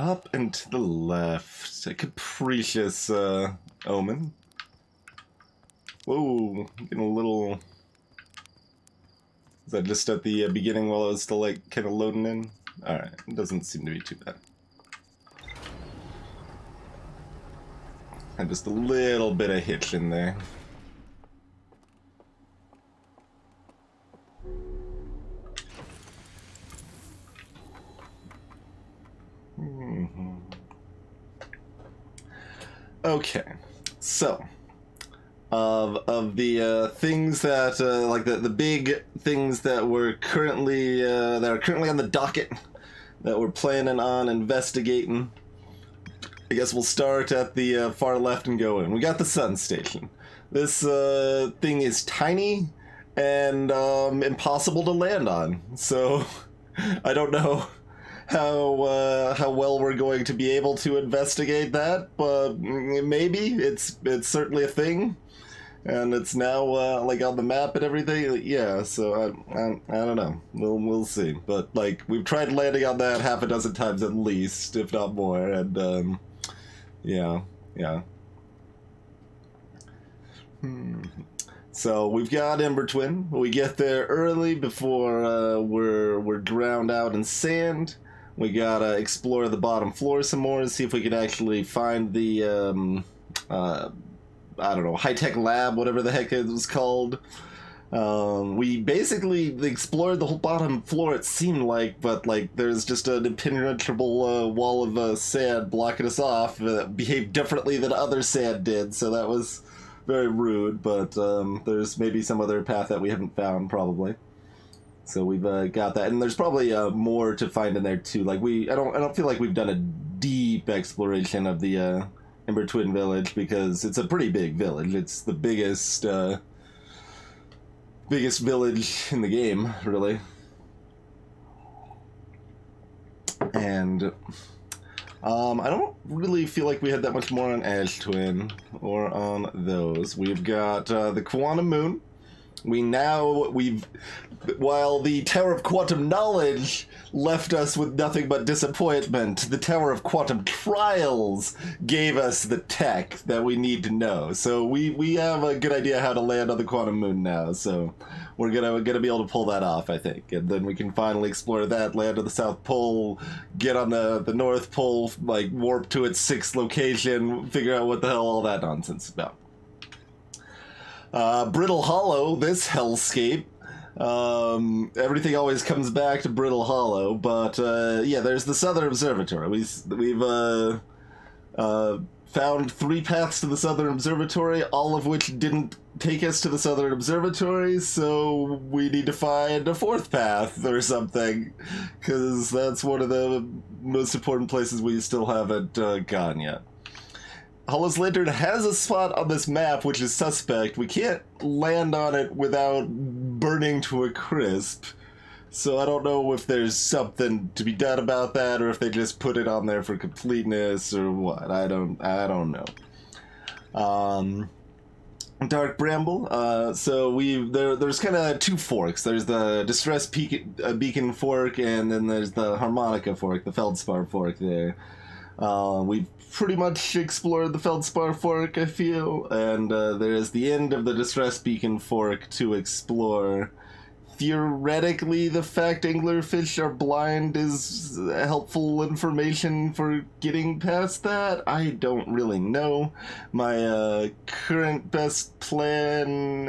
up and to the left. A capricious omen. Whoa, getting a little... Is that just at the beginning while it was still, like, kind of loading in? Alright, it doesn't seem to be too bad. And just a little bit of hitch in there. Okay, so of the things that like the big things that were currently that are currently on the docket that we're planning on investigating, I guess we'll start at the far left and go in. We got the Sun Station. This thing is tiny and impossible to land on, so I don't know how well we're going to be able to investigate that, but maybe it's certainly a thing, and it's now like on the map and everything. Yeah, so I don't know. We'll see. But like we've tried landing on that half a dozen times at least, if not more, and yeah. So we've got Ember Twin. We get there early before we're drowned out in sand. We gotta explore the bottom floor some more and see if we can actually find the, I don't know, high-tech lab, whatever the heck it was called. We basically explored the whole bottom floor, it seemed like, but, like, there's just an impenetrable wall of sand blocking us off that behaved differently than other sand did, so that was very rude, but there's maybe some other path that we haven't found, probably. So we've got that, and there's probably more to find in there too. Like I don't feel like we've done a deep exploration of the Ember Twin Village because it's a pretty big village. It's the biggest village in the game, really. And I don't really feel like we had that much more on Ash Twin or on those. We've got the Quantum Moon. While the Tower of Quantum Knowledge left us with nothing but disappointment, the Tower of Quantum Trials gave us the tech that we need to know. So we have a good idea how to land on the Quantum Moon now, so we're gonna be able to pull that off, I think. And then we can finally explore that, land on the South Pole, get on the North Pole, like warp to its 6th location, figure out what the hell all that nonsense is about. Brittle Hollow, this hellscape. Everything always comes back to Brittle Hollow, but yeah, there's the Southern Observatory. We've found 3 paths to the Southern Observatory, all of which didn't take us to the Southern Observatory, so we need to find a 4th path or something, because that's one of the most important places we still haven't gone yet. Hollow's Lantern has a spot on this map which is suspect. We can't land on it without burning to a crisp. So I don't know if there's something to be done about that or if they just put it on there for completeness or what. I don't know. Dark Bramble. So there's kind of 2 forks. There's the Distress Beacon fork and then there's the Harmonica fork, the Feldspar fork there. We've pretty much explored the Feldspar fork, I feel, and there's the end of the Distress Beacon fork to explore. Theoretically, the fact anglerfish are blind is helpful information for getting past that. I don't really know. My current best plan,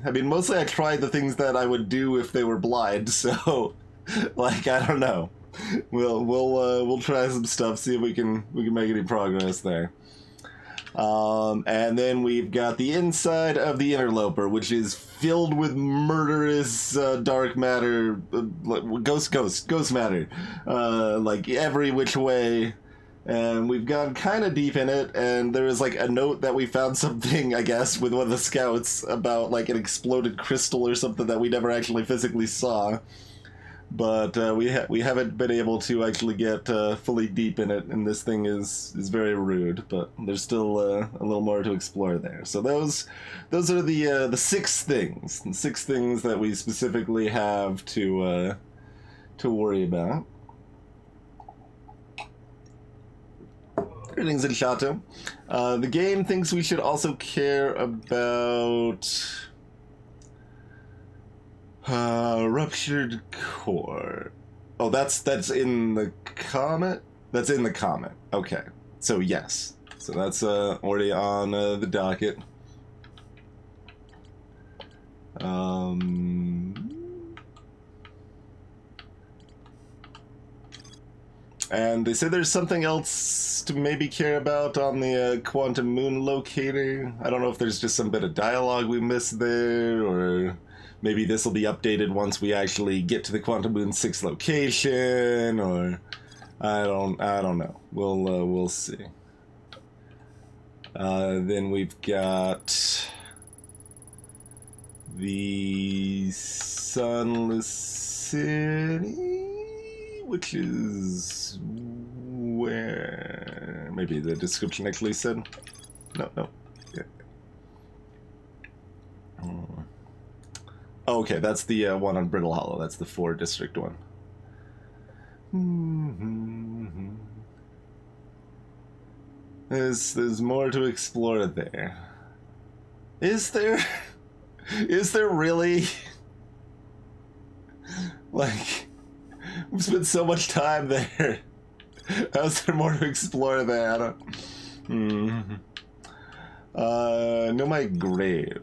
I mean, mostly I tried the things that I would do if they were blind, so, like, I don't know. We'll try some stuff, see if we can make any progress there. And then we've got the inside of the Interloper, which is filled with murderous dark matter, ghost matter, like every which way. And we've gone kind of deep in it, and there was like a note that we found something, I guess, with one of the scouts about like an exploded crystal or something that we never actually physically saw. But we haven't been able to actually get fully deep in it, and this thing is very rude. But there's still a little more to explore there. So those are the 6 things, the 6 things that we specifically have to worry about. Greetings, Inshato. The game thinks we should also care about ruptured core. Oh, that's in the comment? That's in the comment. Okay. So yes. So that's already on the docket. And they say there's something else to maybe care about on the Quantum Moon locator. I don't know if there's just some bit of dialogue we missed there, or maybe this will be updated once we actually get to the Quantum Moon 6 location, or I don't know. We'll see. Then we've got the Sunless City, which is where maybe the description actually said. No. Yeah. Oh, okay, that's the one on Brittle Hollow. That's the 4 district one. There's more to explore there. Is there? Is there really? Like, we've spent so much time there. How's there more to explore there? I don't... Nomai Grave.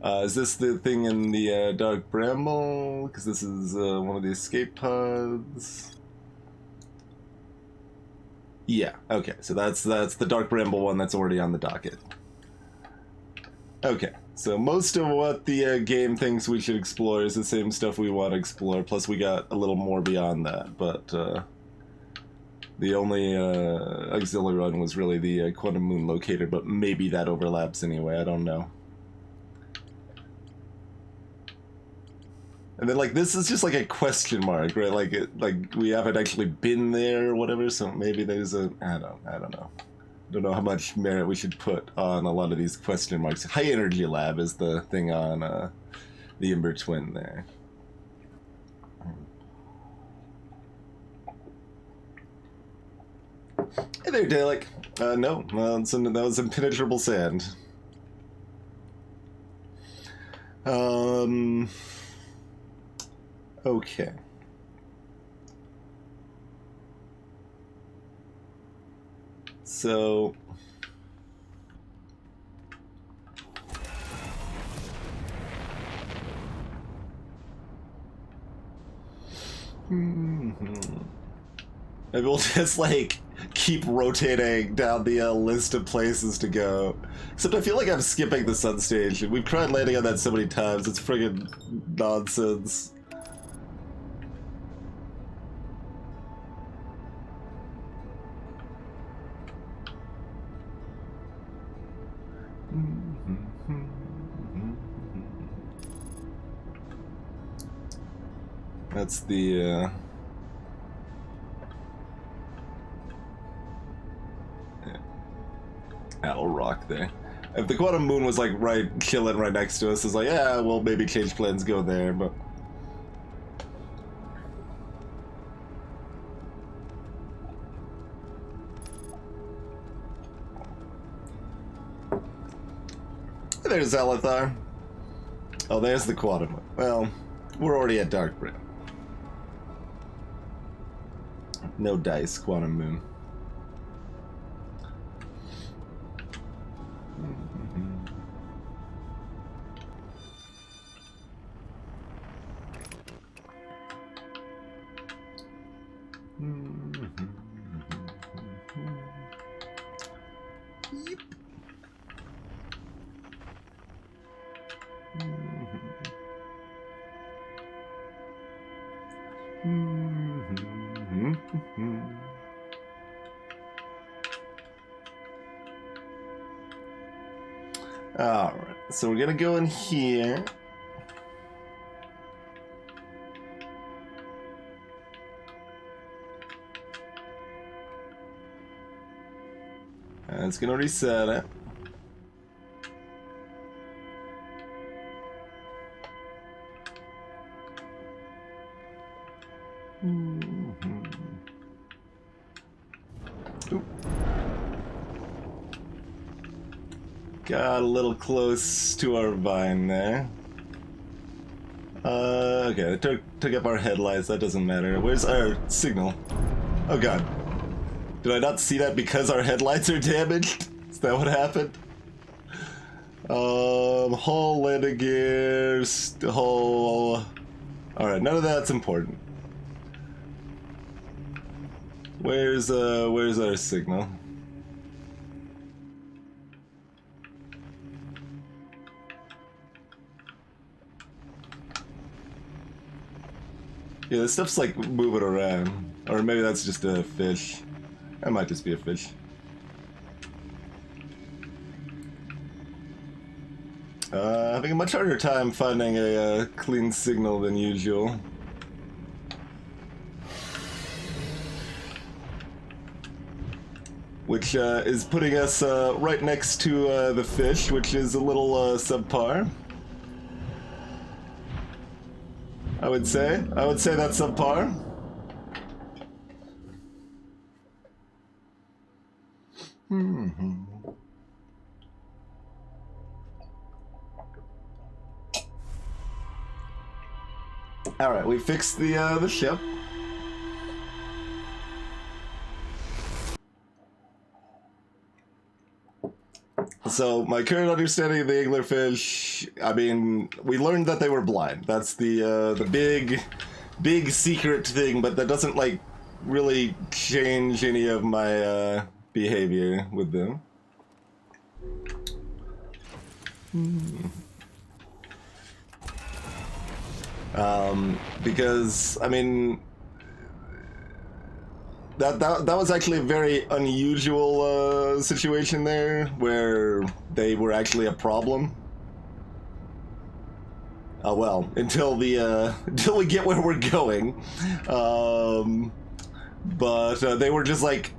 Is this the thing in the Dark Bramble? Because this is one of the escape pods. Yeah, okay, so that's the Dark Bramble one that's already on the docket. Okay, so most of what the game thinks we should explore is the same stuff we want to explore, plus we got a little more beyond that, but the only auxiliary one was really the Quantum Moon locator, but maybe that overlaps anyway, I don't know. And then, like, this is just like a question mark, right? Like, like we haven't actually been there or whatever, so maybe there's a... I don't know. Don't know how much merit we should put on a lot of these question marks. High Energy Lab is the thing on the Ember Twin there. Hey there, Dalek. No, that was impenetrable sand. Okay. So... Maybe we'll just, like, keep rotating down the list of places to go. Except I feel like I'm skipping the Sun Station. We've tried landing on that so many times, it's friggin' nonsense. That's the, Owl Rock there. If the Quantum Moon was, like, chilling right next to us, it's like, yeah, we'll maybe change plans, go there, but... There's Elithar. Oh, there's the Quantum Moon. Well, we're already at Dark Brim. No dice, Quantum Moon. Alright, so we're gonna go in here. And it's gonna reset it. Oop. Got a little close to our vine there. Okay, it took up our headlights, that doesn't matter. Where's our signal? Oh god. Did I not see that because our headlights are damaged? Is that what happened? Hull, landing gears, hull... Alright, none of that's important. Where's our signal? Yeah, this stuff's like moving around. Or maybe that's just a fish. That might just be a fish. Having a much harder time finding a clean signal than usual. Which is putting us right next to the fish, which is a little subpar. I would say that's subpar. All right, we fixed the ship. So my current understanding of the anglerfish, I mean, we learned that they were blind. That's the big secret thing, but that doesn't like really change any of my behavior with them. Because I mean, that was actually a very unusual situation there, where they were actually a problem. Well, until until we get where we're going, but they were just like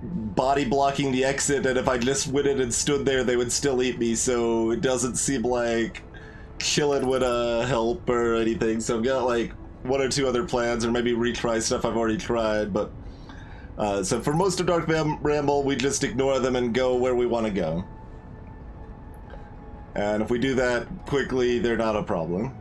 body blocking the exit, and if I just went in and stood there, they would still eat me. So it doesn't seem like chilling would help or anything. So I've got like one or two other plans, or maybe retry stuff I've already tried. But so for most of Dark Bramble, we just ignore them and go where we want to go. And if we do that quickly, they're not a problem.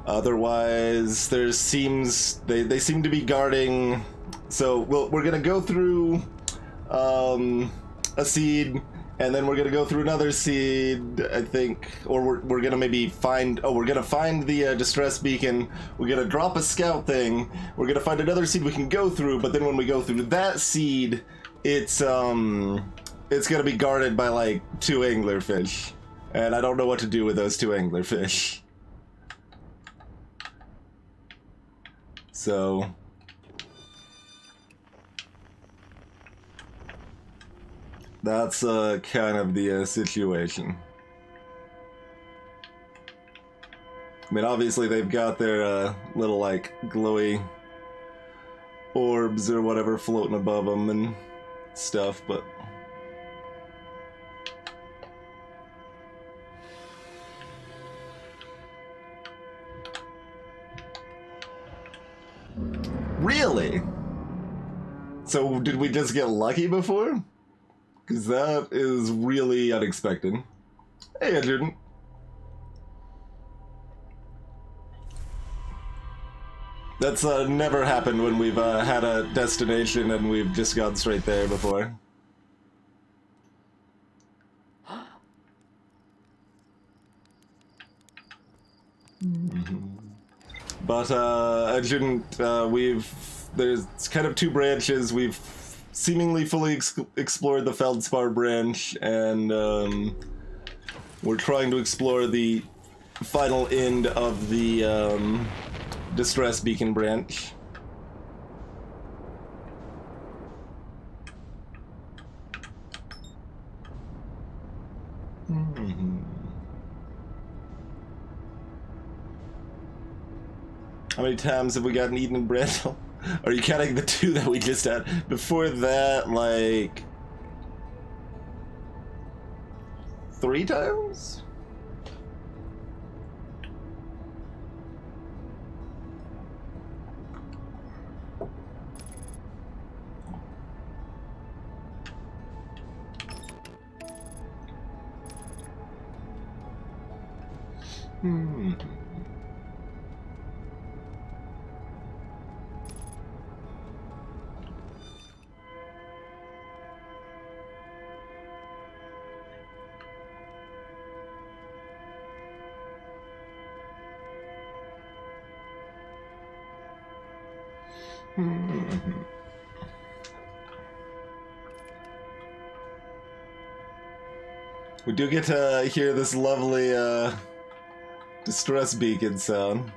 Otherwise, they seem to be guarding. So we're gonna go through a seed, and then we're gonna go through another seed, I think, or we're gonna maybe find. Oh, we're gonna find the distress beacon. We're gonna drop a scout thing. We're gonna find another seed we can go through. But then when we go through that seed, it's gonna be guarded by like 2 anglerfish, and I don't know what to do with those 2 anglerfish. So that's kind of the situation. I mean, obviously they've got their little like glowy orbs or whatever floating above them and stuff, but really? So did we just get lucky before? Because that is really unexpected. Hey, I didn't. That's never happened when we've had a destination and we've just gone straight there before. But I shouldn't. There's kind of 2 branches. We've seemingly fully explored the Feldspar branch, and we're trying to explore the final end of the Distress Beacon branch. How many times have we gotten eaten in Brandel? Are you counting the 2 that we just had? Before that, like 3 times? Hmm. We do get to hear this lovely distress beacon sound.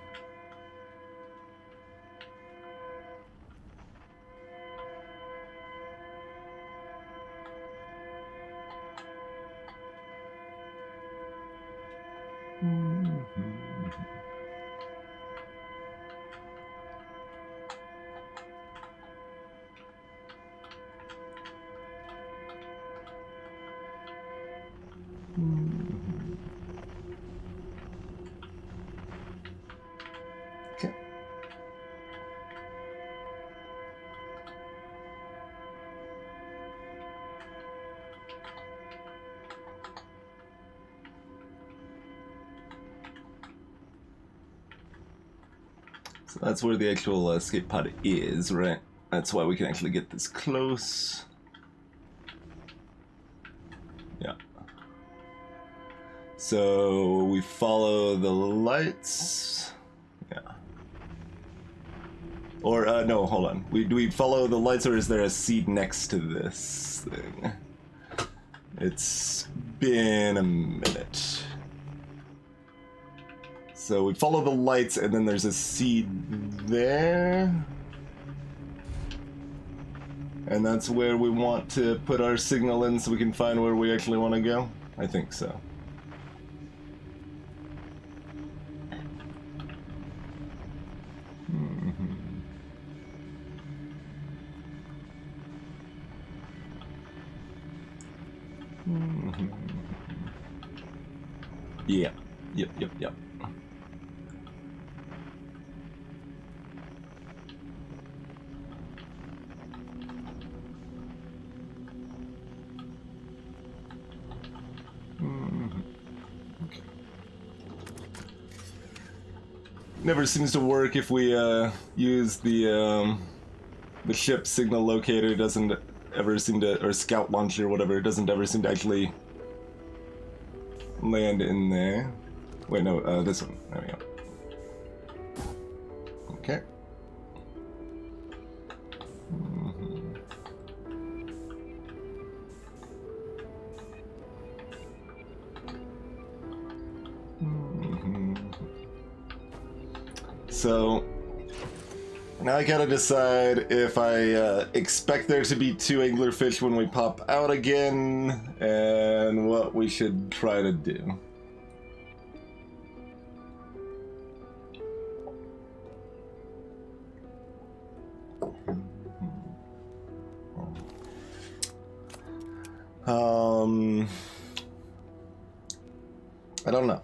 Okay. So that's where the actual escape pod is, right? That's why we can actually get this close. Yeah. So we follow the lights. Yeah. Or, no, hold on. Do we follow the lights, or is there a seed next to this thing? It's been a minute. So we follow the lights, and then there's a seed there. And that's where we want to put our signal in so we can find where we actually want to go? I think so. Yeah. Yep. Okay. Never seems to work if we use the ship signal locator. Doesn't ever seem to, or scout launcher, whatever. It doesn't ever seem to actually land in there. Wait, no, this one. There we go. Okay. So now I gotta decide if I expect there to be 2 anglerfish when we pop out again, and what we should try to do. I don't know.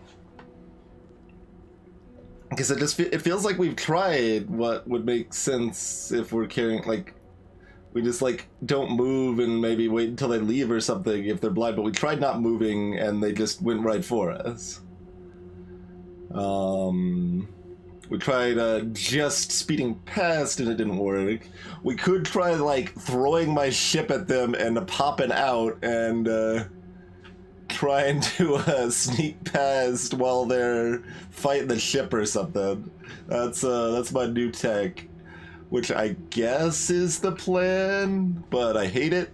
Because it feels like we've tried what would make sense if we're carrying, like, we just, like, don't move and maybe wait until they leave or something if they're blind, but we tried not moving and they just went right for us. We tried just speeding past and it didn't work. We could try, like, throwing my ship at them and popping out and trying to sneak past while they're fighting the ship or something. That's my new tech, which I guess is the plan, but I hate it.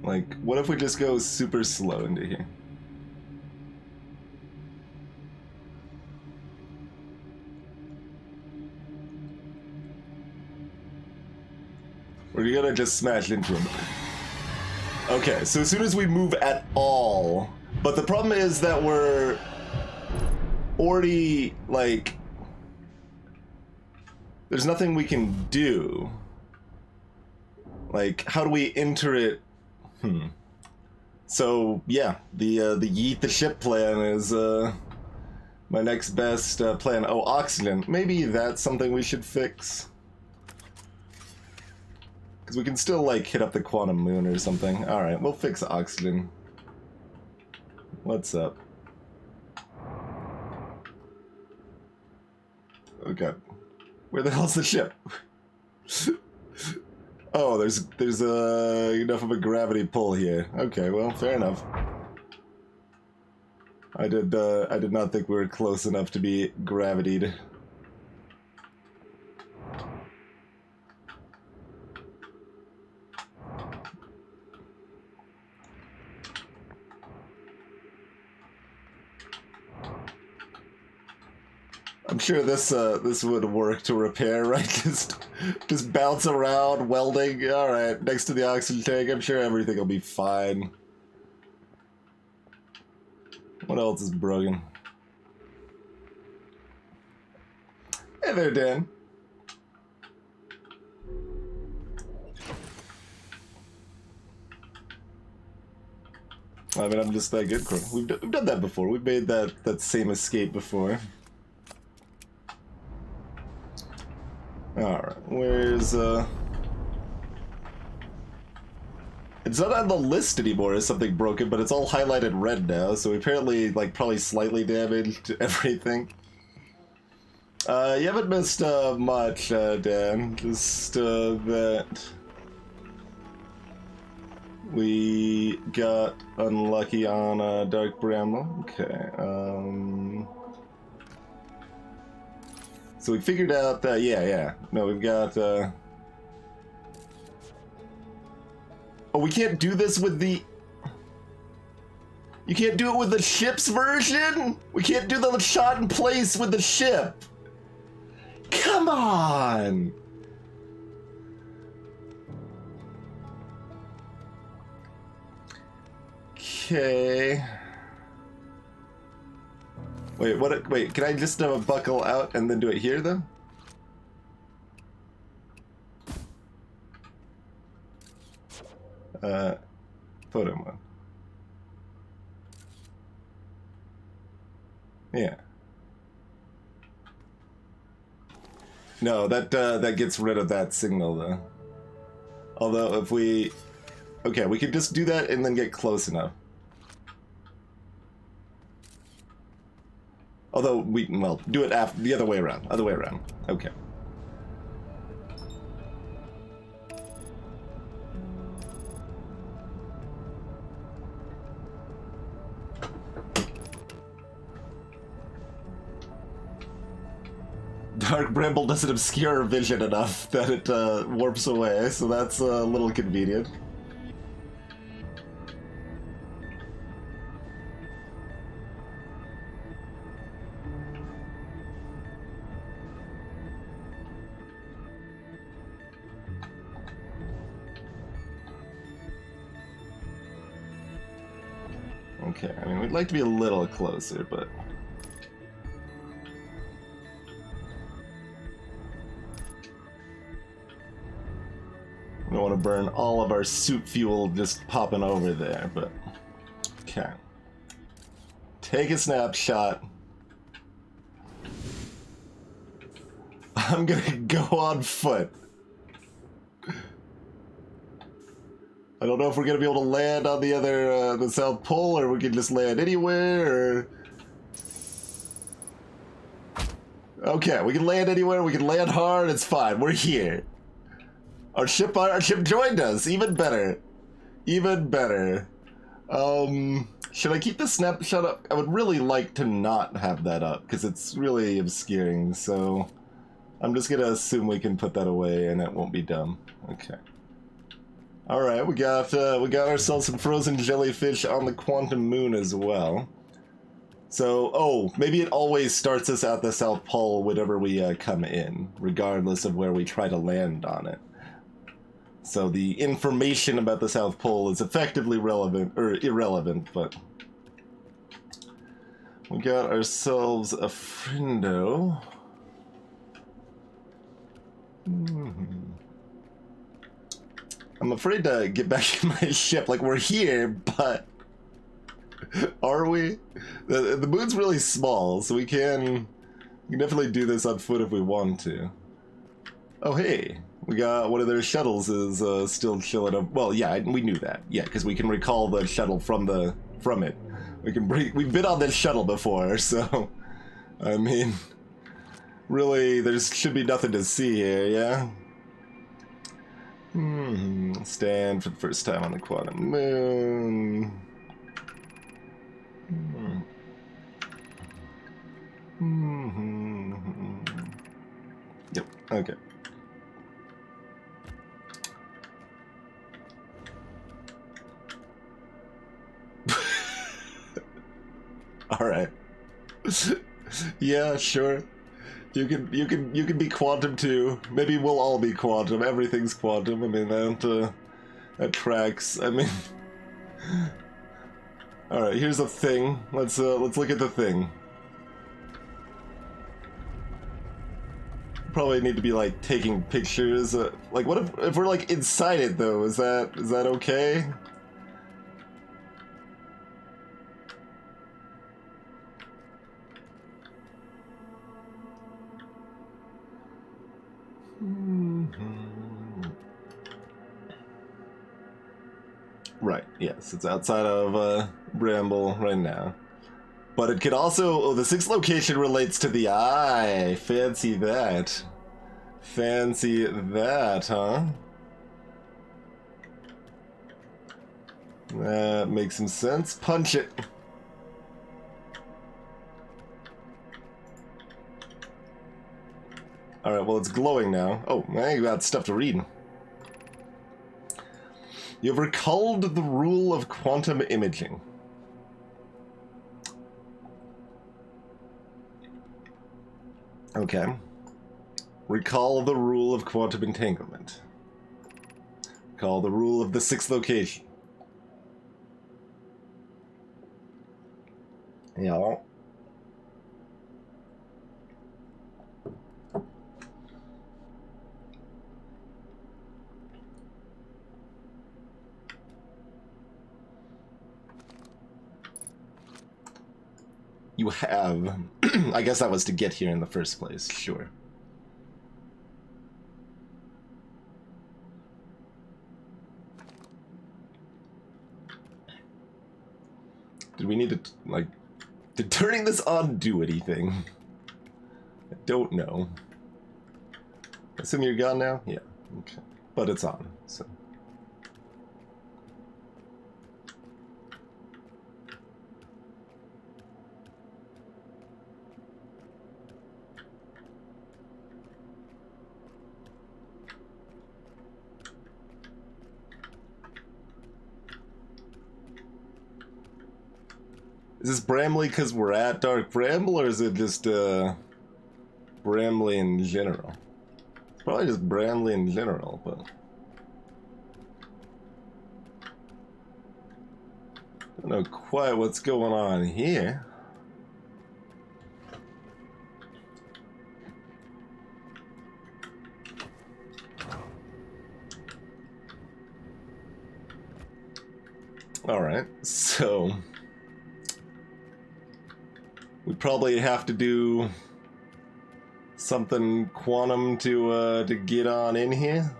Like, what if we just go super slow into here? Or are you gonna just smash into him? Okay, so as soon as we move at all, but the problem is that we're already, like, there's nothing we can do. Like, how do we enter it? So, yeah, the yeet the ship plan is, my next best plan. Oh, oxygen. Maybe that's something we should fix. Because we can still, like, hit up the quantum moon or something. Alright, we'll fix oxygen. What's up? Oh god. Where the hell's the ship? Oh, there's enough of a gravity pull here. Okay, well, fair enough. I did not think we were close enough to be gravitied. I'm sure this would work to repair, right? Just bounce around, welding. All right, next to the oxygen tank. I'm sure everything will be fine. What else is broken? Hey there, Dan. I mean, I'm just that good. We've done that before. We've made that same escape before. Alright, where's, It's not on the list anymore as something broken, but it's all highlighted red now, so apparently, like, probably slightly damaged everything. You haven't missed, much, Dan. Just, that... we got unlucky on, Dark Bramble. Okay, so we figured out that, yeah. No, we've got, Oh, we can't do this with the... You can't do it with the ship's version? We can't do the shot in place with the ship. Come on! Okay... Wait, what? Wait, can I just buckle out and then do it here, though? Photo mode. Yeah. No, that gets rid of that signal, though. Although, if we... Okay, we could just do that and then get close enough. Although, well, do it after, the other way around. Other way around. Okay. Dark Bramble doesn't obscure vision enough that it warps away, so that's a little convenient. Okay, I mean, we'd like to be a little closer, but... We don't want to burn all of our suit fuel just popping over there, but... Okay. Take a snapshot. I'm gonna go on foot. I don't know if we're gonna be able to land on the other, the South Pole, or we can just land anywhere, or... Okay, we can land anywhere, we can land hard, it's fine, we're here. Our ship joined us, even better. Even better. Should I keep the snapshot up? I would really like to not have that up, because it's really obscuring, so... I'm just gonna assume we can put that away and it won't be dumb. Okay. Alright, we got ourselves some frozen jellyfish on the Quantum Moon as well. So, oh, maybe it always starts us at the South Pole whenever we come in, regardless of where we try to land on it. So the information about the South Pole is effectively relevant, or irrelevant, but... We got ourselves a friendo. I'm afraid to get back in my ship. Like, we're here, but are we? The moon's really small, so we can definitely do this on foot if we want to. Oh, hey, we got one of their shuttles is still chilling up. Well, yeah, we knew that. Yeah, because we can recall the shuttle from it. We've been on this shuttle before, so I mean, really, there should be nothing to see here, yeah? Stand for the first time on the quantum moon. Yep, okay. Alright. Yeah, sure. You can be quantum too. Maybe we'll all be quantum. Everything's quantum. I mean that tracks. I mean alright, here's a thing. Let's look at the thing. Probably need to be like taking pictures. Like what if we're like inside it though? Is that okay? Right, yes, it's outside of Bramble right now. But it could also, oh, the 6th location relates to the eye. Fancy that. Fancy that, huh? That makes some sense. Punch it. Alright, well, it's glowing now. Oh, I got stuff to read. You have recalled the rule of quantum imaging. Okay. Recall the rule of quantum entanglement. Recall the rule of the 6th location. Yeah. You have. I guess that was to get here in the first place, sure. Did we need to, like, did turning this on do anything? I don't know. I assume you're gone now? Yeah, okay. But it's on, so. Is this Bramley because we're at Dark Bramble, or is it just Bramley in general? It's probably just Bramley in general, but I don't know quite what's going on here. Alright, so we probably have to do something quantum to get on in here.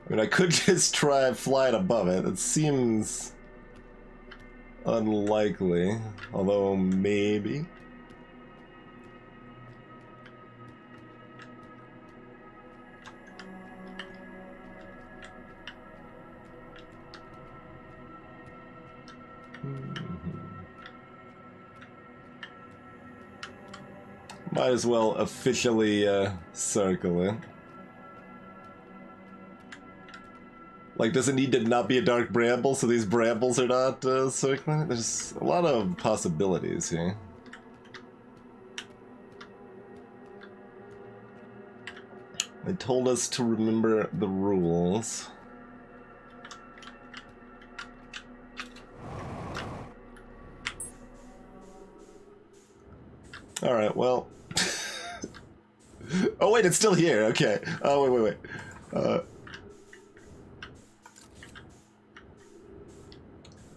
I mean, I could just try flying above it. It seems unlikely, although maybe. Might as well officially circle it. Like, does it need to not be a dark bramble so these brambles are not circling? There's a lot of possibilities here. They told us to remember the rules. All right, well. Oh wait, it's still here. Okay. Oh wait.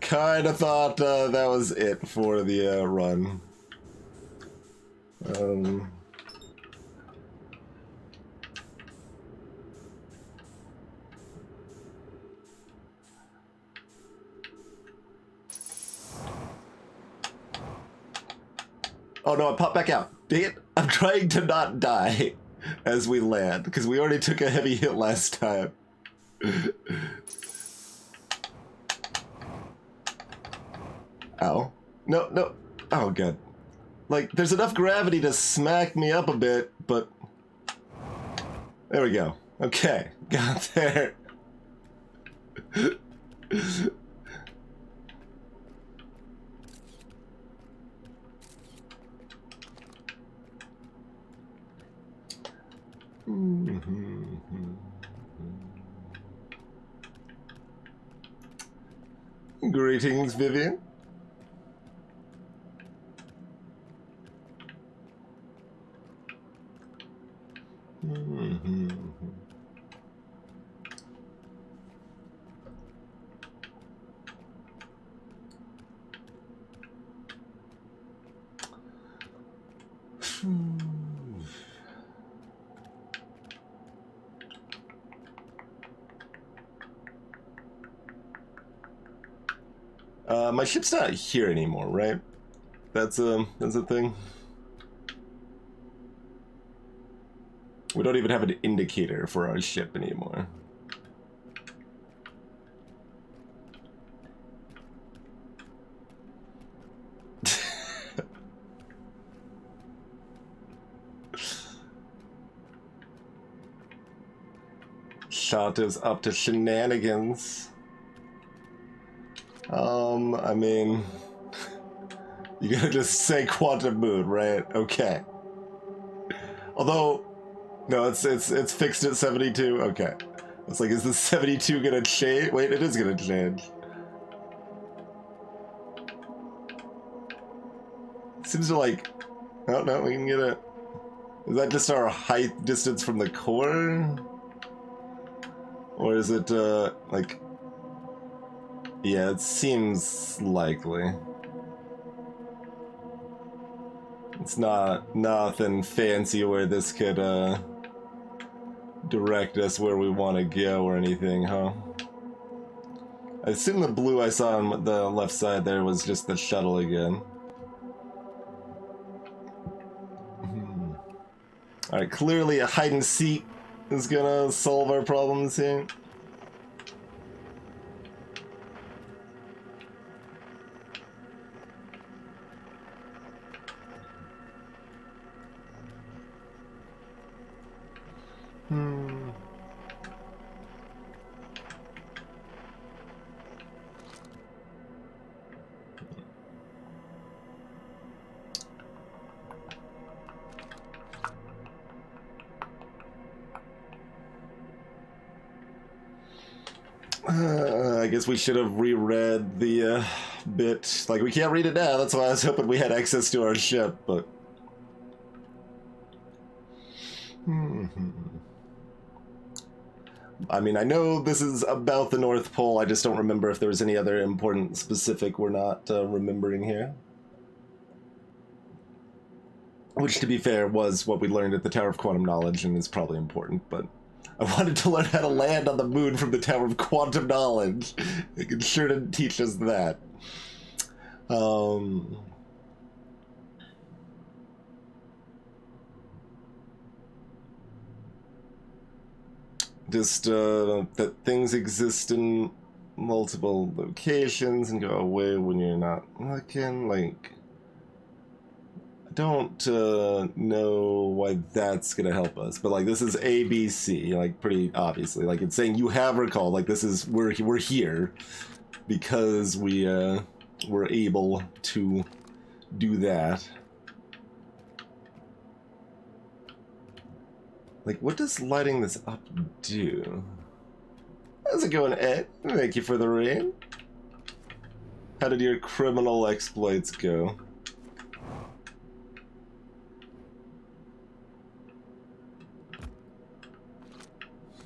Kind of thought that was it for the run. Oh no, it popped back out. Dang it. I'm trying to not die as we land, because we already took a heavy hit last time. Ow. No. Oh, good. Like, there's enough gravity to smack me up a bit, but... There we go. Okay. Got there. Greetings, Vivian. My ship's not here anymore, right? That's a thing. We don't even have an indicator for our ship anymore. Shot is up to shenanigans. I mean, you gotta just say quantum moon, right? Okay. Although, no, it's fixed at 72. Okay. It's like, is the 72 gonna change? Wait, it is gonna change. Seems to like, oh no, we can get it. Is that just our height distance from the core? Or is it, like... Yeah, it seems likely. It's not nothing fancy where this could, direct us where we want to go or anything, huh? I assume the blue I saw on the left side there was just the shuttle again. Alright, clearly a hide and seek is gonna solve our problems here. I guess we should have reread the bit. Like, we can't read it now, that's why I was hoping we had access to our ship, but... I mean, I know this is about the North Pole, I just don't remember if there was any other important specific we're not remembering here. Which, to be fair, was what we learned at the Tower of Quantum Knowledge and is probably important, but... I wanted to learn how to land on the moon from the Tower of Quantum Knowledge. It sure didn't teach us that. Just that things exist in multiple locations and go away when you're not looking, like... I don't know why that's gonna help us, but like this is ABC, like pretty obviously, like it's saying you have recalled, like this is we're here because we were able to do that. Like, what does lighting this up do? How's it going, Ed? Thank you for the rain. How did your criminal exploits go?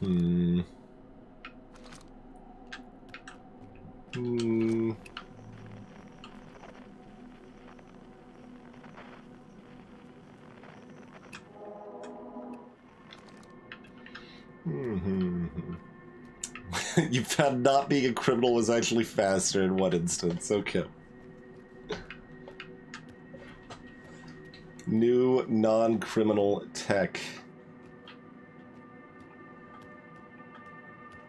Hmm. You found not being a criminal was actually faster in one instance. Okay. New non-criminal tech.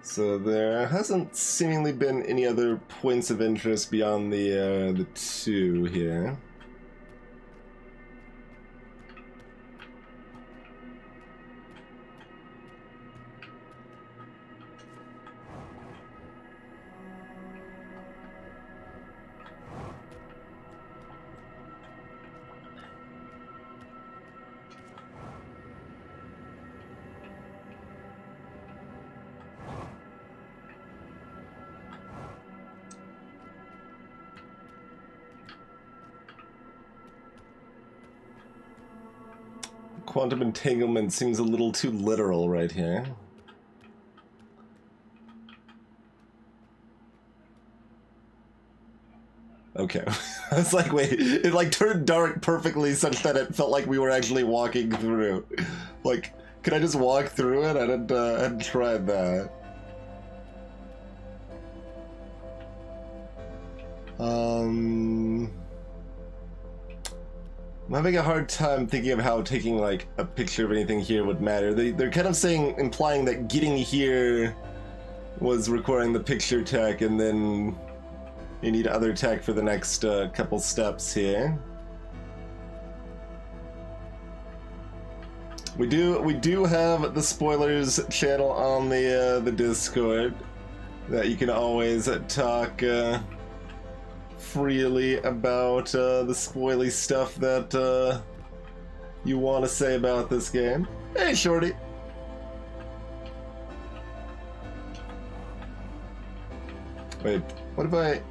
So there hasn't seemingly been any other points of interest beyond the two here. Quantum entanglement seems a little too literal right here. Okay. I was like, wait, it like turned dark perfectly such that it felt like we were actually walking through. Like, could I just walk through it? I hadn't tried that. I'm having a hard time thinking of how taking like a picture of anything here would matter. They're kind of implying that getting here was requiring the picture tech, and then you need other tech for the next couple steps here. We do have the spoilers channel on the Discord that you can always talk freely about the spoily stuff that you want to say about this game. Hey, Shorty. Wait, what if I...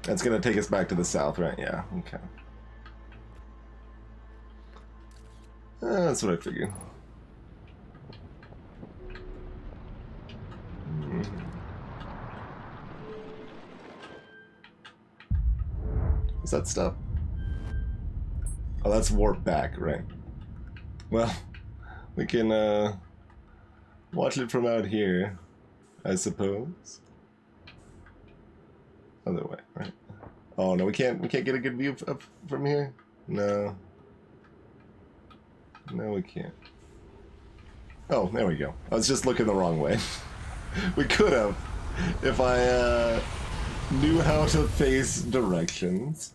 That's gonna take us back to the south, right? Yeah, okay. That's what I figured. Is that stuff? Oh, that's warp back, right? Well, we can watch it from out here, I suppose. Other way, right? Oh no, we can't get a good view from here. No. No, we can't. Oh, there we go. I was just looking the wrong way. We could have, if I knew how to face directions.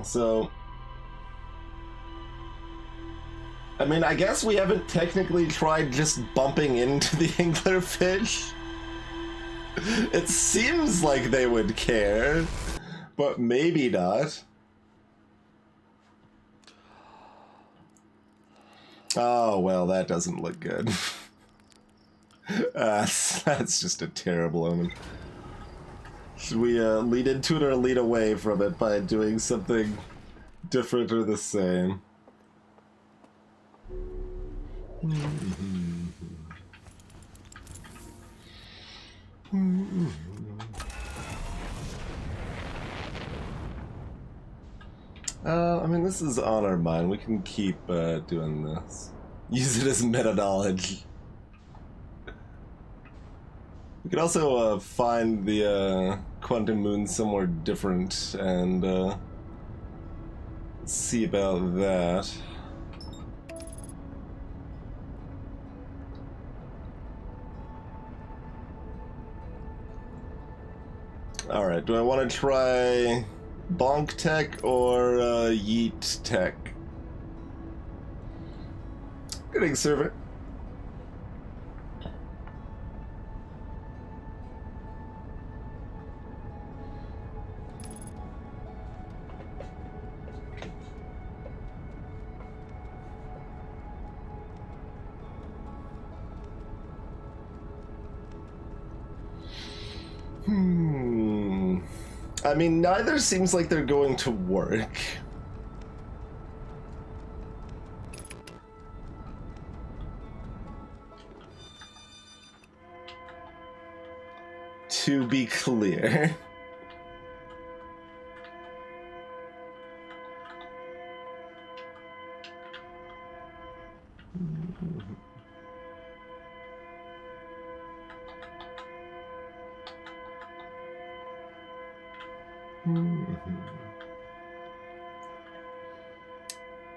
So, I mean, I guess we haven't technically tried just bumping into the anglerfish. It seems like they would care, but maybe not. Oh, well, that doesn't look good. That's just a terrible omen. Should we lead into it or lead away from it by doing something different or the same? I mean, this is on our mind. We can keep doing this. Use it as meta-knowledge. We could also find the quantum moon somewhere different and see about that. Alright, do I want to try Bonk Tech or Yeet Tech? Greetings, server. I mean, neither seems like they're going to work. To be clear.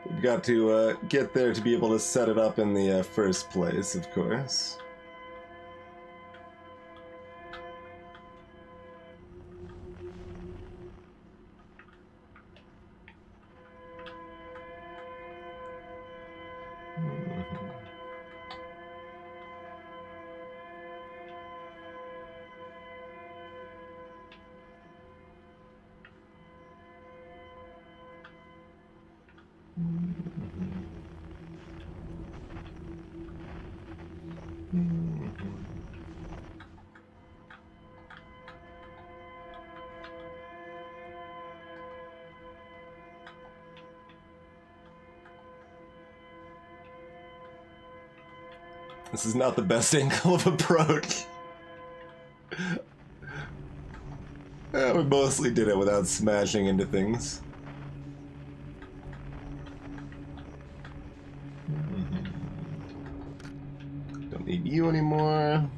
We've got to get there to be able to set it up in the first place, of course. This is not the best angle of approach. We mostly did it without smashing into things. Don't need you anymore.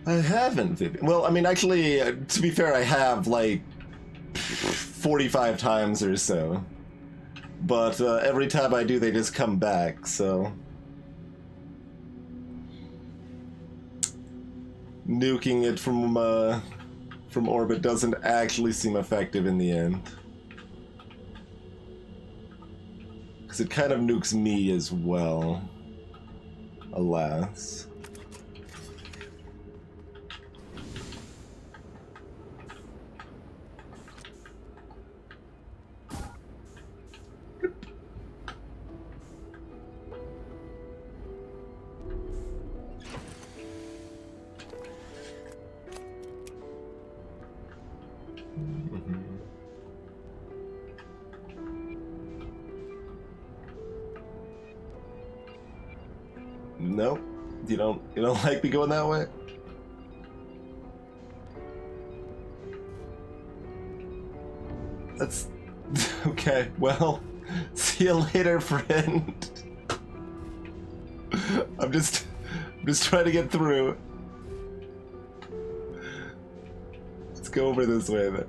I haven't, Vivian. Well, I mean, actually, to be fair, I have, like, 45 times or so. But every time I do, they just come back, so... Nuking it from orbit doesn't actually seem effective in the end. Because it kind of nukes me as well. Alas. Nope. You don't like me going that way? That's okay. Well, see you later, friend. I'm just trying to get through. Let's go over this way then.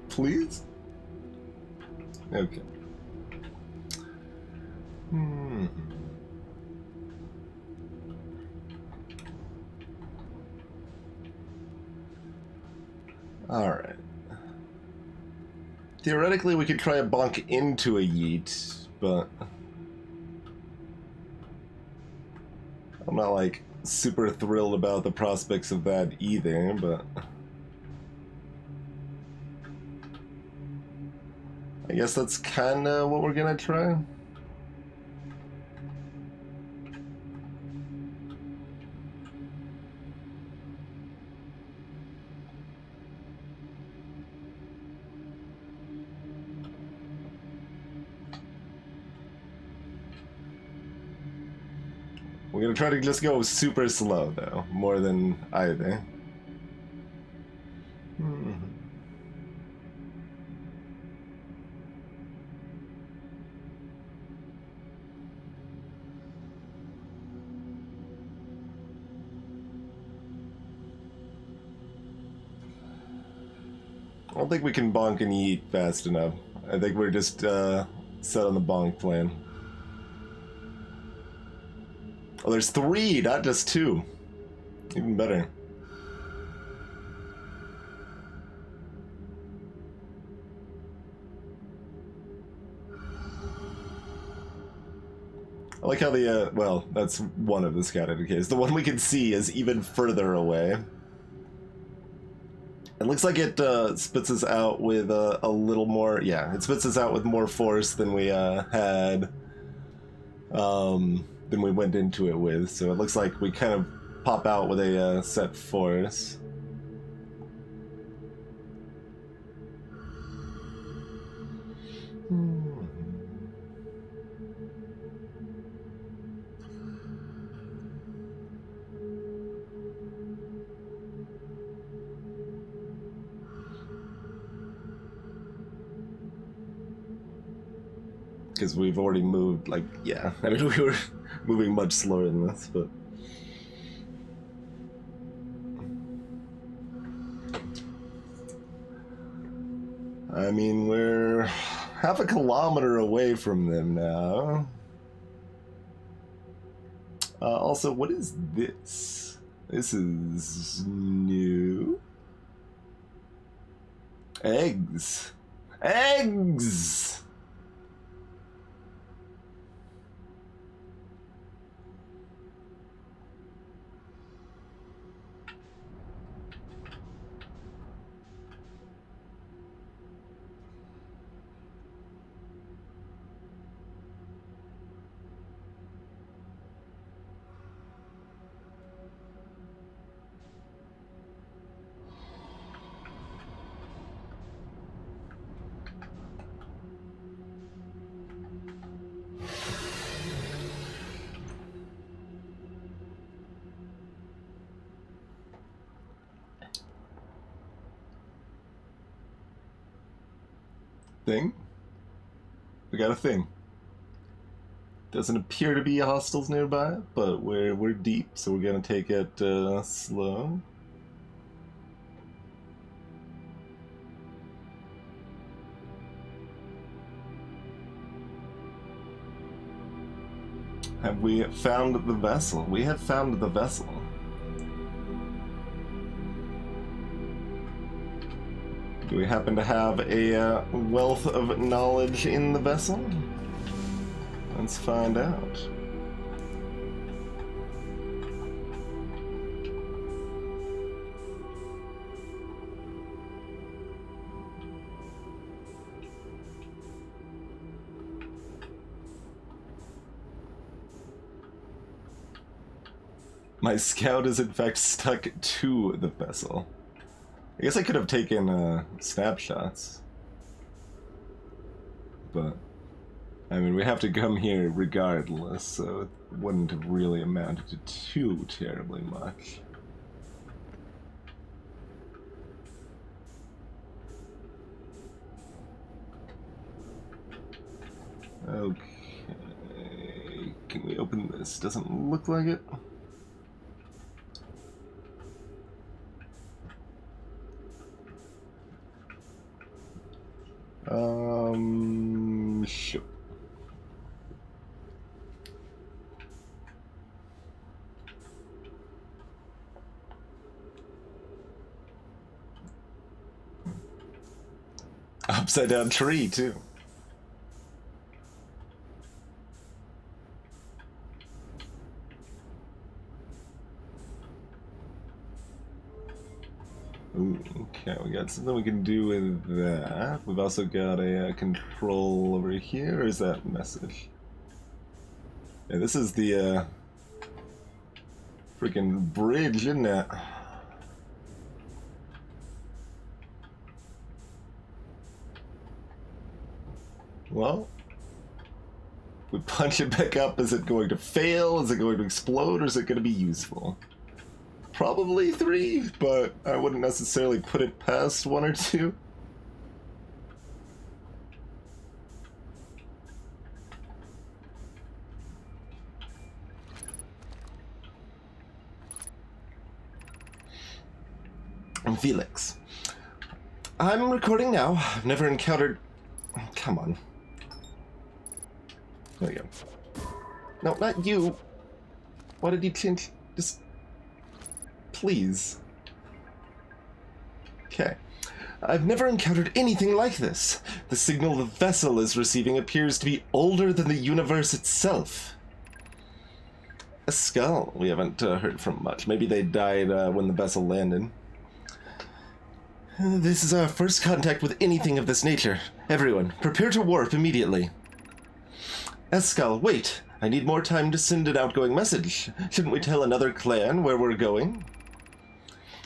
Please? Okay. Alright. Theoretically, we could try a bonk into a yeet, but... I'm not, like, super thrilled about the prospects of that either, but... I guess that's kinda what we're gonna try. We're gonna try to just go super slow, though, more than either. I don't think we can bonk and yeet fast enough. I think we're just set on the bonk plan. Oh, there's 3, not just 2. Even better. I like how the, well, that's one of the scout indicators. The one we can see is even further away. It looks like it spits us out with a little more, yeah, it spits us out with more force than we had, than we went into it with. So it looks like we kind of pop out with a set force. Because we've already moved, like, yeah. I mean, we were moving much slower than this, but... I mean, we're half a kilometer away from them now. Also, what is this? This is new. Eggs. Eggs! Thing? We got a thing. Doesn't appear to be hostiles nearby, but we're deep, so we're gonna take it slow. Have we found the vessel? We have found the vessel. Do we happen to have a wealth of knowledge in the vessel? Let's find out. My scout is in fact stuck to the vessel. I guess I could have taken snapshots. But, I mean, we have to come here regardless, so it wouldn't have really amounted to too terribly much. Okay. Can we open this? Doesn't look like it. Sure. Upside down tree, too. Ooh, okay, we got something we can do with that. We've also got a control over here. Or is that message? Yeah, this is the freaking bridge, isn't it? Well, we punch it back up. Is it going to fail? Is it going to explode? Or is it going to be useful? Probably 3, but I wouldn't necessarily put it past 1 or 2. I'm Felix. I'm recording now. I've never encountered... Come on. There we go. No, not you. Why did you change... Just... Please. Okay. I've never encountered anything like this. The signal the vessel is receiving appears to be older than the universe itself. A skull. We haven't heard from much. Maybe they died when the vessel landed. This is our first contact with anything of this nature. Everyone, prepare to warp immediately. Escal, wait. I need more time to send an outgoing message. Shouldn't we tell another clan where we're going?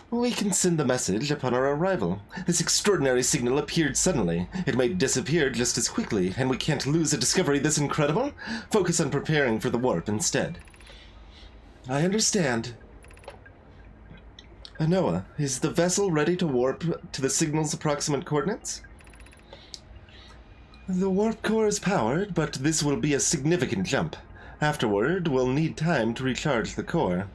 We can send the message upon our arrival. This extraordinary signal appeared suddenly. It may disappear just as quickly, and we can't lose a discovery this incredible. Focus on preparing for the warp instead. I understand. Anoa, is the vessel ready to warp to the signal's approximate coordinates? The warp core is powered, but this will be a significant jump. Afterward, we'll need time to recharge the core.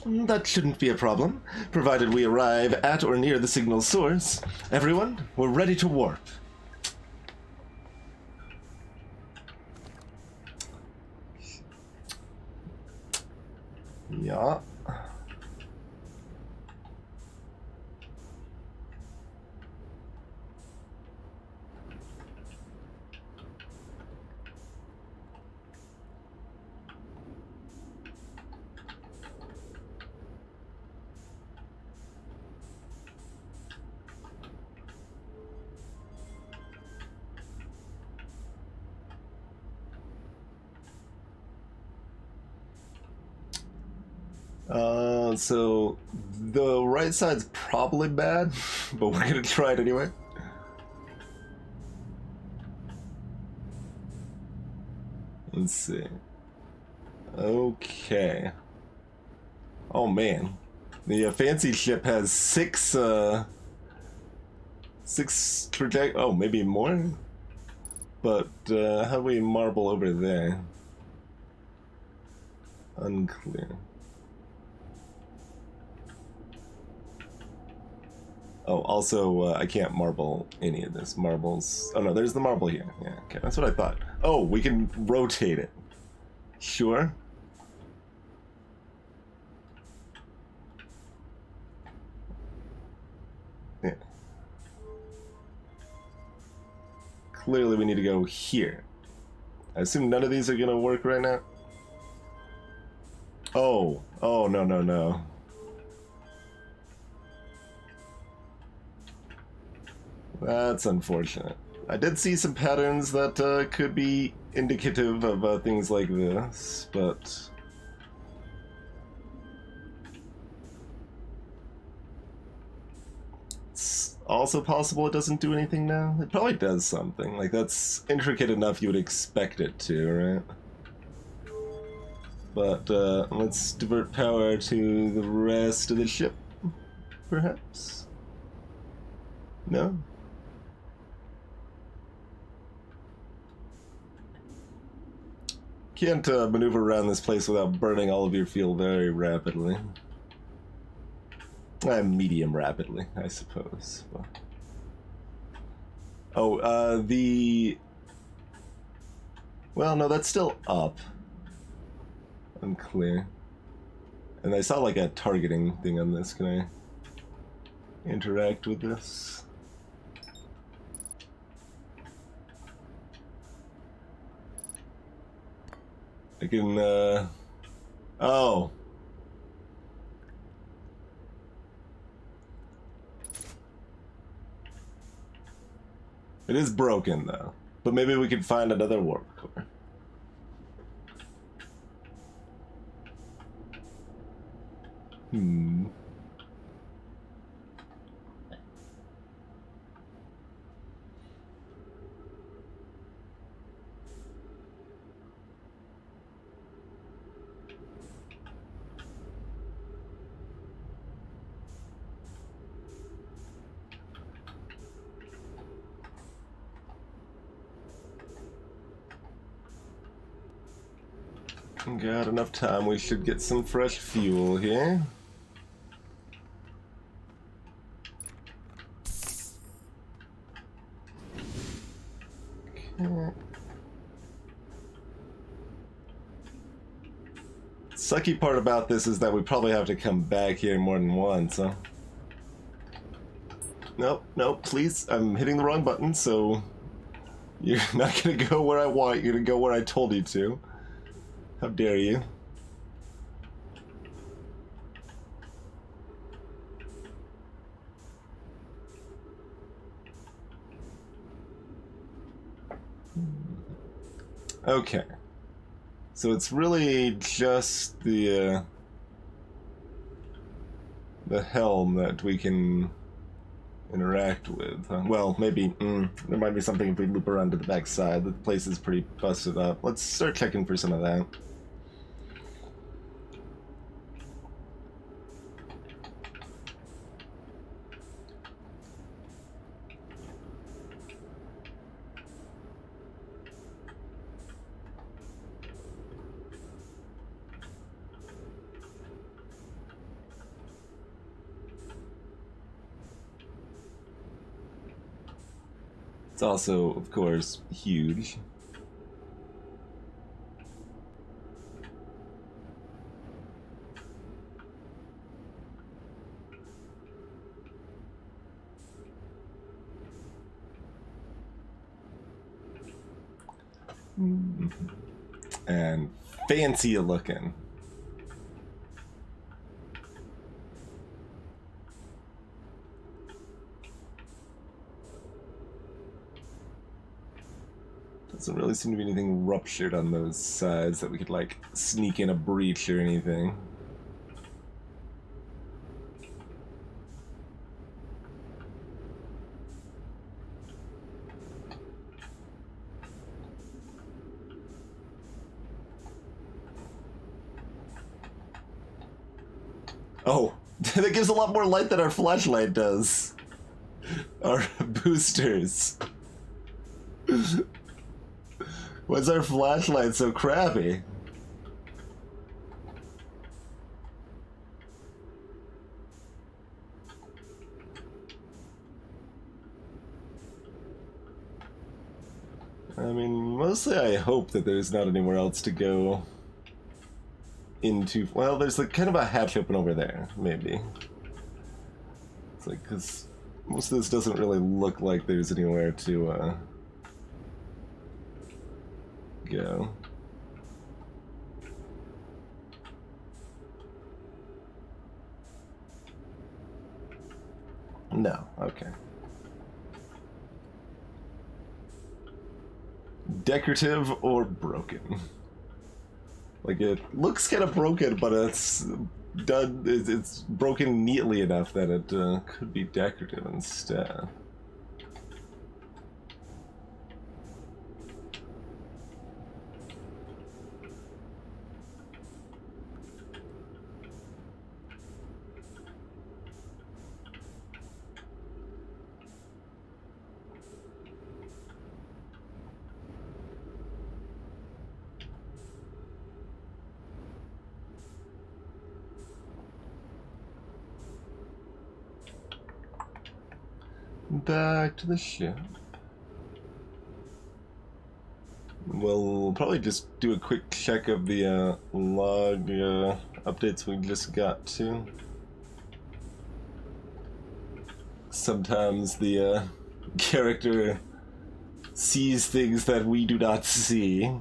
That shouldn't be a problem, provided we arrive at or near the signal source. Everyone, we're ready to warp. Yeah. So the right side's probably bad, but we're gonna try it anyway. Let's see. Okay. Oh man, the fancy ship has six oh, maybe more. But how do we marble over there? Unclear. Oh, also, I can't marble any of this. Marbles... Oh, no, there's the marble here. Yeah, okay, that's what I thought. Oh, we can rotate it. Sure. Yeah. Clearly we need to go here. I assume none of these are gonna work right now. Oh. Oh, no, no, no. That's unfortunate. I did see some patterns that could be indicative of things like this, but... It's also possible it doesn't do anything now. It probably does something. Like, that's intricate enough you would expect it to, right? But let's divert power to the rest of the ship, perhaps? No? Can't maneuver around this place without burning all of your fuel very rapidly. Medium rapidly, I suppose. But... Oh, the... Well, no, that's still up. Unclear. And I saw like a targeting thing on this. Can I interact with this? I can, oh. It is broken, though. But maybe we can find another warp core. Got enough time. We should get some fresh fuel here. Okay. Sucky part about this is that we probably have to come back here more than once, huh? Nope, nope, please. I'm hitting the wrong button, so you're not gonna go where I want. You're gonna go where I told you to. How dare you? Okay. So it's really just the helm that we can interact with. Well, maybe there might be something if we loop around to the back side. The place is pretty busted up. Let's start checking for some of that. It's also, of course, huge. And fancy looking. Doesn't really seem to be anything ruptured on those sides that we could, like, sneak in a breach or anything. Oh, that gives a lot more light than our flashlight does. Our boosters. Why's our flashlight so crappy? I mean, mostly I hope that there's not anywhere else to go into. Well, there's like kind of a hatch open over there, maybe. It's like, because most of this doesn't really look like there's anywhere to go. No, okay. Decorative or broken? Like, it looks kind of broken, but it's done. It's broken neatly enough that it could be decorative instead. Back to the ship. We'll probably just do a quick check of the log updates we just got to. Sometimes the character sees things that we do not see.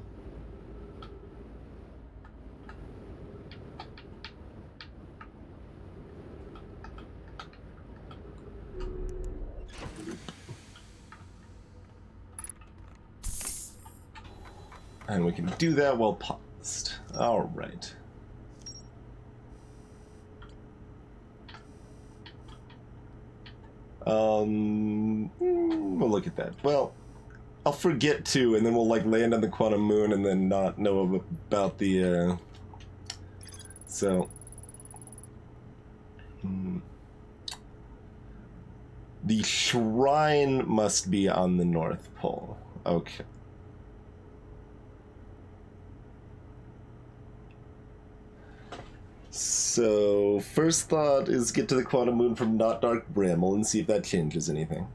And we can do that while paused. Alright. We'll look at that. Well, I'll forget to, and then we'll like land on the quantum moon and then not know about the, so... The shrine must be on the North Pole. Okay. So, first thought is get to the quantum moon from Not Dark Bramble and see if that changes anything.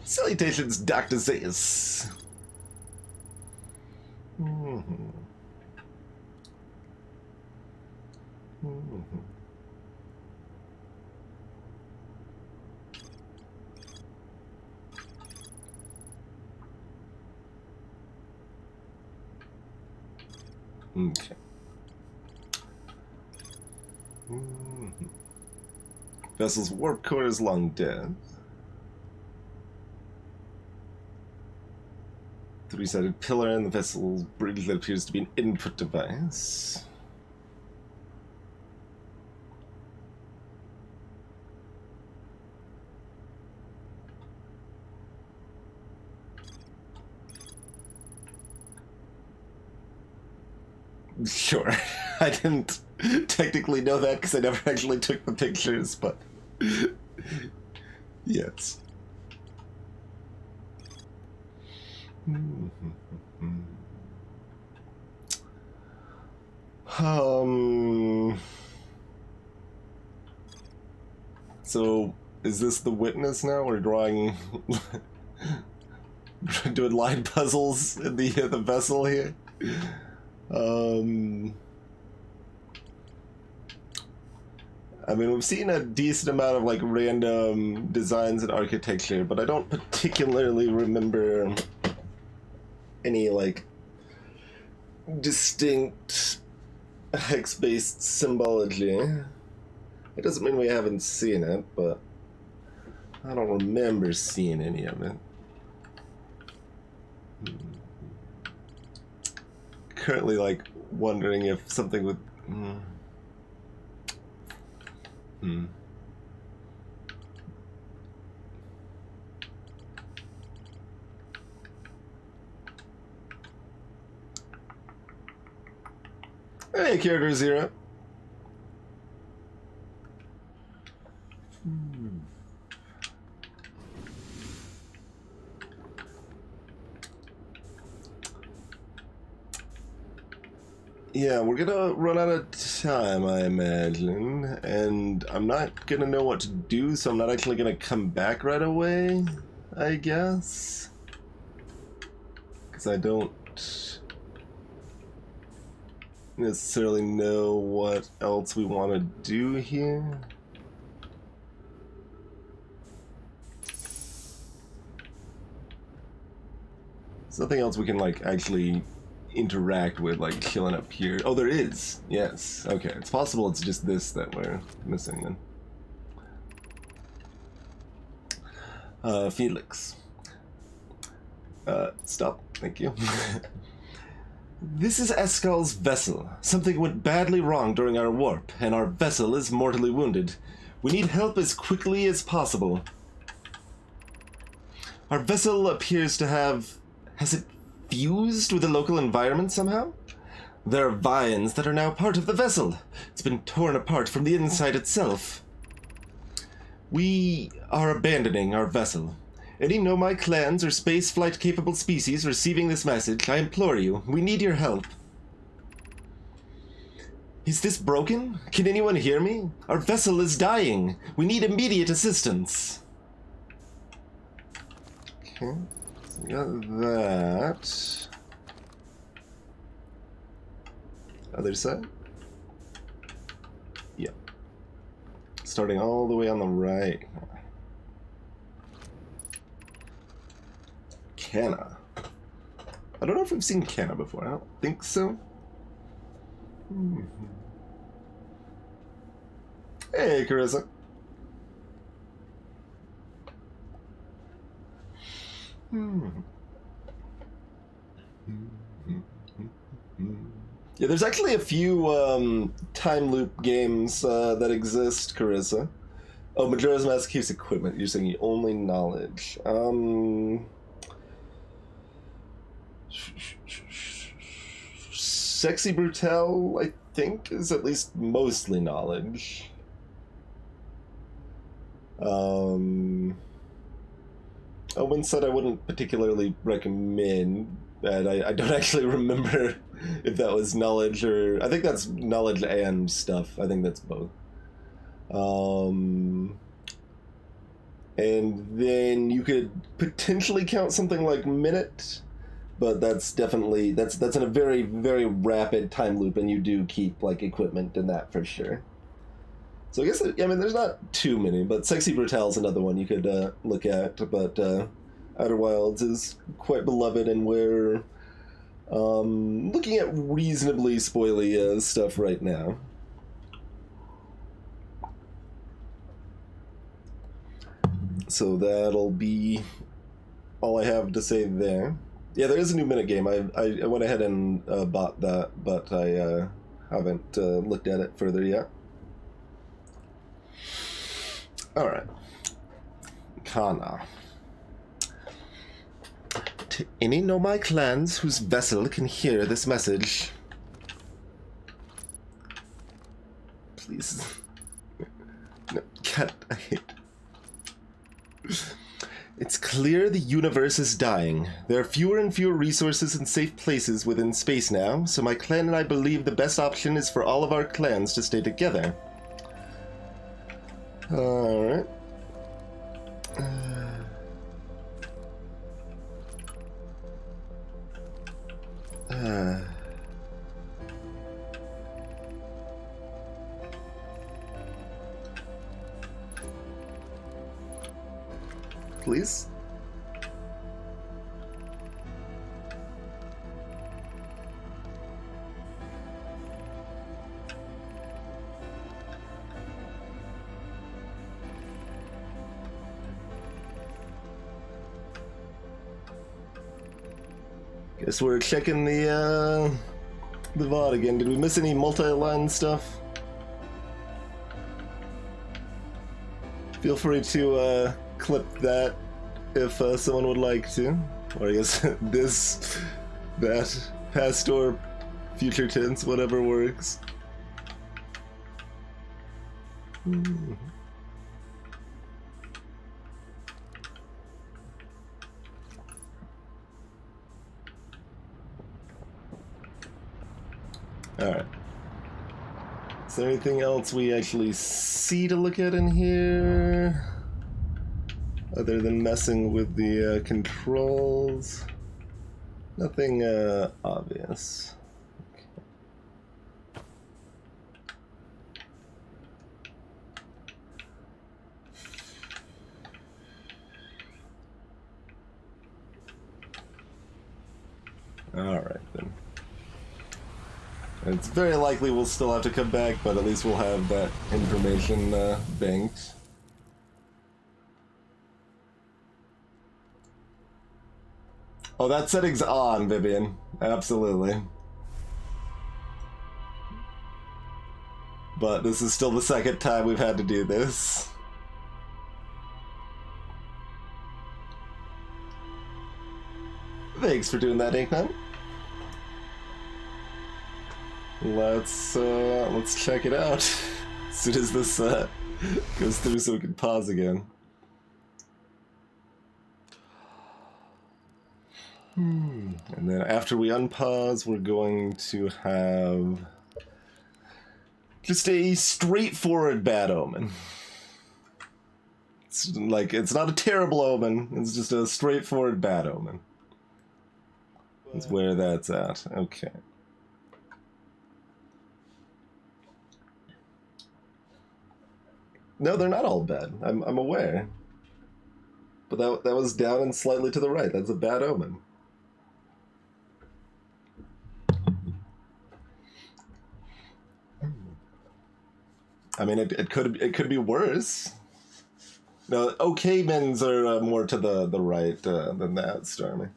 Salutations, Dr. Zeus. Okay. Mhm. Vessel's warp core is long dead. Three-sided pillar in the vessel's bridge that appears to be an input device. Sure. I didn't technically know that because I never actually took the pictures, but yes. So is this the witness now? We're drawing doing line puzzles in the vessel here. I mean, we've seen a decent amount of like random designs and architecture, but I don't particularly remember any like distinct hex-based symbology. It doesn't mean we haven't seen it, but I don't remember seeing any of it. Currently, like, wondering if something would... Hey, Character Zero. Yeah, we're gonna run out of time, I imagine, and I'm not gonna know what to do, so I'm not actually gonna come back right away, I guess. Because I don't necessarily know what else we want to do here. There's nothing else we can, like, actually interact with, like killing up here. Oh, there is. Yes. Okay. It's possible it's just this that we're missing then. Felix. Stop. Thank you. This is Eskal's vessel. Something went badly wrong during our warp, and our vessel is mortally wounded. We need help as quickly as possible. Our vessel appears to have... Has it fused with the local environment somehow? There are vines that are now part of the vessel. It's been torn apart from the inside itself. We are abandoning our vessel. Any Nomai clans or spaceflight capable species receiving this message, I implore you, we need your help. Is this broken? Can anyone hear me? Our vessel is dying. We need immediate assistance. Okay. Got that. Other side? Yep. Starting all the way on the right. Canna. I don't know if we've seen Canna before. I don't think so. Hey, Carissa. Yeah, there's actually a few time loop games that exist, Carissa. Oh, Majora's Mask keeps equipment. You're saying only knowledge. Sexy Brutale, I think, is at least mostly knowledge. Owen said I wouldn't particularly recommend that. I don't actually remember if that was knowledge or... I think that's knowledge and stuff. I think that's both. And then you could potentially count something like minute, but that's definitely... That's in a very, very rapid time loop, and you do keep, like, equipment in that for sure. So I guess, I mean, there's not too many, but Sexy Brutale is another one you could look at, but Outer Wilds is quite beloved, and where Looking at reasonably spoily stuff right now. So that'll be all I have to say there. Yeah, there is a new minute game. I went ahead and bought that, but I haven't looked at it further yet. Alright. Kana. To any Nomai clans whose vessel can hear this message. Please. No, cat, I hate. It's clear the universe is dying. There are fewer and fewer resources and safe places within space now, so my clan and I believe the best option is for all of our clans to stay together. Alright. Please? Guess we're checking the VOD again. Did we miss any multi-line stuff? Feel free to clip that if someone would like to. Or I guess this, that, past or future tense, whatever works. Alright. Is there anything else we actually see to look at in here? Other than messing with the controls? Nothing obvious. Alright then. It's very likely we'll still have to come back, but at least we'll have that information banked. Oh, that setting's on, Vivian. Absolutely. But this is still the second time we've had to do this. Thanks for doing that, Inkman. Let's check it out as soon as this goes through, so we can pause again. And then after we unpause, we're going to have just a straightforward bad omen. It's like, it's not a terrible omen, it's just a straightforward bad omen. That's where that's at. Okay. No, they're not all bad. I'm aware. But that was down and slightly to the right. That's a bad omen. I mean, it could be worse. No, okay men's are more to the right than that, Stormy.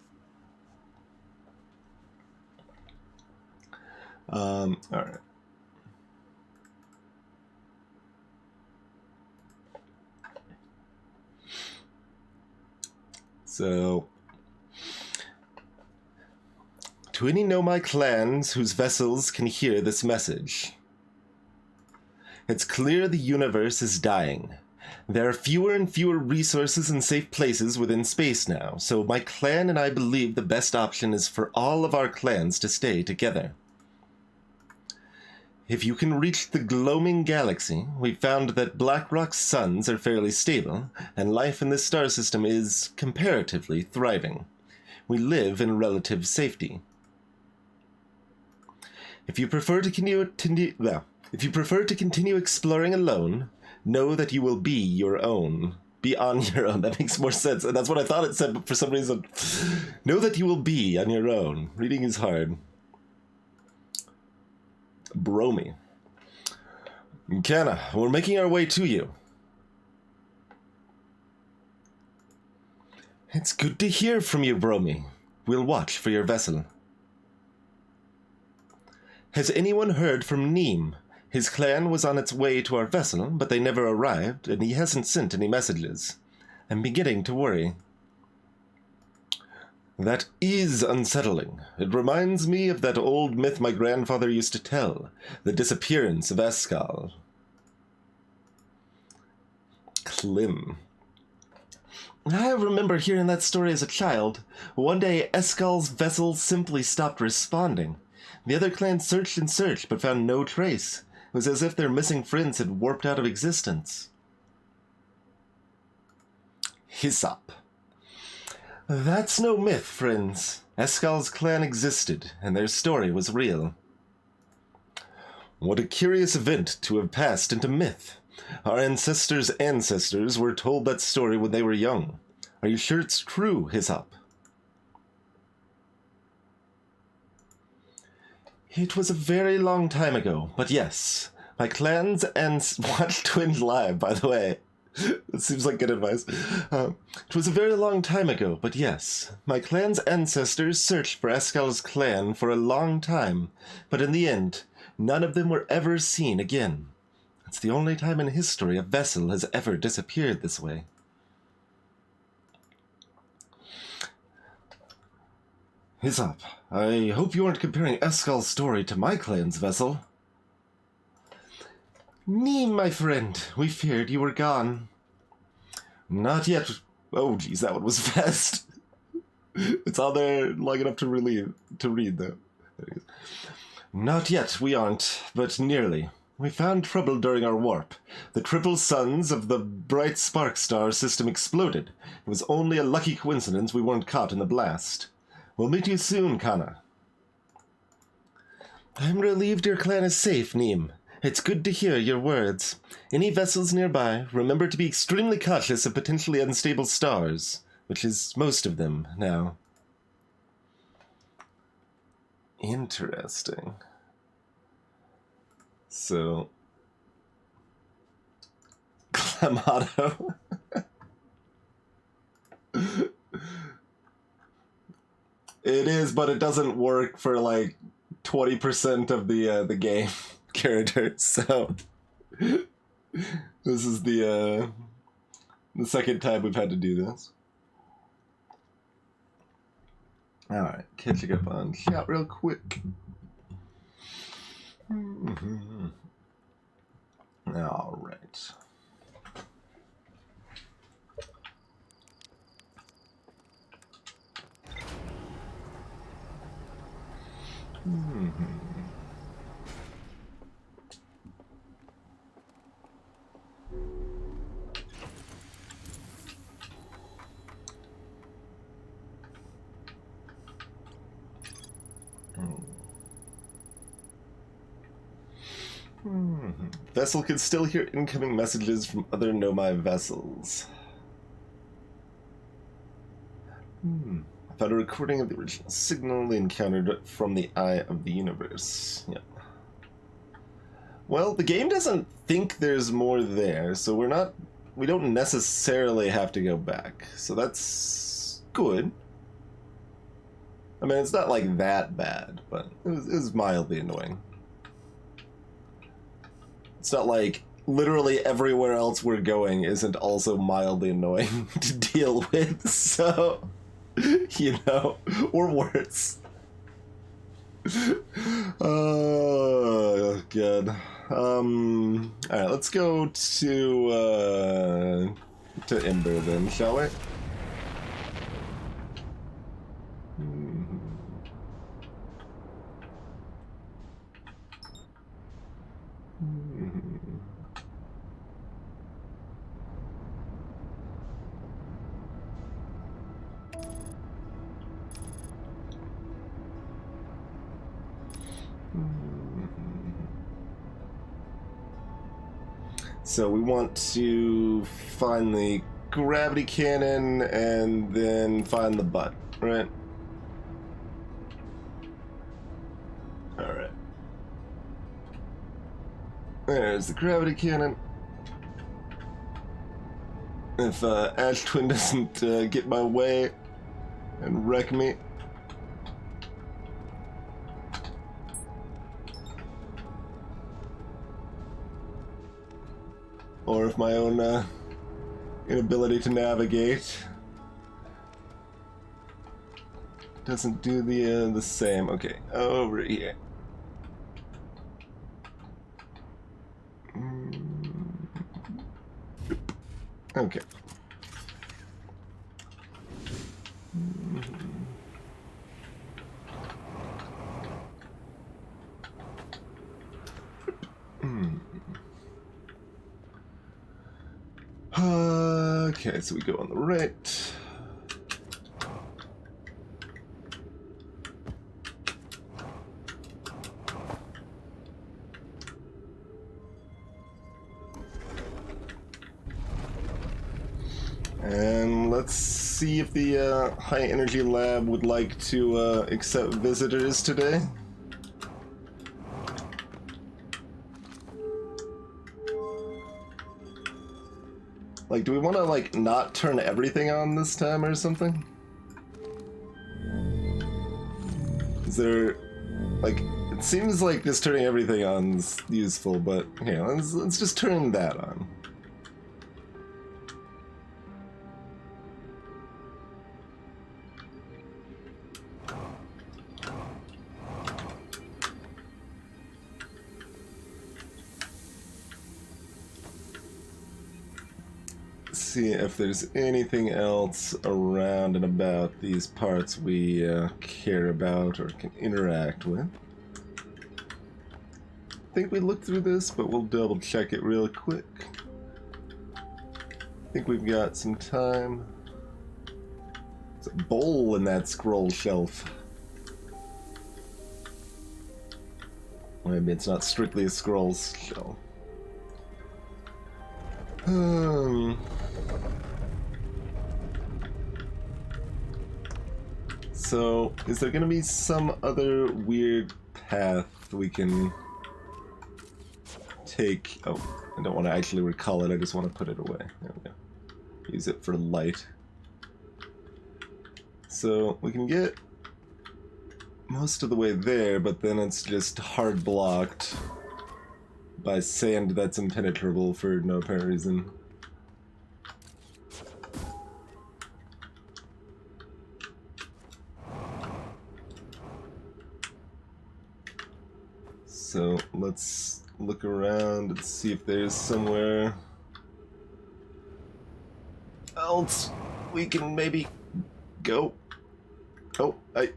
All right. So, to any Nomai clans whose vessels can hear this message. It's clear the universe is dying. There are fewer and fewer resources and safe places within space now, so my clan and I believe the best option is for all of our clans to stay together. If you can reach the Gloaming Galaxy, we've found that Blackrock's suns are fairly stable, and life in this star system is comparatively thriving. We live in relative safety. If you prefer to continue exploring alone, know that you will be your own. be on your own. That makes more sense. And that's what I thought it said, but for some reason, know that you will be on your own. Reading is hard. Bromy. Canna, we're making our way to you. It's good to hear from you, Bromy. We'll watch for your vessel. Has anyone heard from Neem? His clan was on its way to our vessel, but they never arrived, and he hasn't sent any messages. I'm beginning to worry. That is unsettling. It reminds me of that old myth my grandfather used to tell, the disappearance of Escal. Klim. I remember hearing that story as a child. One day, Escal's vessel simply stopped responding. The other clans searched and searched, but found no trace. It was as if their missing friends had warped out of existence. Hyssop. That's no myth, friends. Escal's clan existed, and their story was real. What a curious event to have passed into myth. Our ancestors' ancestors were told that story when they were young. Are you sure it's true, Hyssop? It was a very long time ago, but yes. My clan's watch Twins live, by the way. That seems like good advice. It was a very long time ago, but yes. My clan's ancestors searched for Escal's clan for a long time, but in the end, none of them were ever seen again. It's the only time in history a vessel has ever disappeared this way. Hyssop, I hope you aren't comparing Escal's story to my clan's vessel. Neem, my friend, we feared you were gone. Not yet. Oh, geez, that one was fast. It's on there long enough to read, though. Not yet, we aren't, but nearly. We found trouble during our warp. The triple suns of the bright spark star system exploded. It was only a lucky coincidence we weren't caught in the blast. We'll meet you soon, Kana. I'm relieved your clan is safe, Neem. It's good to hear your words. Any vessels nearby, remember to be extremely cautious of potentially unstable stars, which is most of them now. Interesting. So, Clamato. It is, but it doesn't work for like 20% of the game characters. So this is the second time we've had to do this. All right, catching up on chat real quick. All right. Vessel can still hear incoming messages from other Nomai vessels. I found a recording of the original signal they encountered from the Eye of the Universe. Yep. Well, the game doesn't think there's more there, so we don't necessarily have to go back. So that's good. I mean, it's not like that bad, but it was mildly annoying. It's not like literally everywhere else we're going isn't also mildly annoying to deal with, so, you know, or worse. Oh, good. Alright, let's go to Ember then, shall we? So we want to find the gravity cannon and then find the butt, right? Alright. There's the gravity cannon. If Ash Twin doesn't get my way and wreck me. Or if my own inability to navigate doesn't do the same. Okay, over here. Okay. Okay, so we go on the right. And let's see if the high energy lab would like to accept visitors today. Like, do we want to, like, not turn everything on this time or something? Is there, like, it seems like just turning everything on is useful, but here, let's just turn that on. See if there's anything else around and about these parts we care about or can interact with. I think we looked through this, but we'll double check it real quick. I think we've got some time. There's a bowl in that scroll shelf. Maybe it's not strictly a scrolls shelf. So, is there gonna be some other weird path we can take? Oh, I don't want to actually recall it, I just want to put it away. There we go. Use it for light. So, we can get most of the way there, but then it's just hard blocked by sand that's impenetrable for no apparent reason. So let's look around and see if there's somewhere else we can maybe go. Oh, I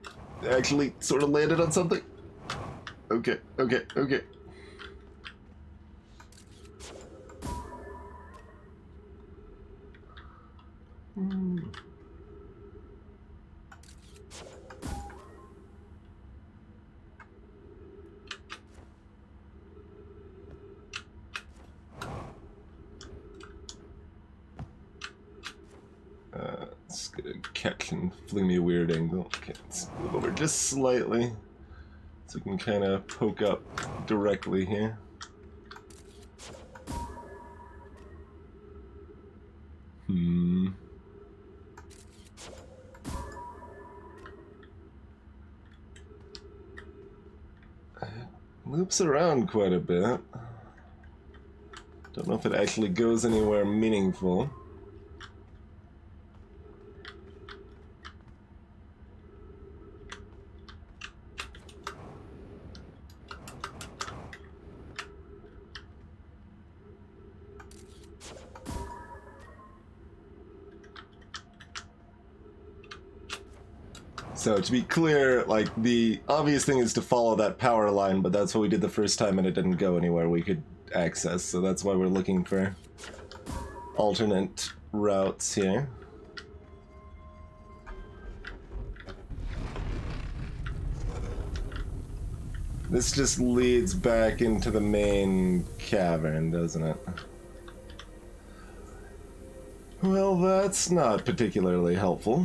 actually sort of landed on something. Okay. It's gonna catch and fling me a weird angle. Okay, let's move over just slightly so we can kind of poke up directly here. It loops around quite a bit. Don't know if it actually goes anywhere meaningful. So to be clear, like, the obvious thing is to follow that power line, but that's what we did the first time and it didn't go anywhere we could access, so that's why we're looking for alternate routes here. This just leads back into the main cavern, doesn't it? Well Well, that's not particularly helpful.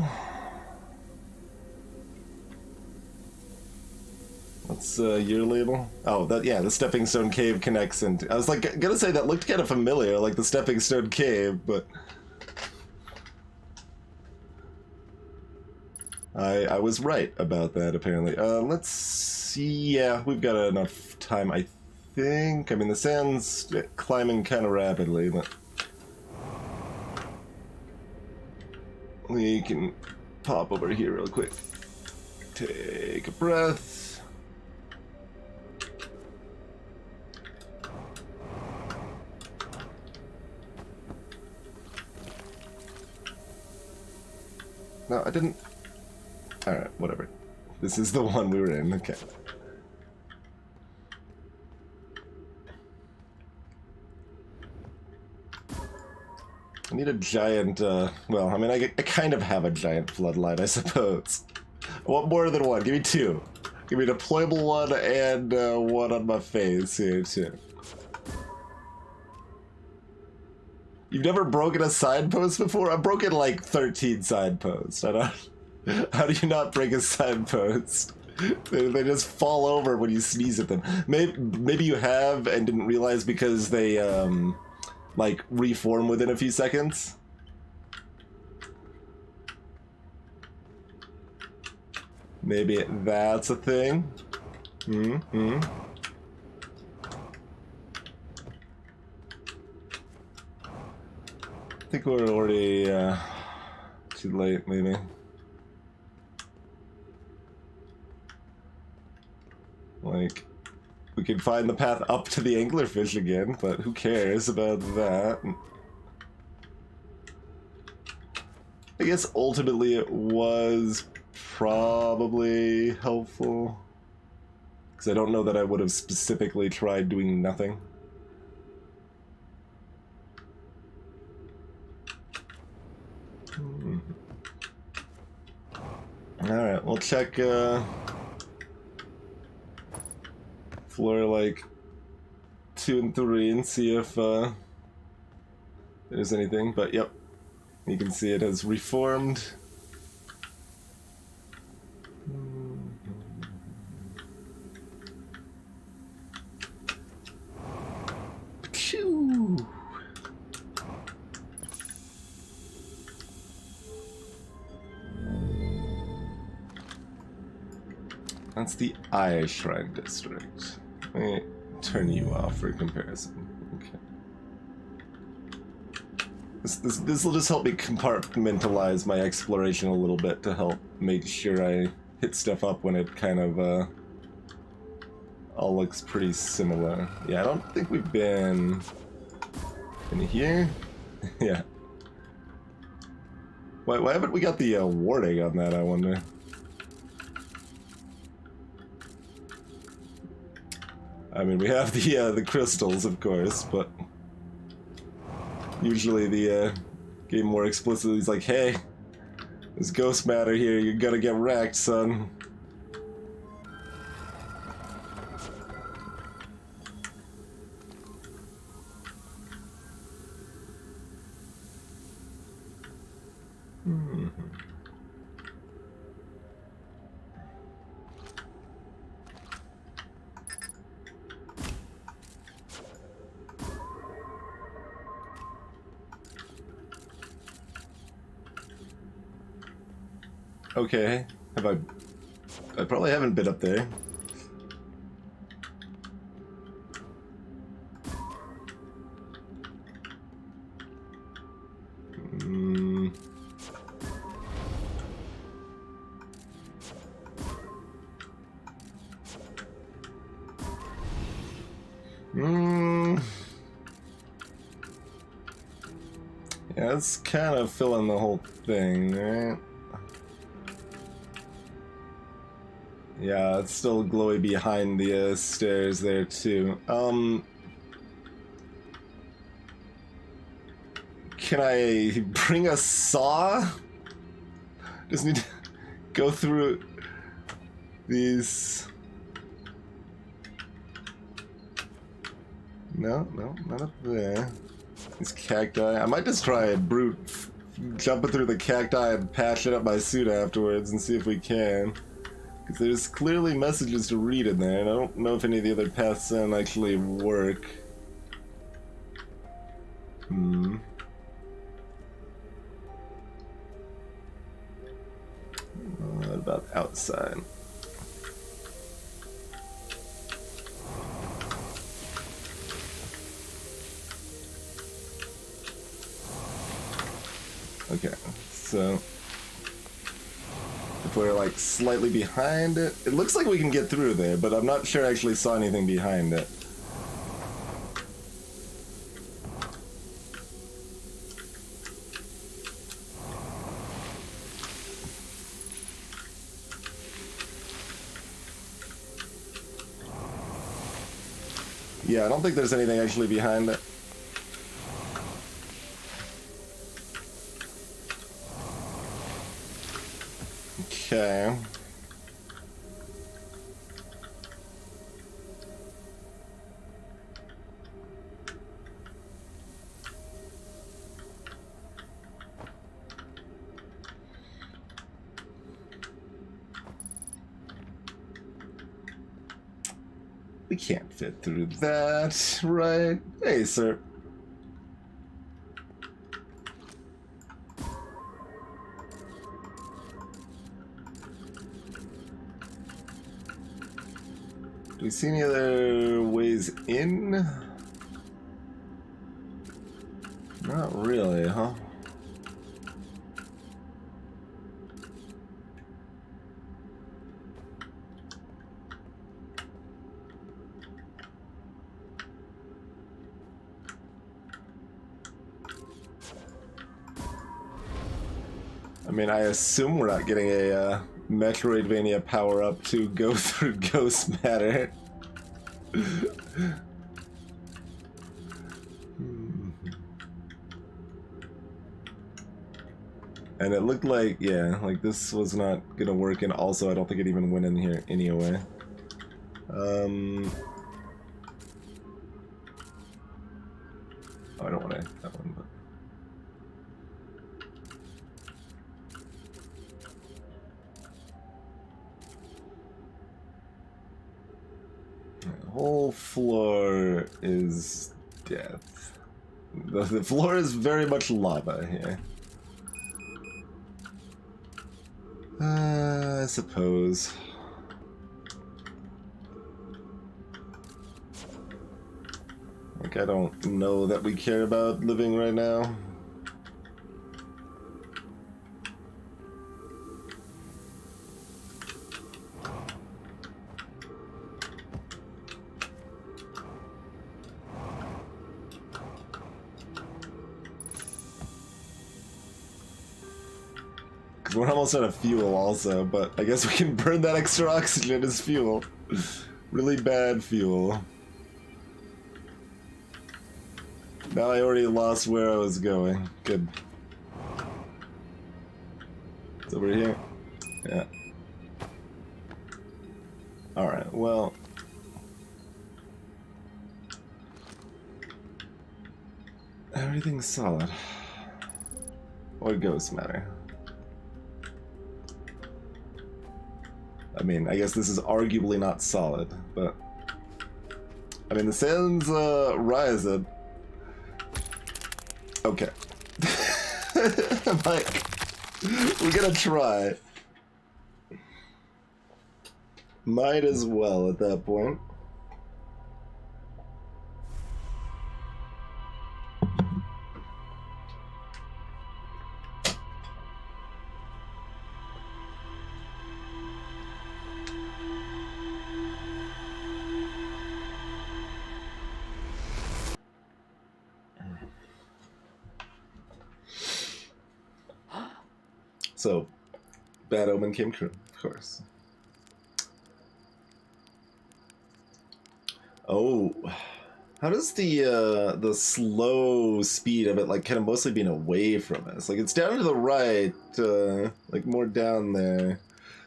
What's your label? Oh, that, yeah, the Stepping Stone Cave connects into... I was like, gonna say that looked kind of familiar, like the Stepping Stone Cave, but... I was right about that, apparently. Let's see... Yeah, we've got enough time, I think. I mean, the sand's climbing kind of rapidly, but... We can pop over here real quick. Take a breath. No, I didn't... Alright, whatever. This is the one we were in, okay. I need a giant, well, I mean, I kind of have a giant floodlight, I suppose. I want more than one, give me two. Give me a deployable one and one on my face here, too. You've never broken a signpost before? I've broken like 13 signposts. I don't... How do you not break a signpost? They just fall over when you sneeze at them. Maybe you have and didn't realize because they, like, reform within a few seconds. Maybe that's a thing. I think we're already too late, maybe. Like, we could find the path up to the anglerfish again, but who cares about that? I guess ultimately it was probably helpful. Because I don't know that I would have specifically tried doing nothing. Alright, we'll check floor like 2 and 3 and see if there's anything, but yep, you can see it has reformed. Phew. That's the Eye Shrine District. Let me turn you off for comparison. Okay. This will just help me compartmentalize my exploration a little bit to help make sure I hit stuff up when it kind of all looks pretty similar. Yeah, I don't think we've been in here. Yeah. Why haven't we got the warning on that, I wonder? I mean, we have the crystals, of course, but usually the game more explicitly is like, hey, there's ghost matter here, you're gonna get wrecked, son. Okay, I probably haven't been up there. Yeah, it's kind of filling the whole thing, right? Yeah, it's still glowy behind the stairs there too. Can I bring a saw? Just need to go through these. No, not up there. These cacti. I might just try brute jumping through the cacti and patching up my suit afterwards and see if we can. Because there's clearly messages to read in there, and I don't know if any of the other paths actually work. What about outside? Okay, so if we're like slightly behind it, it looks like we can get through there, but I'm not sure I actually saw anything behind it. Yeah, I don't think there's anything actually behind it. Okay. We can't fit through that, right? Hey, sir. Do we see any other ways in? Not really, huh? I mean, I assume we're not getting a Metroidvania power-up to go through ghost matter. And it looked like, yeah, like this was not gonna work, and also I don't think it even went in here anyway. Oh, I don't want to that one, but... The whole floor is death. The floor is very much lava here. I suppose. Like, I don't know that we care about living right now. We're almost out of fuel also, but I guess we can burn that extra oxygen as fuel. Really bad fuel. Now I already lost where I was going. Good. It's over here. Yeah. Alright, well... everything's solid. Or ghost matter. I mean, I guess this is arguably not solid, but... I mean, the sun's rising. Okay. Like, we're gonna try. Might as well at that point. So, bad omen came true, of course. Oh, how does the slow speed of it, like, kind of mostly being away from us? Like, it's down to the right, like more down there,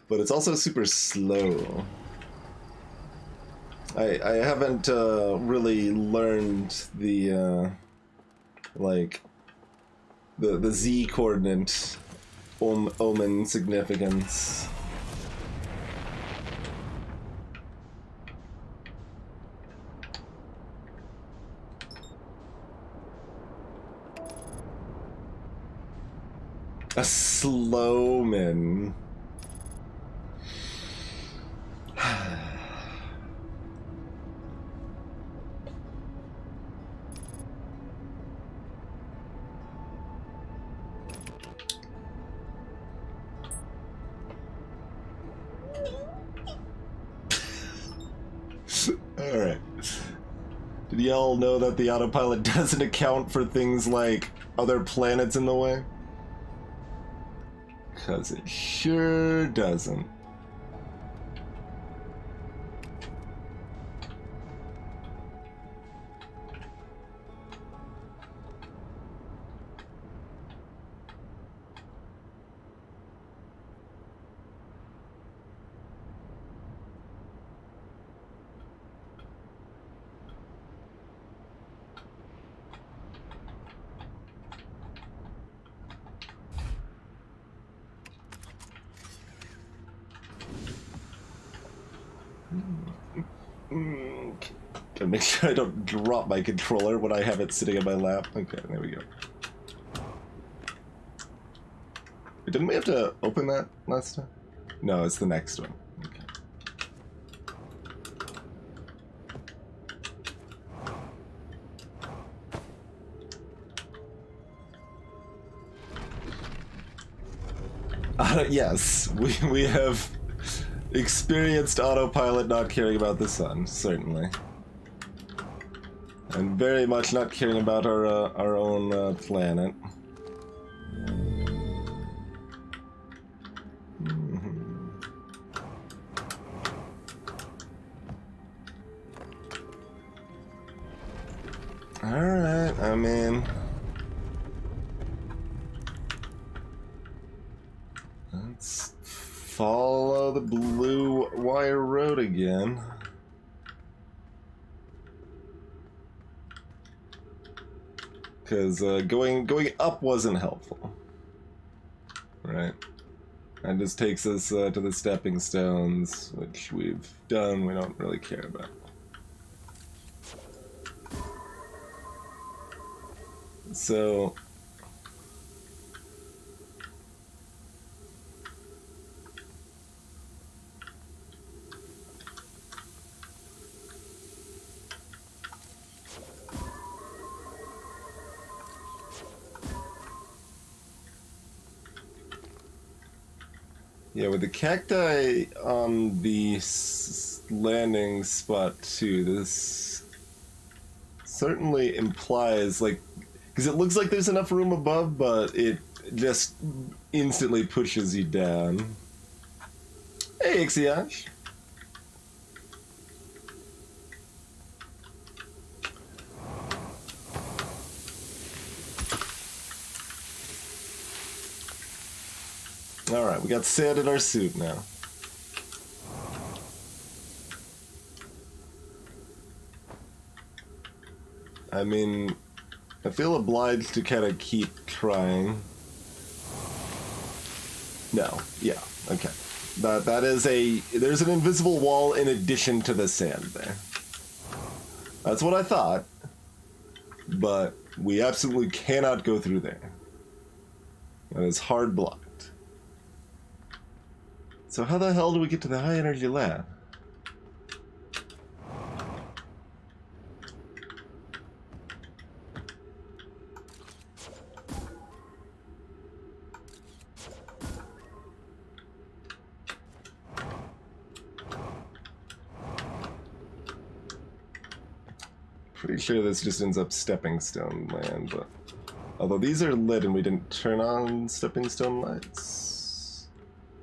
but it's also super slow. I haven't really learned the like the Z coordinate omen significance. A slowman. Alright. Did y'all know that the autopilot doesn't account for things like other planets in the way? 'Cause it sure doesn't. Gotta make sure I don't drop my controller when I have it sitting in my lap. Okay, there we go. Didn't we have to open that last time? No, it's the next one. Okay. Yes, we have experienced autopilot not caring about the sun, certainly. And very much not caring about our own planet. Alright, I mean... let's follow the blue wire road again. Because going up wasn't helpful. Right? That just takes us to the stepping stones, which we've done, we don't really care about. So... yeah, with the cacti on the landing spot too, this certainly implies, like, because it looks like there's enough room above, but it just instantly pushes you down. Hey, Ixiash. Alright, we got sand in our suit now. I mean, I feel obliged to kind of keep trying. No, yeah, okay. That is there's an invisible wall in addition to the sand there. That's what I thought. But we absolutely cannot go through there. That is hard blocked. So how the hell do we get to the high energy lab? Pretty sure this just ends up stepping stone land, but... although these are lit and we didn't turn on stepping stone lights.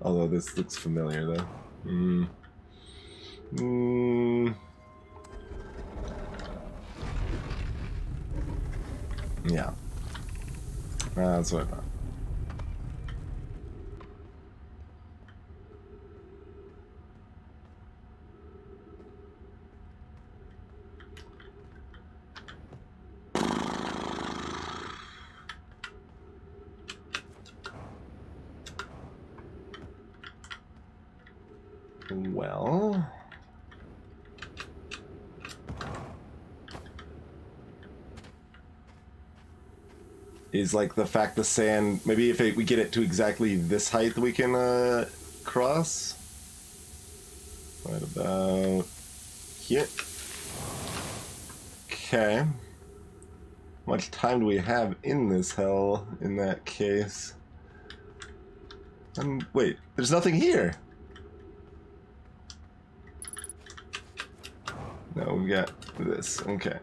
Although this looks familiar, though. Yeah. That's what I thought. Well... is like the fact the sand... Maybe if we get it to exactly this height, we can cross? What about here? Okay. How much time do we have in this hell in that case? Wait, there's nothing here! No, we got this. Okay.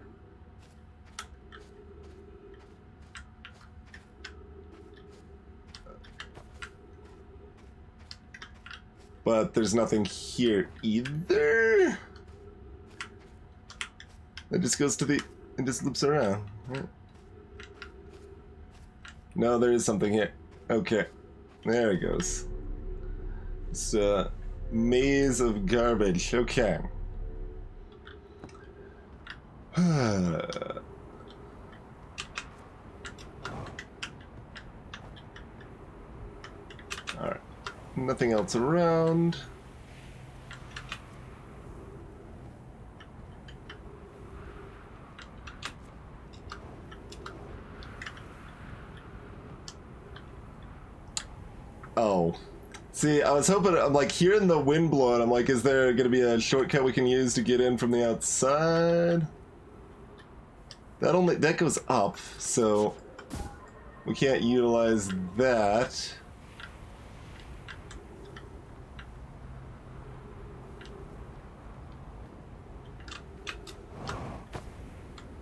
But there's nothing here either. It just goes to the... It just loops around. Right? No, there is something here. Okay. There it goes. It's a maze of garbage. Okay. Alright. Nothing else around. Oh. See, I was hoping, I'm like, hearing the wind blowing, I'm like, is there gonna be a shortcut we can use to get in from the outside? That goes up, so we can't utilize that.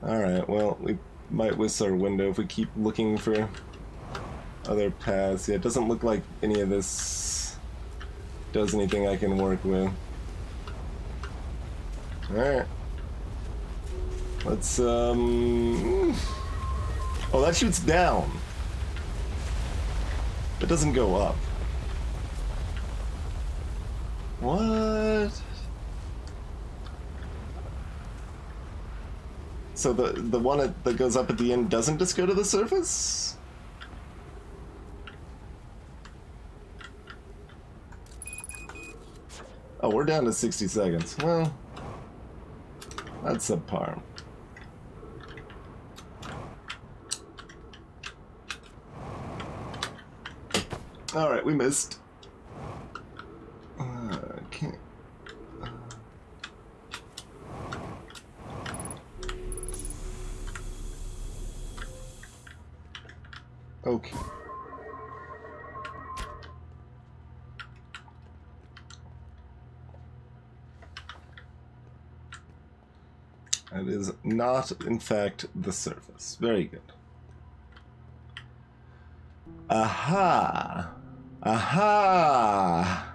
Alright, well, we might miss our window if we keep looking for other paths. Yeah, it doesn't look like any of this does anything I can work with. Alright. Let's, oh, that shoots down. It doesn't go up. What? So the one that goes up at the end doesn't just go to the surface? Oh, we're down to 60 seconds. Well, that's subpar. Alright, we missed. Can't. Okay. That is not, in fact, the surface. Very good. Aha! Aha!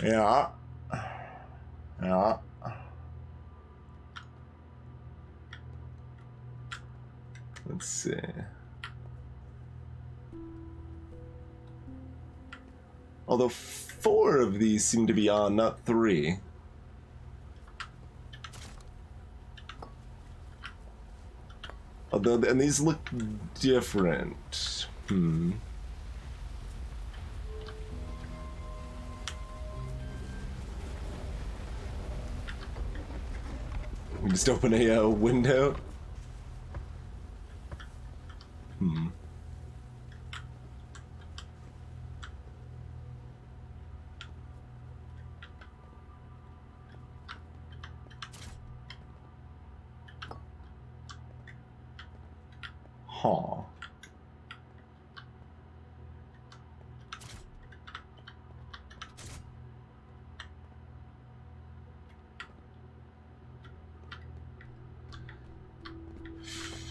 Yeah. Yeah. Let's see. Although 4 of these seem to be on, not 3. Although, and these look different. Hmm. We just open a window. Hmm. Huh.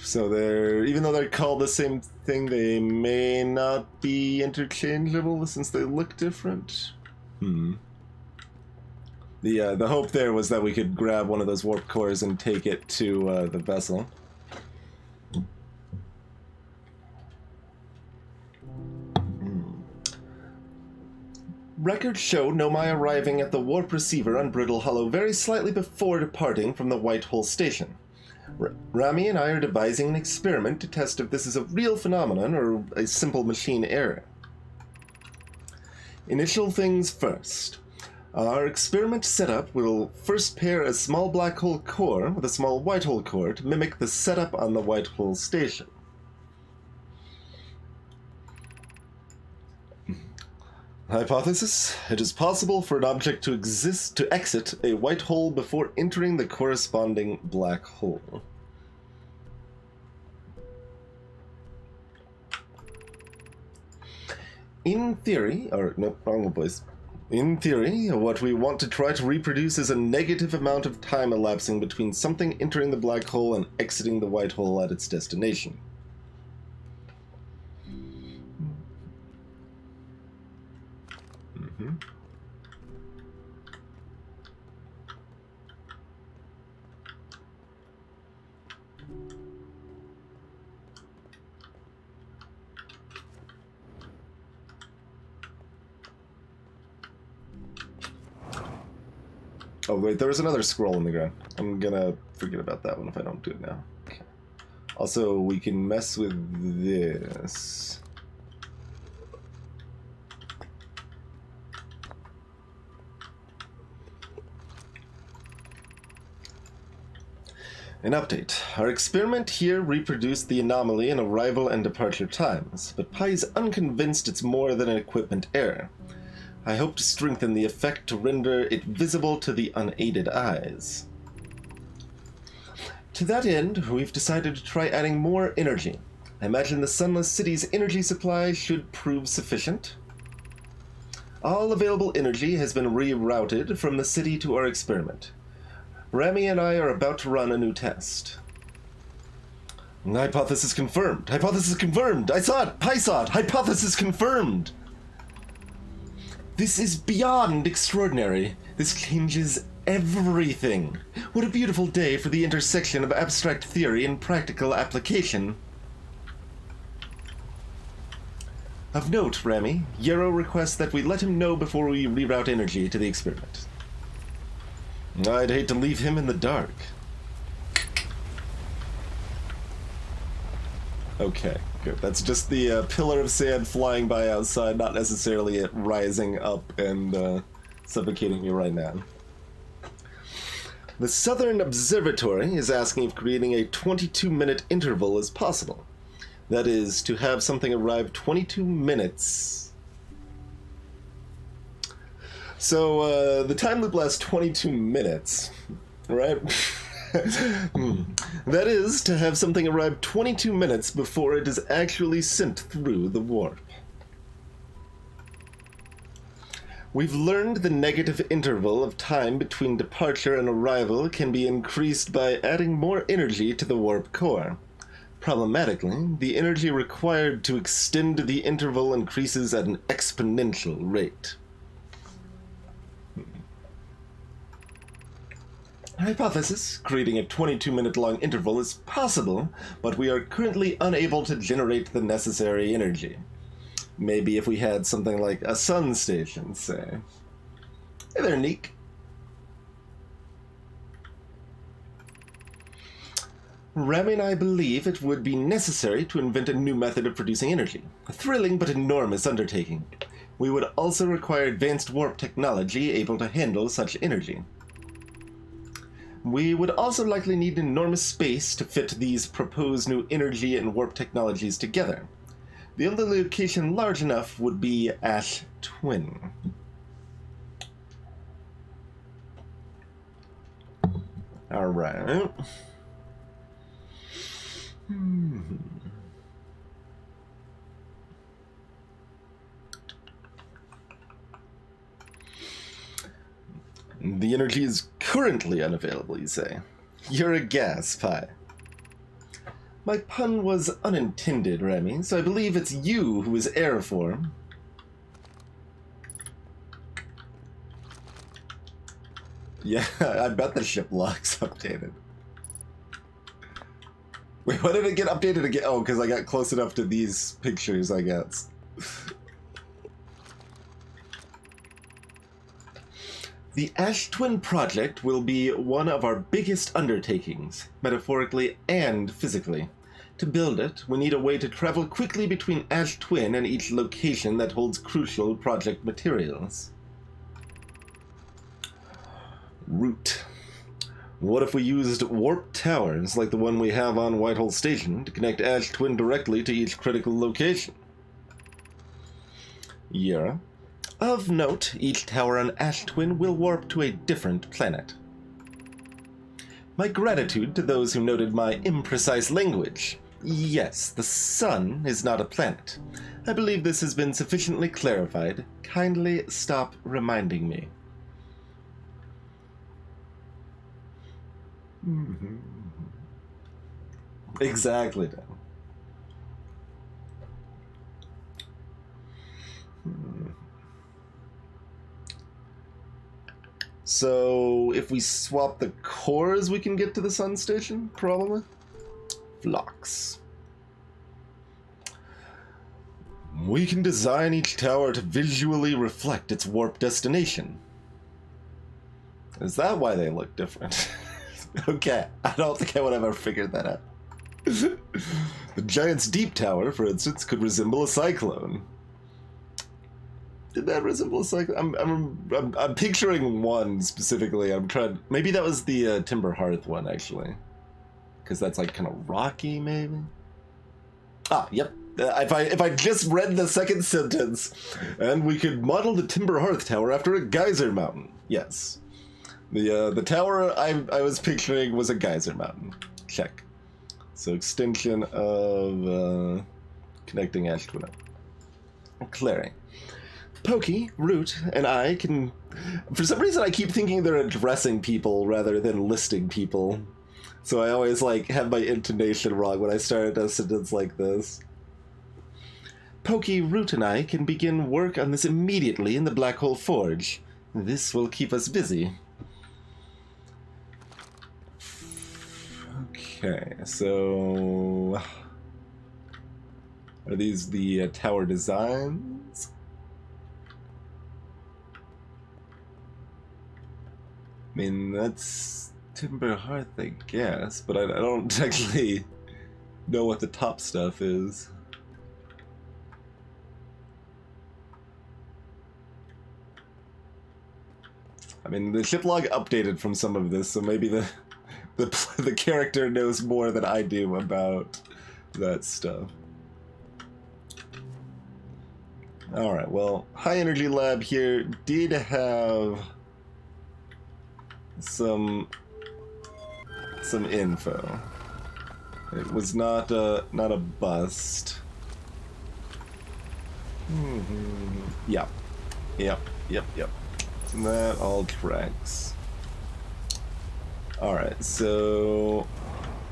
So they're, even though they're called the same thing, they may not be interchangeable since they look different. Hmm. The hope there was that we could grab one of those warp cores and take it to the vessel. Records show Nomai arriving at the warp receiver on Brittle Hollow very slightly before departing from the Whitehole station. Rami and I are devising an experiment to test if this is a real phenomenon or a simple machine error. Initial things first. Our experiment setup will first pair a small black hole core with a small white hole core to mimic the setup on the white hole station. Hypothesis: it is possible for an object to exit a white hole before entering the corresponding black hole. In theory, wrong place. In theory, what we want to try to reproduce is a negative amount of time elapsing between something entering the black hole and exiting the white hole at its destination. Oh wait, there was another scroll in the ground. I'm gonna forget about that one if I don't do it now. Okay. Also, we can mess with this. An update. Our experiment here reproduced the anomaly in arrival and departure times, but Pi is unconvinced it's more than an equipment error. I hope to strengthen the effect to render it visible to the unaided eyes. To that end, we've decided to try adding more energy. I imagine the Sunless City's energy supply should prove sufficient. All available energy has been rerouted from the city to our experiment. Rami and I are about to run a new test. Hypothesis confirmed! Hypothesis confirmed! I saw it! Pi saw it! Hypothesis confirmed! This is beyond extraordinary. This changes everything. What a beautiful day for the intersection of abstract theory and practical application. Of note, Rami, Yarrow requests that we let him know before we reroute energy to the experiment. I'd hate to leave him in the dark. Okay, good. That's just the pillar of sand flying by outside, not necessarily it rising up and suffocating me right now. The Southern Observatory is asking if creating a 22-minute interval is possible. That is, to have something arrive 22 minutes. So, the time loop lasts 22 minutes, right? That is, to have something arrive 22 minutes before it is actually sent through the warp. We've learned the negative interval of time between departure and arrival can be increased by adding more energy to the warp core. Problematically, the energy required to extend the interval increases at an exponential rate. Hypothesis: creating a 22-minute long interval is possible, but we are currently unable to generate the necessary energy. Maybe if we had something like a sun station, say. Hey there, Neek. Rami and I believe it would be necessary to invent a new method of producing energy. A thrilling but enormous undertaking. We would also require advanced warp technology able to handle such energy. We would also likely need enormous space to fit these proposed new energy and warp technologies together. The only location large enough would be Ash Twin. Alright. The energy is currently unavailable, you say. You're a gas, Pi. My pun was unintended, Rami, so I believe it's you who is airform. Yeah, I bet the ship log's updated. Wait, why did it get updated again? Oh, because I got close enough to these pictures, I guess. The Ash Twin project will be one of our biggest undertakings, metaphorically and physically. To build it, we need a way to travel quickly between Ash Twin and each location that holds crucial project materials. Route. What if we used warp towers like the one we have on Whitehall Station to connect Ash Twin directly to each critical location? Yera. Of note, each tower on Ash Twin will warp to a different planet. My gratitude to those who noted my imprecise language. Yes, the sun is not a planet. I believe this has been sufficiently clarified. Kindly stop reminding me. Exactly, Dan. So, if we swap the cores, we can get to the sun station? Probably. Flux. We can design each tower to visually reflect its warp destination. Is that why they look different? Okay, I don't think I would ever figured that out. The Giant's Deep Tower, for instance, could resemble a cyclone. Did that resemble a cyclone? I'm picturing one specifically. I'm trying. Maybe that was the Timber Hearth one, actually, because that's like kind of rocky, maybe. Ah, yep. If I just read the second sentence, and we could model the Timber Hearth Tower after a geyser mountain. Yes. The tower I was picturing was a geyser mountain. Check. So extension of connecting Ash Twin up. Clearing. Pokey, Root, and I can... For some reason I keep thinking they're addressing people rather than listing people. So I always have my intonation wrong when I start a sentence like this. Pokey, Root, and I can begin work on this immediately in the Black Hole Forge. This will keep us busy. Okay, so... Are these the tower designs? I mean, that's Timber Hearth, I guess, but I don't actually know what the top stuff is. I mean, the ship log updated from some of this, so maybe the character knows more than I do about that stuff. Alright, well, High Energy Lab here did have some info. It was not a bust. Yep. And that all tracks. Alright, so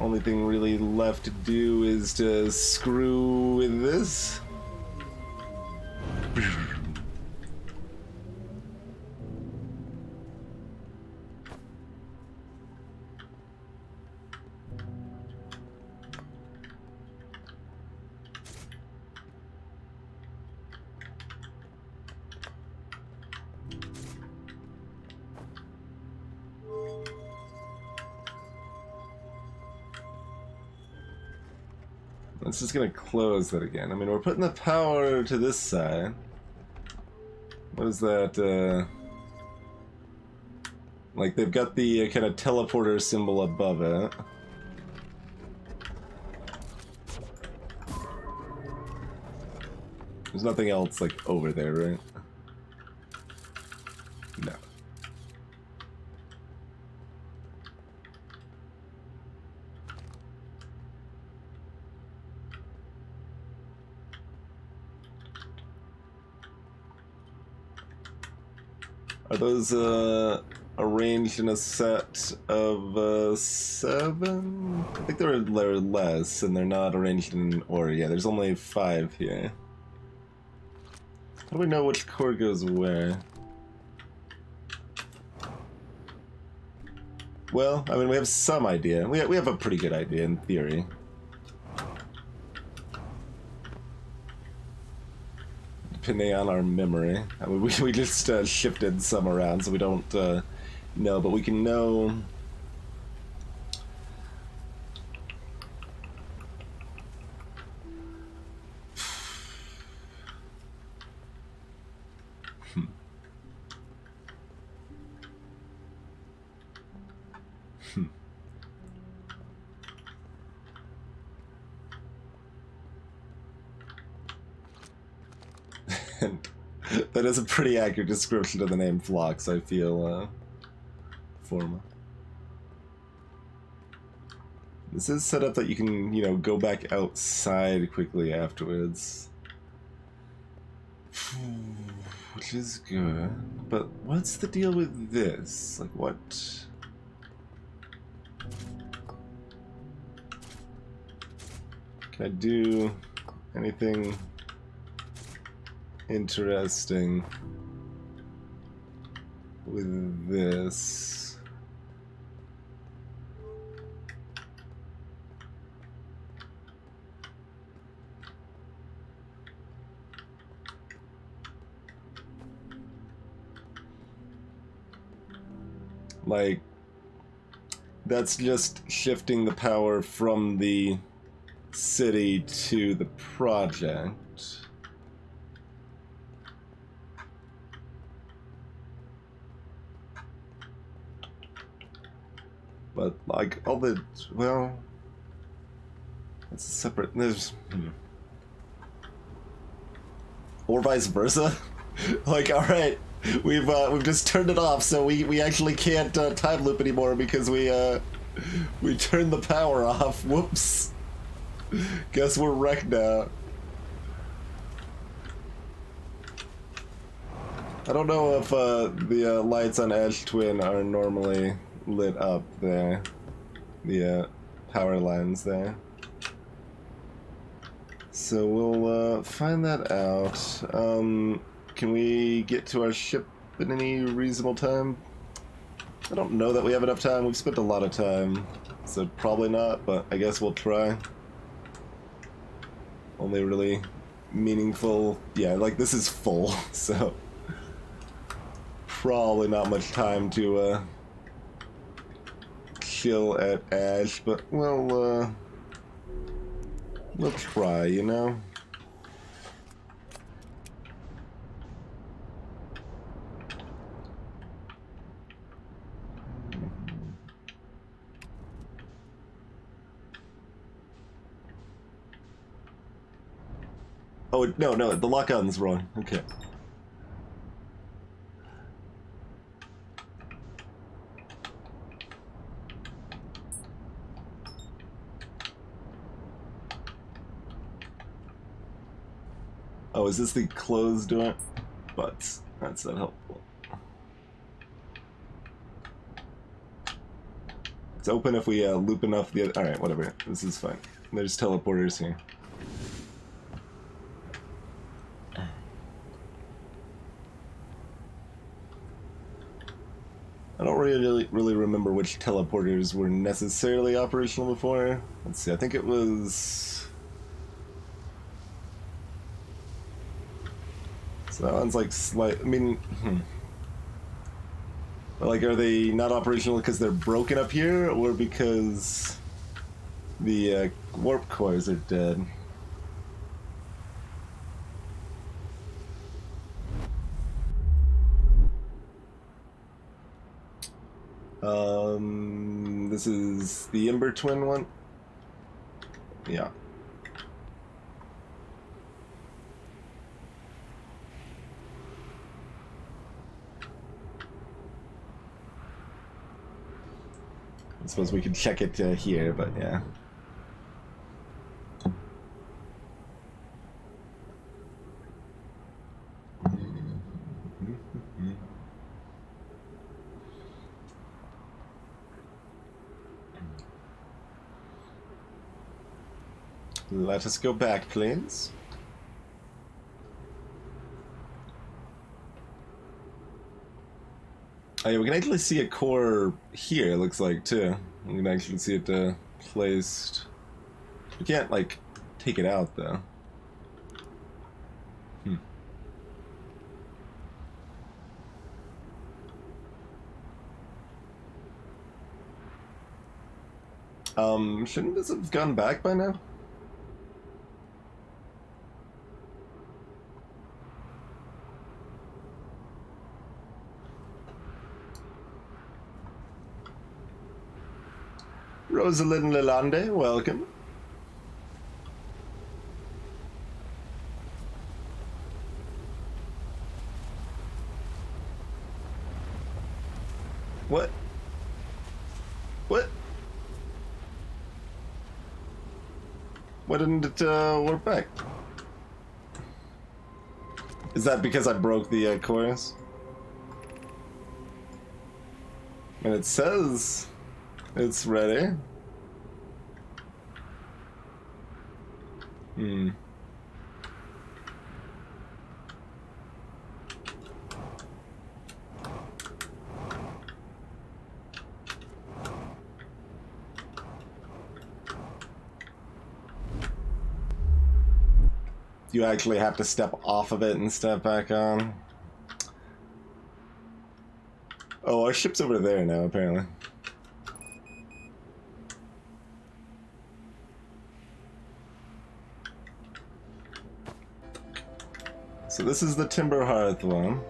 only thing really left to do is to screw with this. It's just gonna close that again. I mean, we're putting the power to this side. What is that, like, they've got the kind of teleporter symbol above it. There's nothing else, like, over there, right? No. Are those arranged in a set of 7? I think they're less, and they're not arranged in order. Yeah, there's only 5 here. How do we know which core goes where? Well, I mean, we have some idea. We have a pretty good idea in theory. Depending on our memory. I mean, we just shifted some around, so we don't know, but we can know... And that is a pretty accurate description of the name Phlox, I feel, Forma. This is set up that you can, you know, go back outside quickly afterwards. Which is good. But what's the deal with this? Like, what? Can I do anything interesting with this? Like, that's just shifting the power from the city to the project. But, like, all the... well... it's a separate... there's... or vice versa? Like, alright, we've just turned it off, so we actually can't time loop anymore because we turned the power off. Whoops. Guess we're wrecked now. I don't know if the lights on Ash Twin are normally lit up there. The power lines there. So we'll find that out. Can we get to our ship in any reasonable time? I don't know that we have enough time. We've spent a lot of time, so probably not, but I guess we'll try. Only really meaningful... yeah, like, this is full, so... probably not much time to, chill at Ash, but we'll try, you know? Oh, no, the lock-on's wrong. Okay. Oh, is this the closed door? But that's not helpful. It's open if we loop enough the other... alright, whatever. This is fine. There's teleporters here. I don't really remember which teleporters were necessarily operational before. Let's see, I think it was... so that one's like slight... I mean... like, are they not operational because they're broken up here, or because the warp cores are dead? This is the Ember Twin one? Yeah. I suppose we could check it here, but yeah. Let us go back, please. Oh, yeah, we can actually see a core here, it looks like, too. We can actually see it placed. We can't, like, take it out, though. Shouldn't this have gone back by now? Rosalind Lalonde, welcome. What? What? Why didn't it work back? Is that because I broke the chorus? And it says it's ready. Hmm. You actually have to step off of it and step back on. Oh, our ship's over there now, apparently. So this is the Timber Hearth one.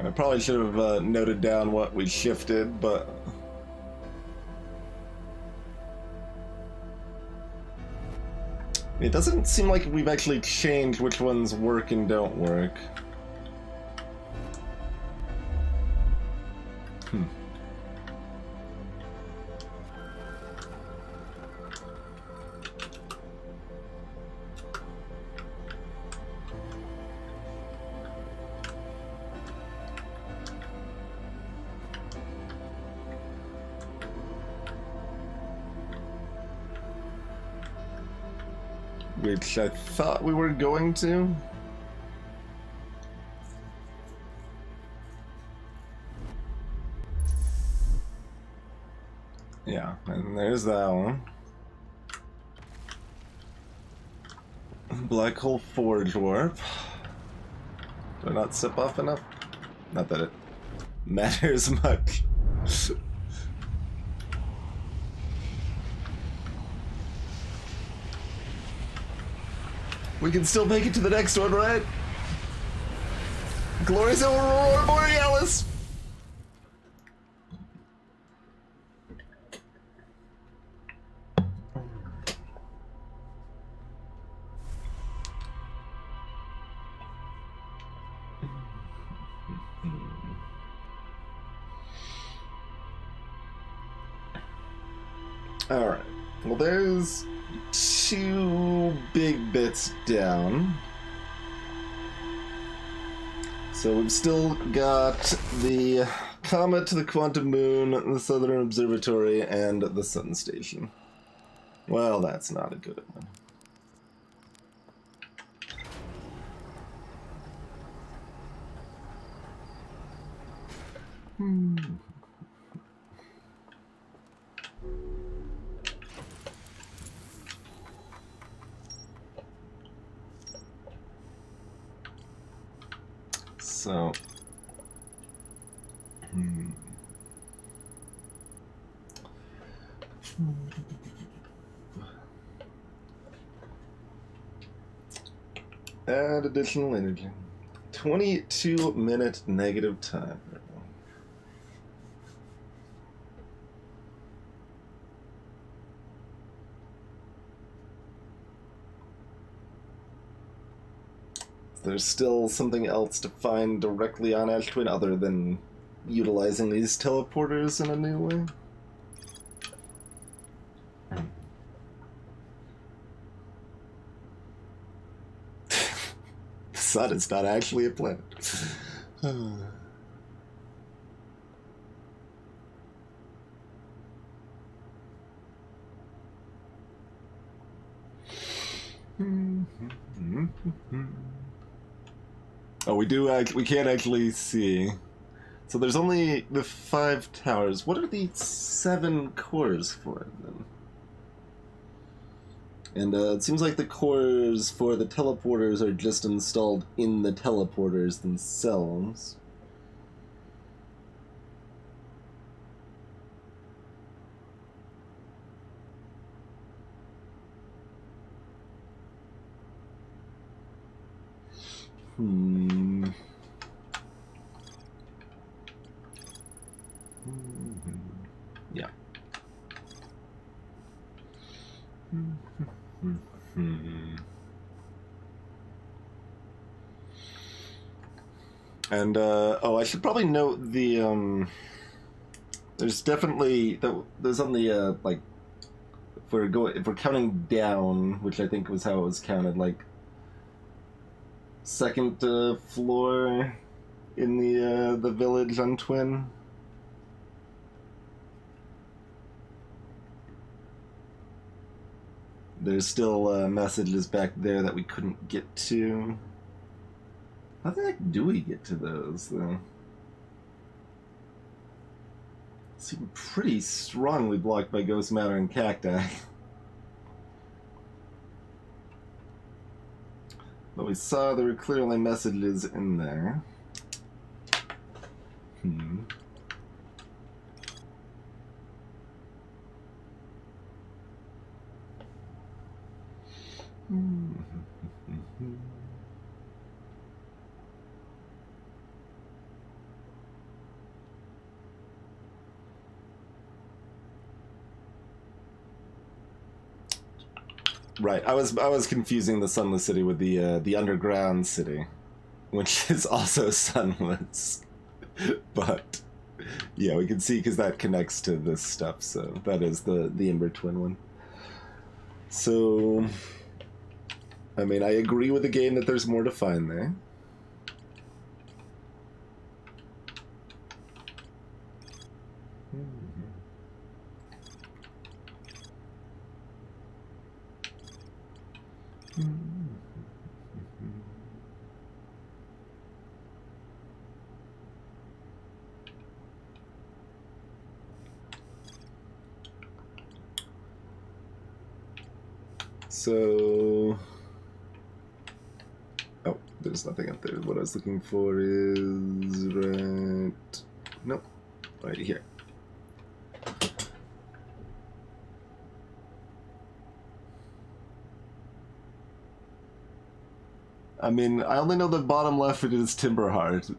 I probably should have noted down what we shifted, but... It doesn't seem like we've actually changed which ones work and don't work. Which I thought we were going to. Yeah, and there's that one. Black Hole Forge Warp. Do I not sip off enough? Not that it matters much. We can still make it to the next one, right? Glorious Aurora Borealis! Alright. Well, there's 2 big bits down. So we've still got the Comet to the Quantum Moon, the Southern Observatory, and the Sun Station. Well, that's not a good one. So, add additional energy. 22-minute negative time. There's still something else to find directly on Ash Twin other than utilizing these teleporters in a new way? The sun is not actually a planet. Oh, we can't actually see. So there's only the 5 towers. What are the 7 cores for then? And it seems like the cores for the teleporters are just installed in the teleporters themselves. Yeah. And oh, I should probably note the there's definitely there's on the like if we're counting down, which I think was how it was counted, like second floor in the village on Twin. There's still messages back there that we couldn't get to. How the heck do we get to those, though? Seem pretty strongly blocked by ghost matter and cacti. But we saw there were clearly messages in there. Right, I was confusing the Sunless City with the Underground City, which is also sunless. But yeah, we can see because that connects to this stuff. So that is the Ember Twin one. So, I mean, I agree with the game that there's more to find there. So, oh, there's nothing up there. What I was looking for is right, nope, right here. I mean, I only know the bottom left it is Timberheart.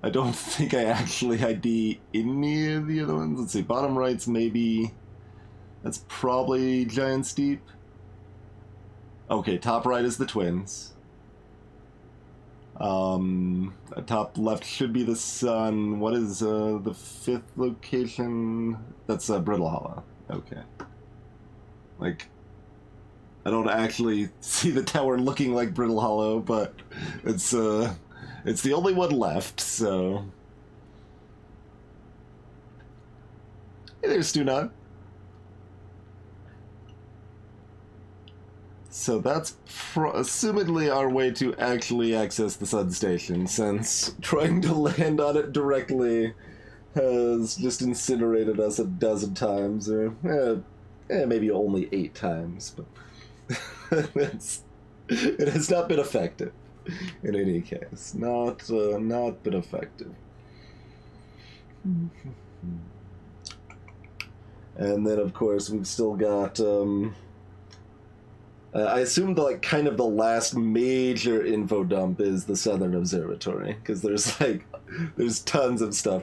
I don't think I actually ID any of the other ones. Let's see, bottom right's maybe... That's probably Giant Steep. Okay, top right is the Twins. Top left should be the Sun. What is the fifth location? That's Brittle Hollow. Okay. Like, I don't actually see the tower looking like Brittle Hollow, but it's the only one left, so... Hey there, Stunon. So that's assumedly our way to actually access the Sun Station, since trying to land on it directly has just incinerated us a dozen times, or maybe only 8 times, but it has not been effective in any case. Not been effective. And then, of course, we've still got... I assume the kind of the last major info dump is the Southern Observatory, because there's tons of stuff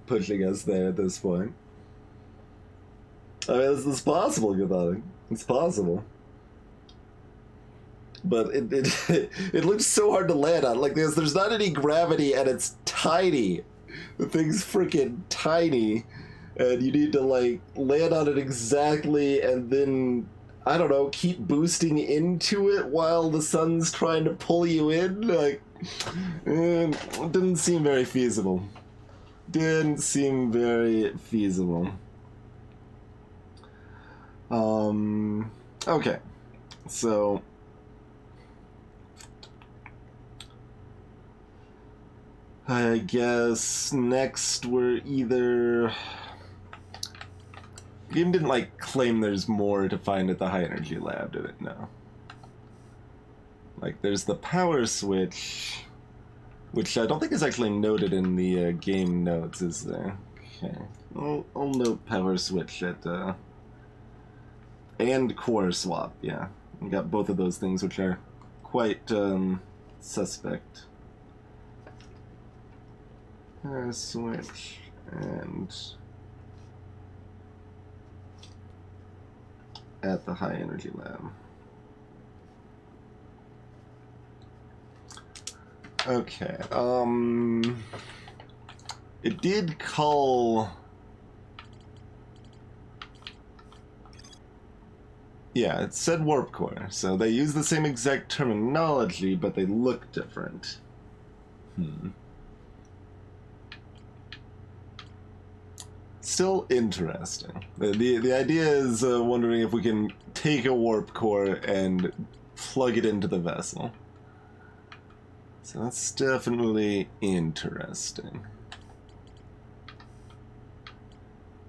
pushing us there at this point. I mean, it's possible, Gathani. It's possible. But it looks so hard to land on. There's not any gravity, and it's tiny. The thing's freaking tiny, and you need to land on it exactly, and then, I don't know, keep boosting into it while the sun's trying to pull you in. It didn't seem very feasible. Okay. So... I guess next we're either... The game didn't, claim there's more to find at the High Energy Lab, did it? No. There's the power switch, which I don't think is actually noted in the game notes, is there? Okay. I'll note power switch at, and core swap, yeah. We got both of those things, which are quite suspect. Switch and at the high energy lab. Okay, it did call... Yeah, it said warp core, so they use the same exact terminology, but they look different. Still interesting. The idea is wondering if we can take a warp core and plug it into the vessel. So that's definitely interesting.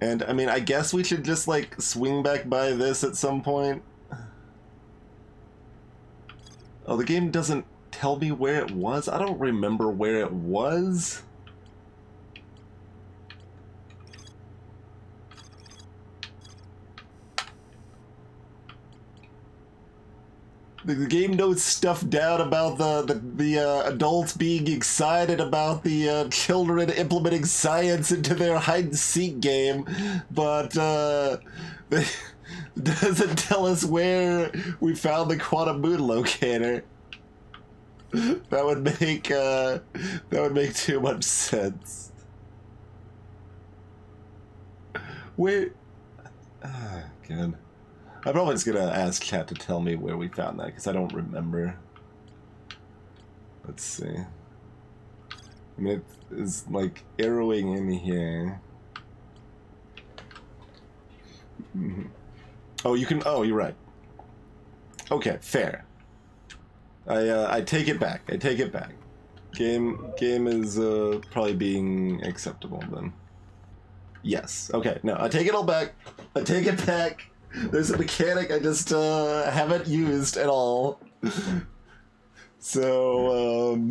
And, I mean, I guess we should just, like, swing back by this at some point. Oh, the game doesn't tell me where it was? I don't remember where it was. The game notes stuff down about the adults being excited about the children implementing science into their hide-and-seek game, but it doesn't tell us where we found the quantum moon locator. That would make too much sense. Where? God. I'm probably just gonna ask chat to tell me where we found that, because I don't remember. Let's see. I mean, it is, like, arrowing in here. Oh, you can... Oh, you're right. Okay, fair. I take it back. I take it back. Game is, probably being acceptable, then. Yes. Okay, no, I take it all back. I take it back. There's a mechanic I just haven't used at all. So,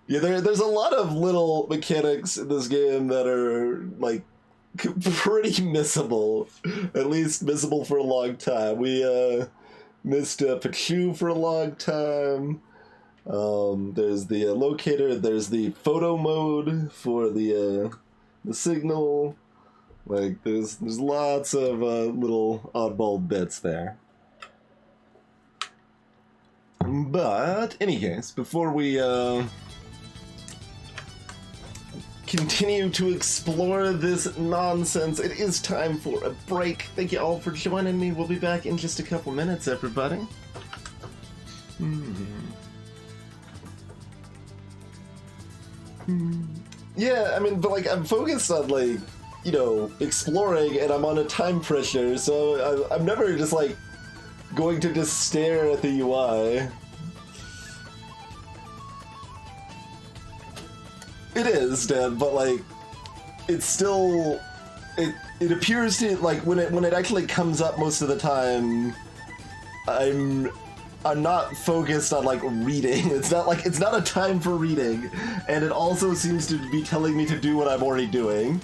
yeah, there's a lot of little mechanics in this game that are, like, pretty missable. At least missable for a long time. We missed Pachu for a long time. There's the locator. There's the photo mode for the signal. Like, there's lots of little oddball bits there. But, any case, before we continue to explore this nonsense, it is time for a break. Thank you all for joining me. We'll be back in just a couple minutes, everybody. Yeah, I mean, but, like, I'm focused on, like, you know, exploring, and I'm on a time pressure, so I'm never just, like, going to just stare at the UI. It is, Dan, but, like, it's still... It appears to, like, when it actually comes up most of the time, I'm not focused on, like, reading. It's not a time for reading, and it also seems to be telling me to do what I'm already doing.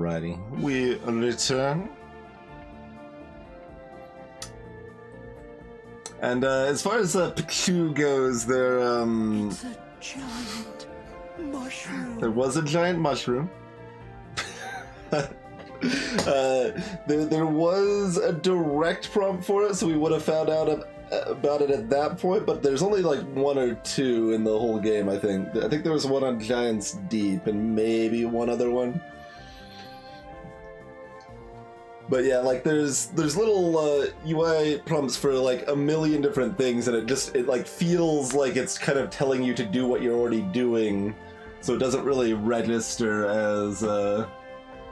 Alrighty, we return. And as far as Pichu goes, It's a giant mushroom. there was a giant mushroom. There was a direct prompt for it, so we would have found out about it at that point, but there's only like one or two in the whole game, I think. I think there was one on Giants Deep and maybe one other one. But yeah, like there's little UI prompts for like a million different things, and it like feels like it's kind of telling you to do what you're already doing, so it doesn't really register as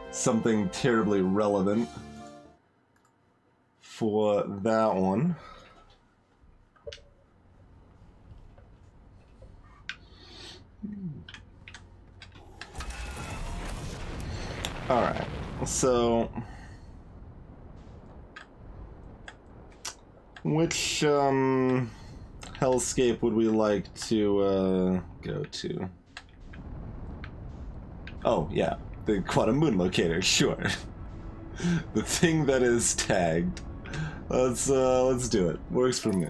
something terribly relevant for that one. Alright, so which hellscape would we like to go to? Oh yeah, the Quantum Moon Locator, sure. The thing that is tagged. Let's do it. Works for me.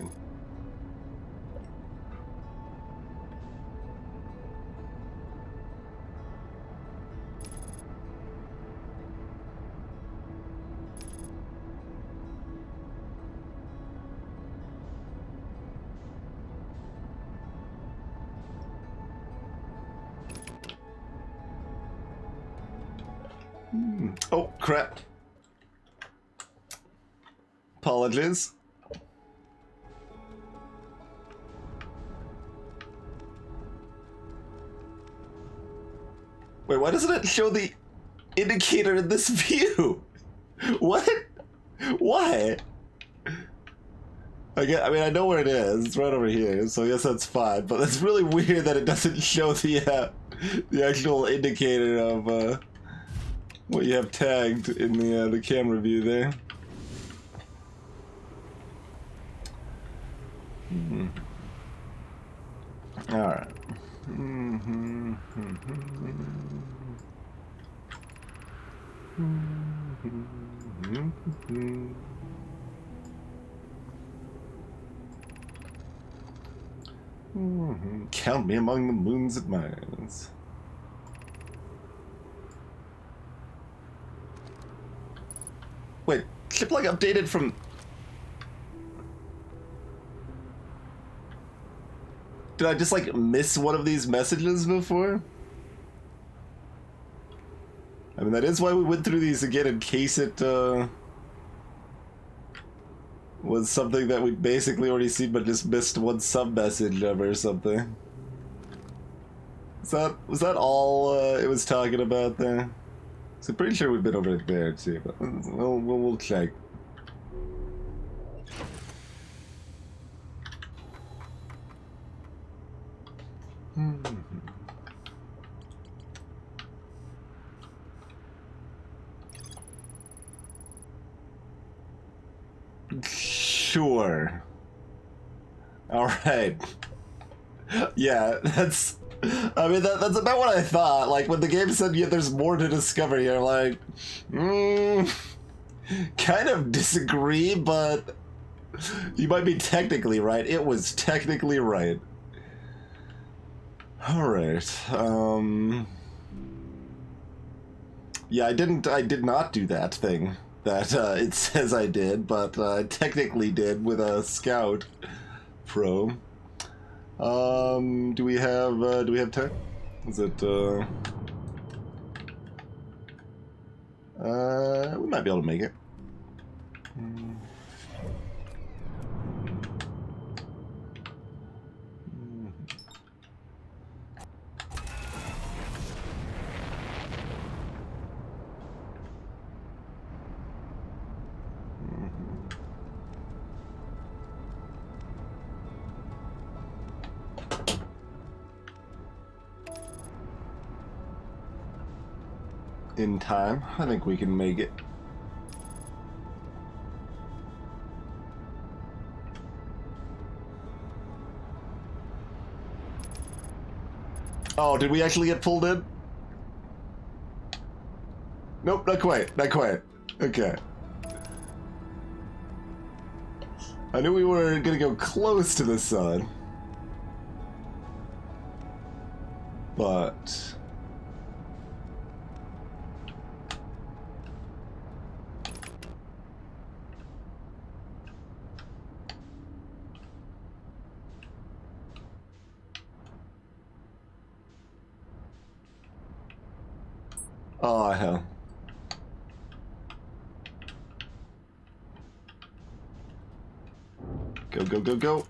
Oh, crap. Apologies. Wait, why doesn't it show the indicator in this view? What? Why? I mean, I know where it is. It's right over here, so I guess that's fine. But it's really weird that it doesn't show the actual indicator of what you have tagged in the camera view there. All right. Count me among the moon's admirers. Wait, Shiplag updated from... Did I just like miss one of these messages before? I mean, that is why we went through these again, in case it was something that we basically already seen but just missed one sub-message of or something. Was that all it was talking about there? So I'm pretty sure we've been over there too, but we'll check. Sure. All right. Yeah, that's. I mean, that's about what I thought. Like, when the game said, yeah, there's more to discover here, like, kind of disagree, but you might be technically right. It was technically right. Alright, yeah, I did not do that thing that, it says I did, but, I technically did with a scout probe. Do we have time? Is it, we might be able to make it. In time, I think we can make it. Oh, did we actually get pulled in? Nope, not quite. Not quite. Okay. I knew we were gonna go close to the sun. But... oh, hell. Go, go, go, go.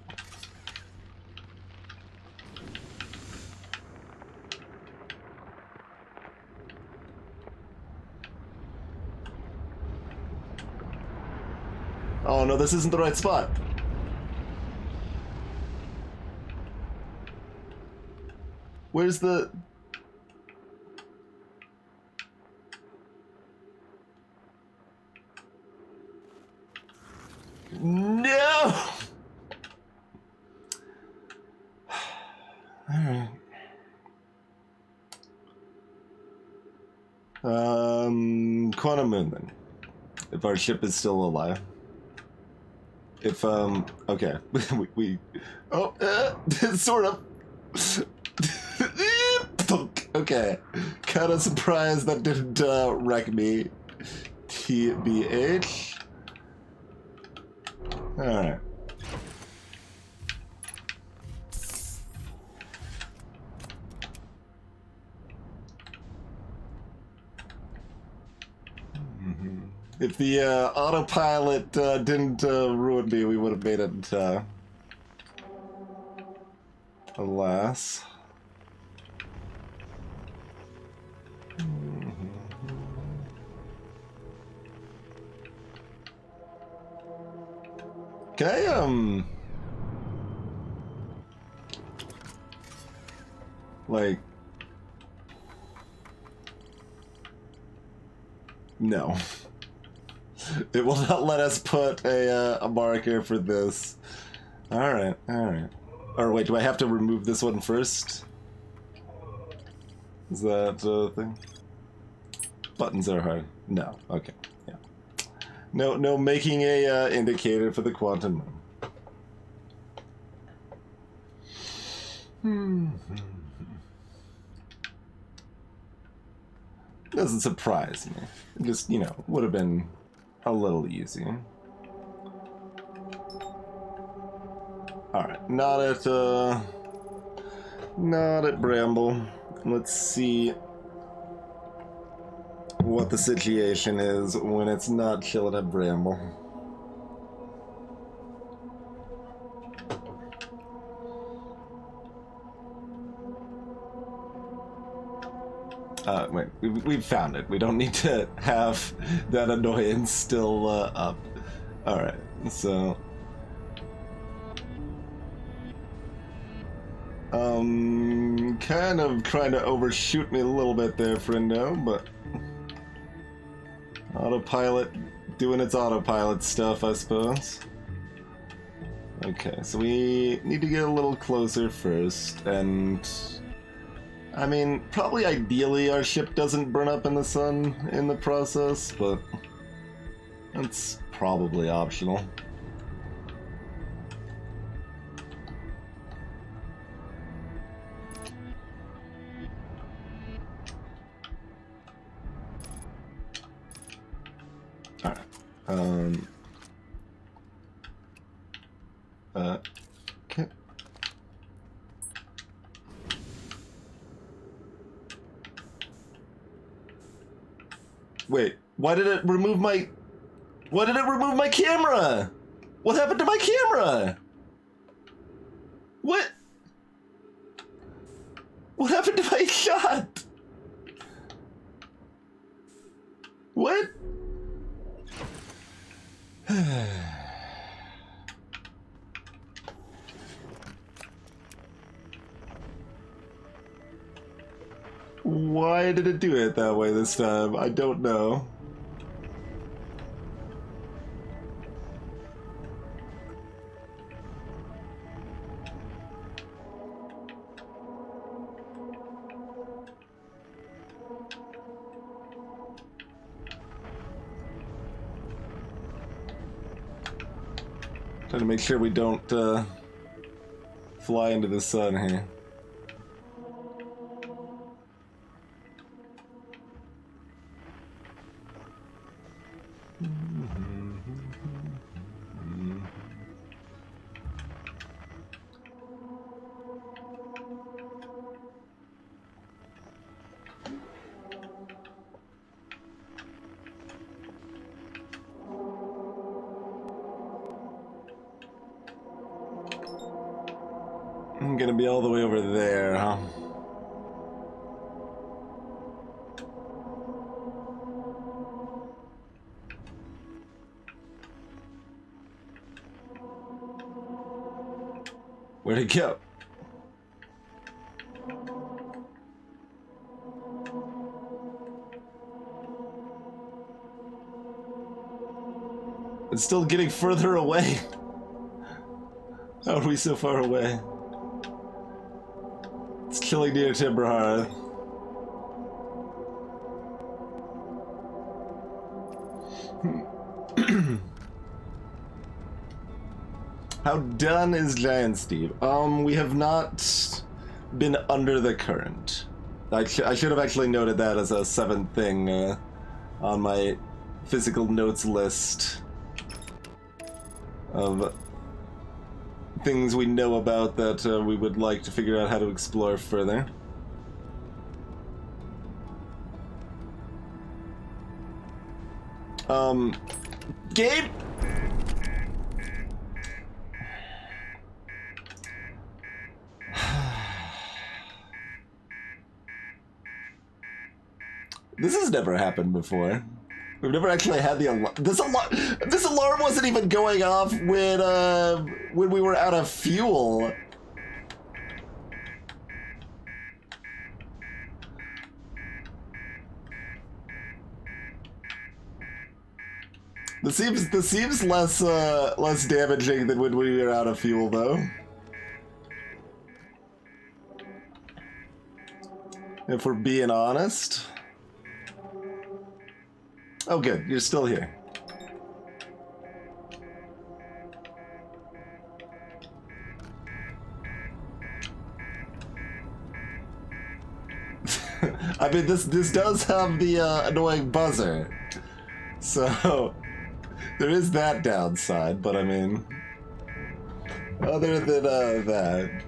Oh no, this isn't the right spot. Where's the... No! Alright. Quantum Moon then. If our ship is still alive. If, okay. we oh, sort of. Okay. Kinda surprised that didn't, wreck me. TBH. Alright. If the autopilot didn't ruin me, we would have made it, alas. Can I, like... No. It will not let us put a marker for this. Alright, alright. Or wait, do I have to remove this one first? Is that a thing? Buttons are hard. No, okay, yeah. No making a indicator for the quantum moon. Doesn't surprise me. It just, you know, would have been a little easy. Alright, not at Bramble. Let's see what the situation is when it's not chilling at Bramble. Wait, we've found it. We don't need to have that annoyance still up. Alright, so... kind of trying to overshoot me a little bit there, friendo, but... Autopilot doing its autopilot stuff, I suppose. Okay, so we need to get a little closer first, and... I mean, probably ideally our ship doesn't burn up in the sun in the process, but that's probably optional. Alright. Okay. Wait, why did it remove my... Why did it remove my camera? What happened to my camera? What? What happened to my shot? What? Why did it do it that way this time? I don't know. Trying to make sure we don't fly into the sun here. I'm gonna be all the way over there, huh? Where'd it go? It's still getting further away. How are we so far away? It's killing near Timberhearth. How done is Giant Steve? We have not been under the current. I should have actually noted that as a seventh thing on my physical notes list of things we know about that we would like to figure out how to explore further. Gabe? This has never happened before. We've never actually had the alarm. This alarm wasn't even going off when we were out of fuel. This seems less damaging than when we were out of fuel, though. If we're being honest. Oh, good. You're still here. I mean, this does have the annoying buzzer, so there is that downside. But I mean, other than that.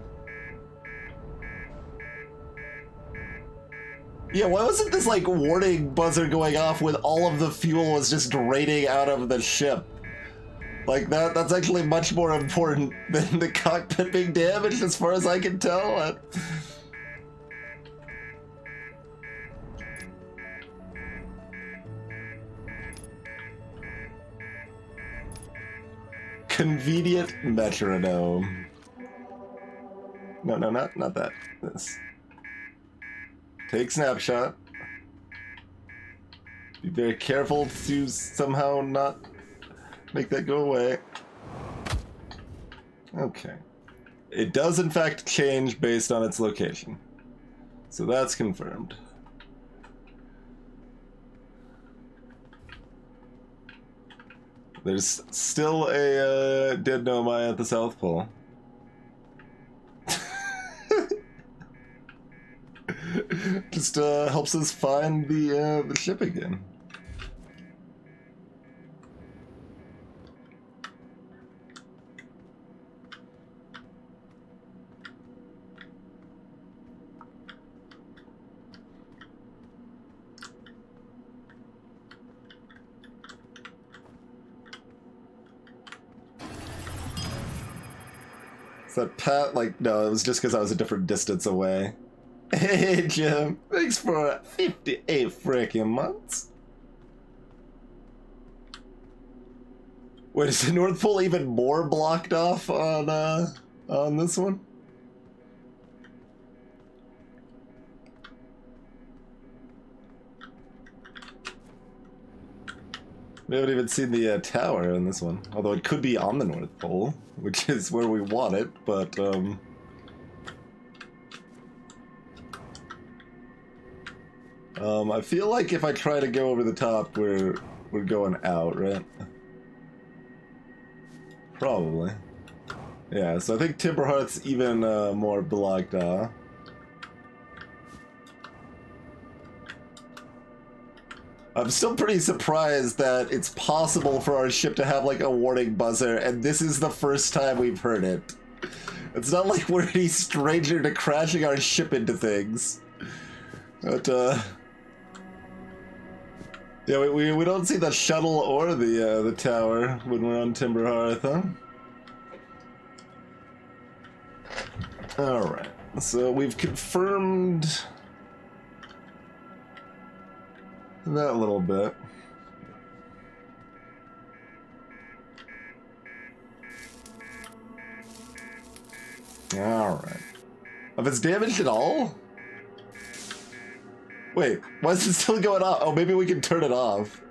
Yeah, why wasn't this, like, warning buzzer going off when all of the fuel was just draining out of the ship? Like, that's actually much more important than the cockpit being damaged, as far as I can tell. Convenient metronome. No, not that. This. Take snapshot. Be very careful to somehow not make that go away. Okay. It does in fact change based on its location. So that's confirmed. There's still a dead Nomai at the South Pole. Just helps us find the ship again. Is that Pat? Like, no, it was just because I was a different distance away. Hey, Jim. Thanks for 58 freaking months. Wait, is the North Pole even more blocked off on this one? We haven't even seen the tower in this one. Although it could be on the North Pole, which is where we want it, but, I feel like if I try to go over the top, we're going out, right? Probably. Yeah, so I think Timberheart's even more blocked off. I'm still pretty surprised that it's possible for our ship to have like a warning buzzer, and this is the first time we've heard it. It's not like we're any stranger to crashing our ship into things. But, yeah, we don't see the shuttle or the tower when we're on Timberhearth, huh? Alright, so we've confirmed that little bit. Alright. If it's damaged at all? Wait, why is it still going off? Oh, maybe we can turn it off.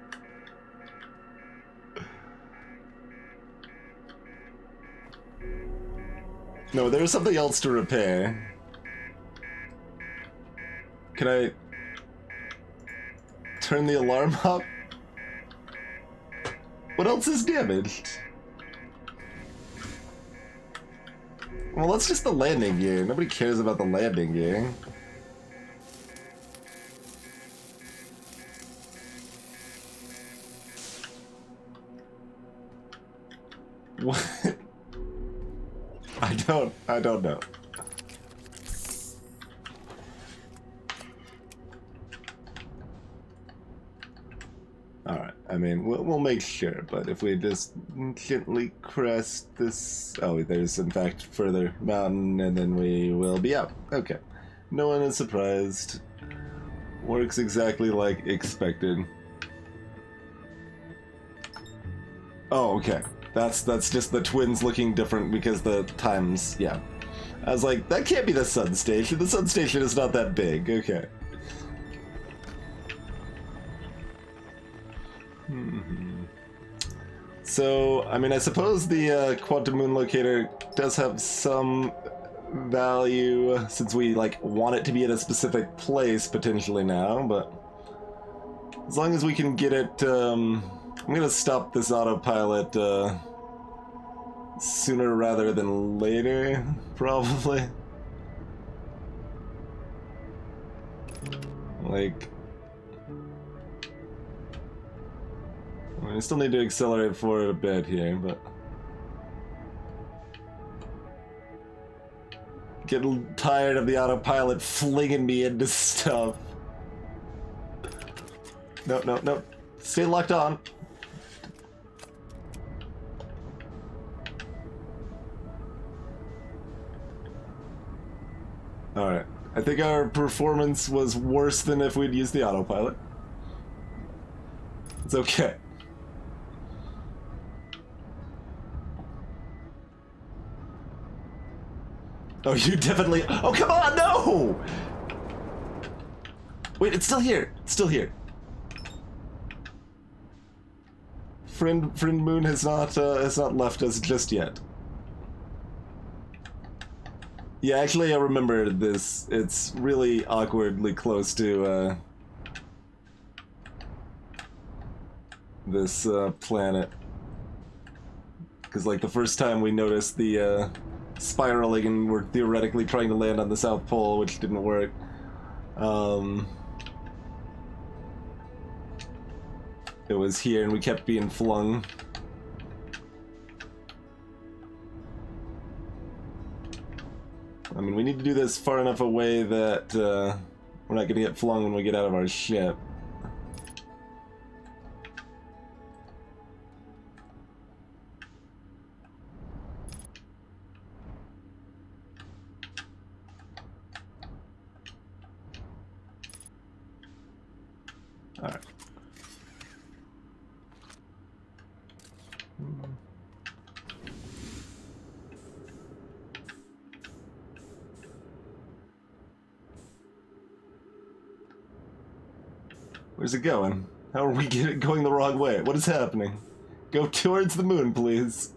No, there's something else to repair. Can I turn the alarm up? What else is damaged? Well, that's just the landing gear. Nobody cares about the landing gear. What? I don't know. Alright, I mean, we'll make sure, but if we just gently crest this... Oh, there's in fact further mountain, and then we will be out. Okay. No one is surprised. Works exactly like expected. Oh, okay. That's just the twins looking different because the times, yeah. I was like, that can't be the sun station. The sun station is not that big. Okay. So, I mean, I suppose the quantum moon locator does have some value since we, like, want it to be at a specific place potentially now, but as long as we can get it, I'm gonna stop this autopilot, sooner rather than later, probably. Like... I still need to accelerate forward a bit here, but... Getting tired of the autopilot flinging me into stuff. No, no, no. Stay locked on. Alright. I think our performance was worse than if we'd used the autopilot. It's okay. Oh, you definitely... Oh, come on, no! Wait, it's still here. It's still here. Friend Moon has not left us just yet. Yeah, actually, I remember this. It's really awkwardly close to this planet. Because, like, the first time we noticed the spiraling and we're theoretically trying to land on the South Pole, which didn't work. It was here and we kept being flung. I mean, we need to do this far enough away that we're not gonna get flung when we get out of our ship. Alright. Where's it going? How are we going the wrong way? What is happening? Go towards the moon, please.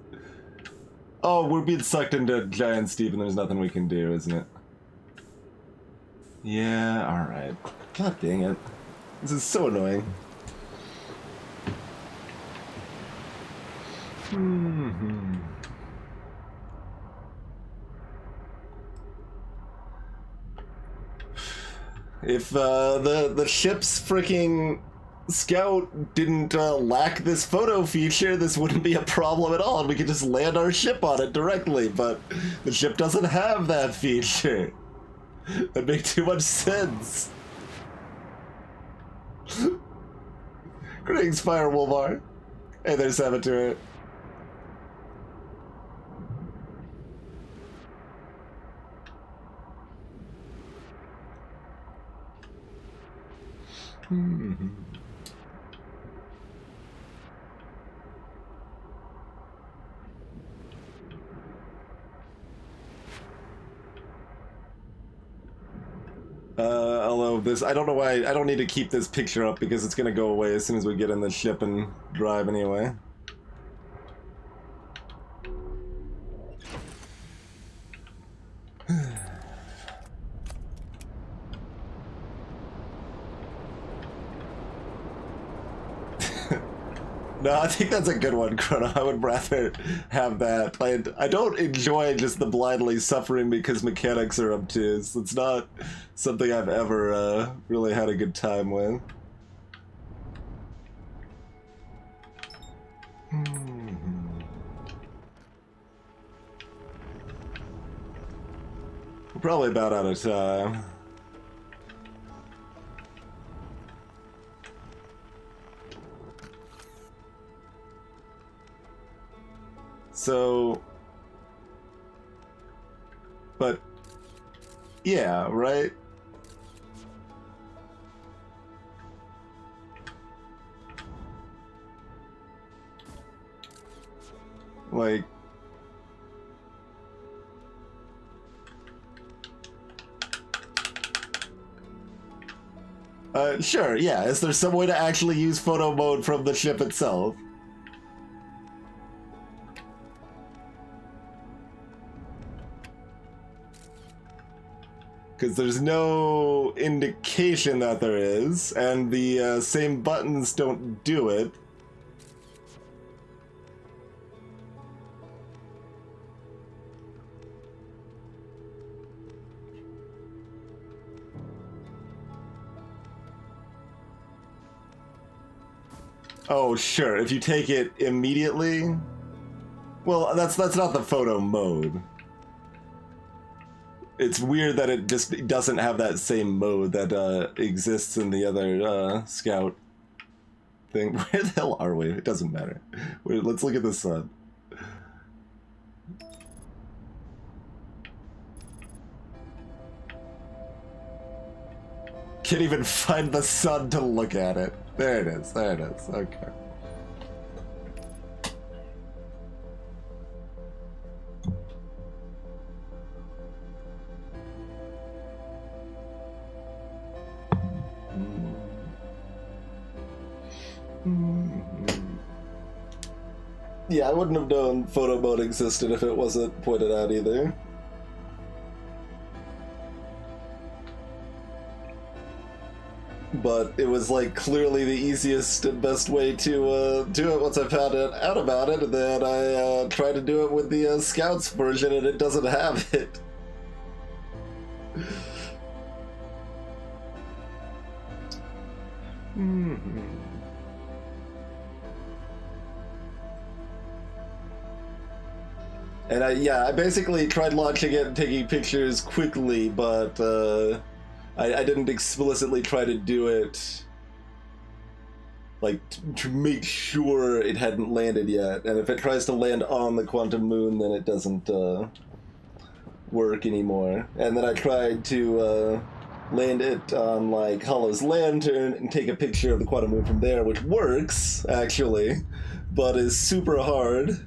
Oh, we're being sucked into Giant Steve and there's nothing we can do, isn't it? Yeah, alright. God dang it. This is so annoying. Hmm. If the ship's freaking scout didn't lack this photo feature, this wouldn't be a problem at all, and we could just land our ship on it directly, but the ship doesn't have that feature. That'd make too much sense. Greetings, Fire Wolvar. Hey there, Saboteur. Although this, I don't know why, I don't need to keep this picture up because it's gonna go away as soon as we get in the ship and drive anyway. No, I think that's a good one, Chrono. I would rather have that. I don't enjoy just the blindly suffering because mechanics are obtuse. It's not something I've ever really had a good time with. We're probably about out of time. So, but, yeah, right? Like, sure, yeah. Is there some way to actually use photo mode from the ship itself? Because there's no indication that there is, and the same buttons don't do it. Oh, sure, if you take it immediately? Well, that's not the photo mode. It's weird that it just doesn't have that same mode that exists in the other scout thing. Where the hell are we? It doesn't matter. Wait, let's look at the sun. Can't even find the sun to look at it. There it is. There it is. Okay. Yeah, I wouldn't have known photo mode existed if it wasn't pointed out either. But it was like clearly the easiest and best way to do it once I found out about it, and then I tried to do it with the Scouts version and it doesn't have it. And I basically tried launching it and taking pictures quickly, but I didn't explicitly try to do it like to make sure it hadn't landed yet. And if it tries to land on the quantum moon, then it doesn't work anymore. And then I tried to land it on like Hollow's lantern and take a picture of the quantum moon from there, which works actually, but is super hard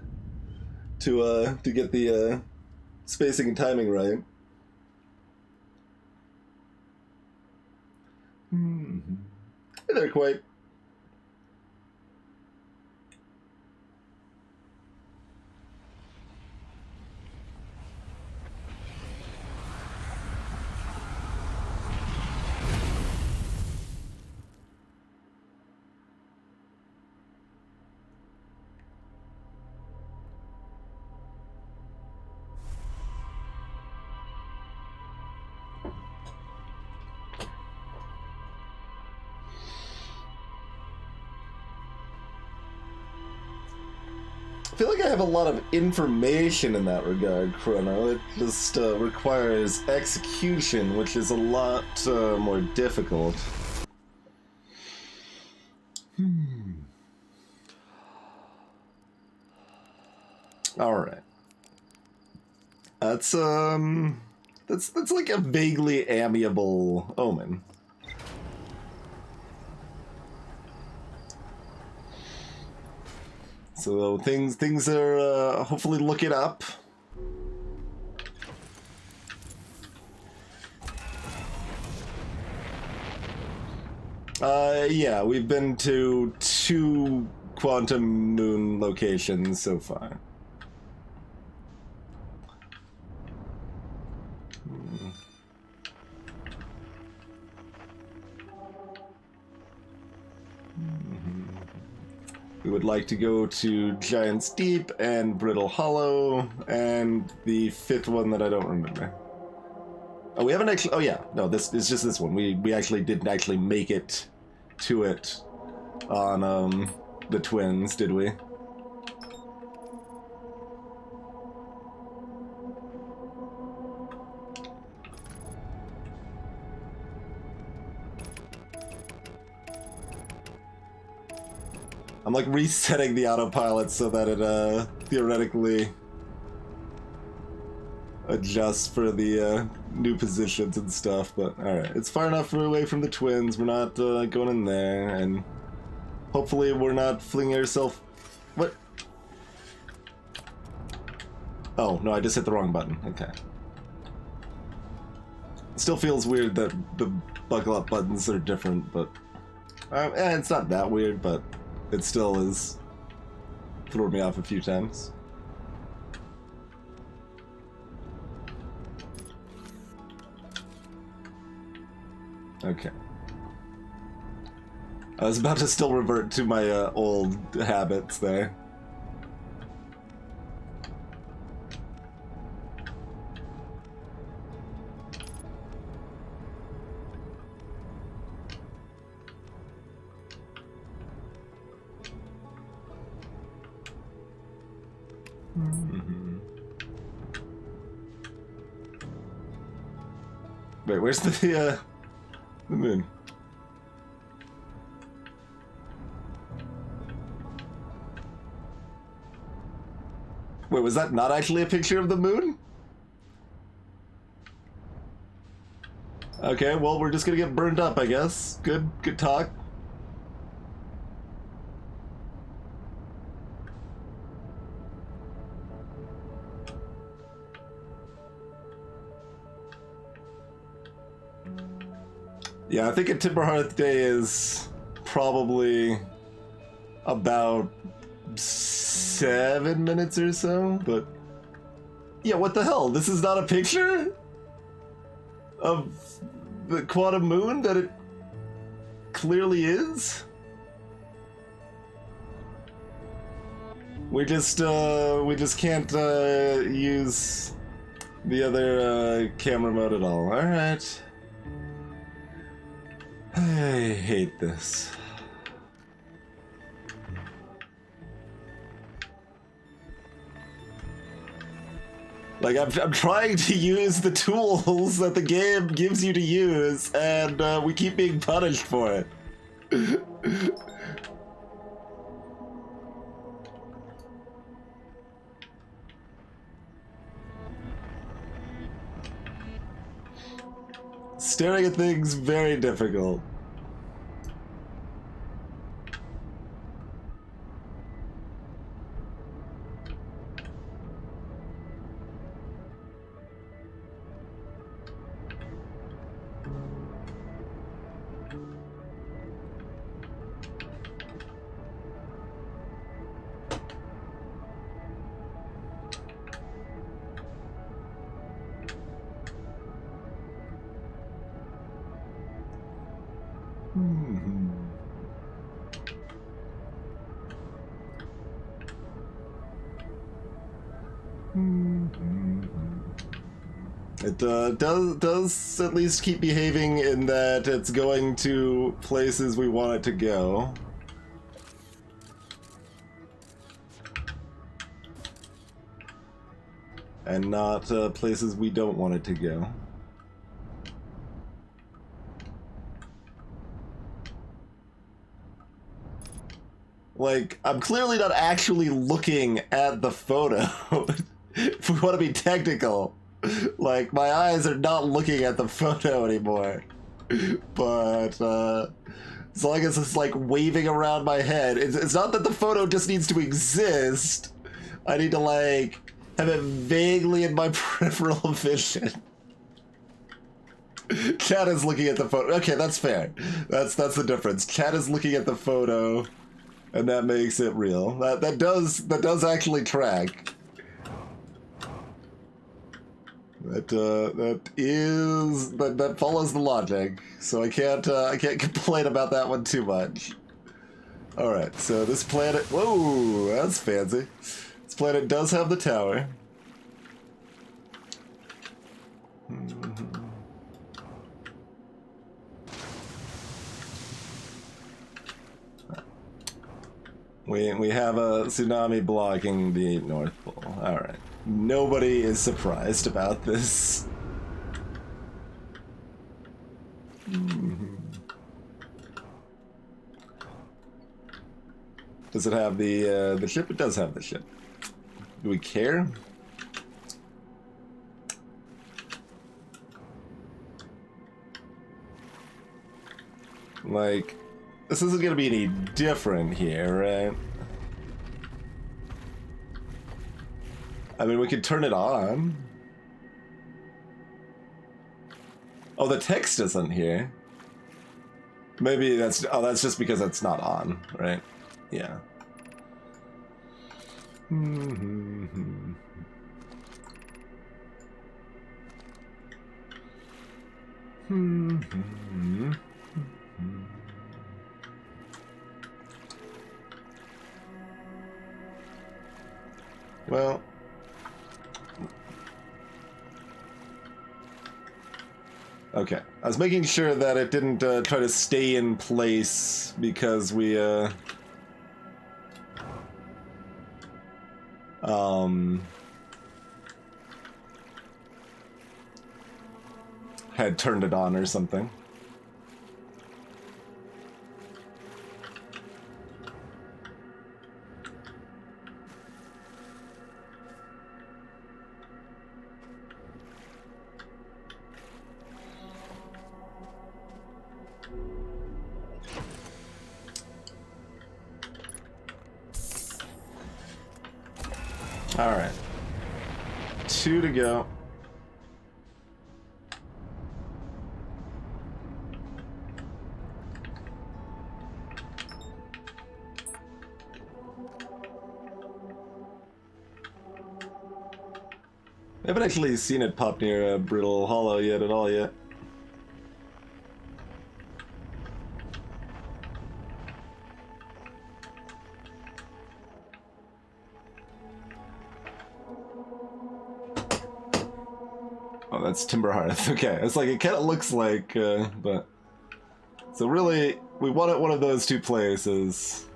to get the spacing and timing right. Hey there, Quite. feel like I have a lot of information in that regard, Chrono. It just requires execution, which is a lot more difficult. Alright. That's like a vaguely amiable omen. So things are hopefully looking up. Yeah, we've been to 2 quantum moon locations so far. We would like to go to Giant's Deep and Brittle Hollow, and the 5th one that I don't remember. Oh, we haven't actually... Oh, yeah. No, this is just this one. We actually didn't actually make it to it on, the Twins, did we? I'm like resetting the autopilot so that it theoretically adjusts for the new positions and stuff, but alright. It's far enough away from the Twins, we're not going in there, and hopefully we're not flinging ourselves... What? Oh, no, I just hit the wrong button. Okay. It still feels weird that the buckle up buttons are different, but... it's not that weird, but... It still is thrown me off a few times. Okay. I was about to still revert to my old habits there. Wait, where's the moon? Wait, was that not actually a picture of the moon? Okay, well, we're just gonna get burned up, I guess. Good talk. Yeah, I think a Timber Hearth day is probably about 7 minutes or so, but... Yeah, what the hell? This is not a picture of the quantum moon that it clearly is? We just can't use the other camera mode at all. Alright. I hate this. Like, I'm trying to use the tools that the game gives you to use, and we keep being punished for it. Staring at things, very difficult. It does at least keep behaving in that it's going to places we want it to go. and not places we don't want it to go. Like, I'm clearly not actually looking at the photo. If we want to be technical, like, my eyes are not looking at the photo anymore. But, as long as it's, like, waving around my head, it's not that the photo just needs to exist. I need to, like, have it vaguely in my peripheral vision. Chat is looking at the photo. Okay, that's fair. That's the difference. Chat is looking at the photo, and that makes it real. That does actually track. That follows the logic. So I can't complain about that one too much. All right, so this planet. Whoa, that's fancy. This planet does have the tower. We have a tsunami blocking the North Pole. All right. Nobody is surprised about this. Does it have the ship? It does have the ship. Do we care? Like, this isn't gonna be any different here, right? I mean, we could turn it on. Oh, the text isn't here. Maybe that's... Oh, that's just because it's not on, right? Yeah. Well... Okay, I was making sure that it didn't try to stay in place because we had turned it on or something. All right, 2 to go. I haven't actually seen it pop near Brittle Hollow yet at all yet. Oh, that's Timber Hearth. Okay, it's like, it kind of looks like, but... So really, we want it one of those two places.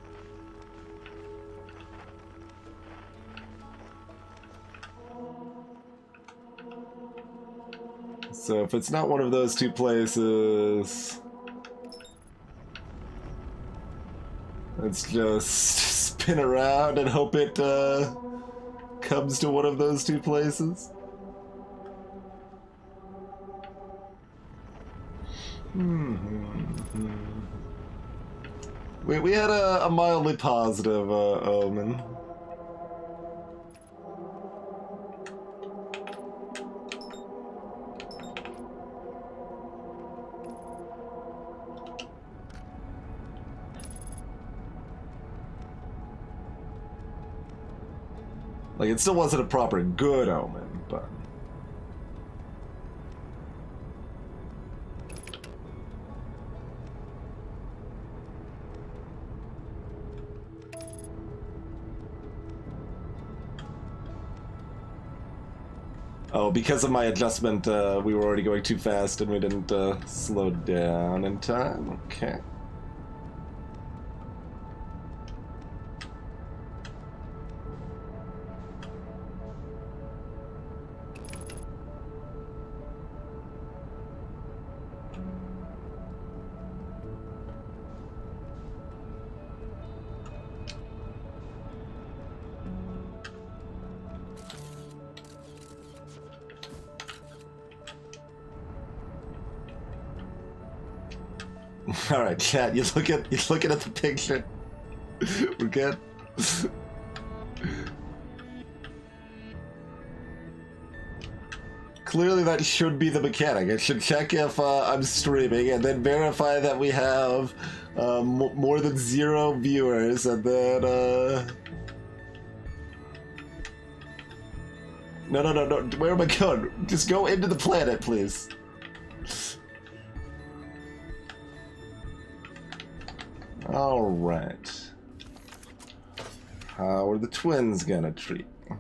So if it's not one of those two places... Let's just spin around and hope it, comes to one of those two places. We had a mildly positive omen. Like, it still wasn't a proper good omen, but... Oh, because of my adjustment, we were already going too fast and we didn't slow down in time? Okay. All right, chat. You're looking at the picture. We're good. Clearly, that should be the mechanic. I should check if I'm streaming and then verify that we have more than 0 viewers, and then No. Where am I going? Just go into the planet, please. All right. How are the twins gonna treat me?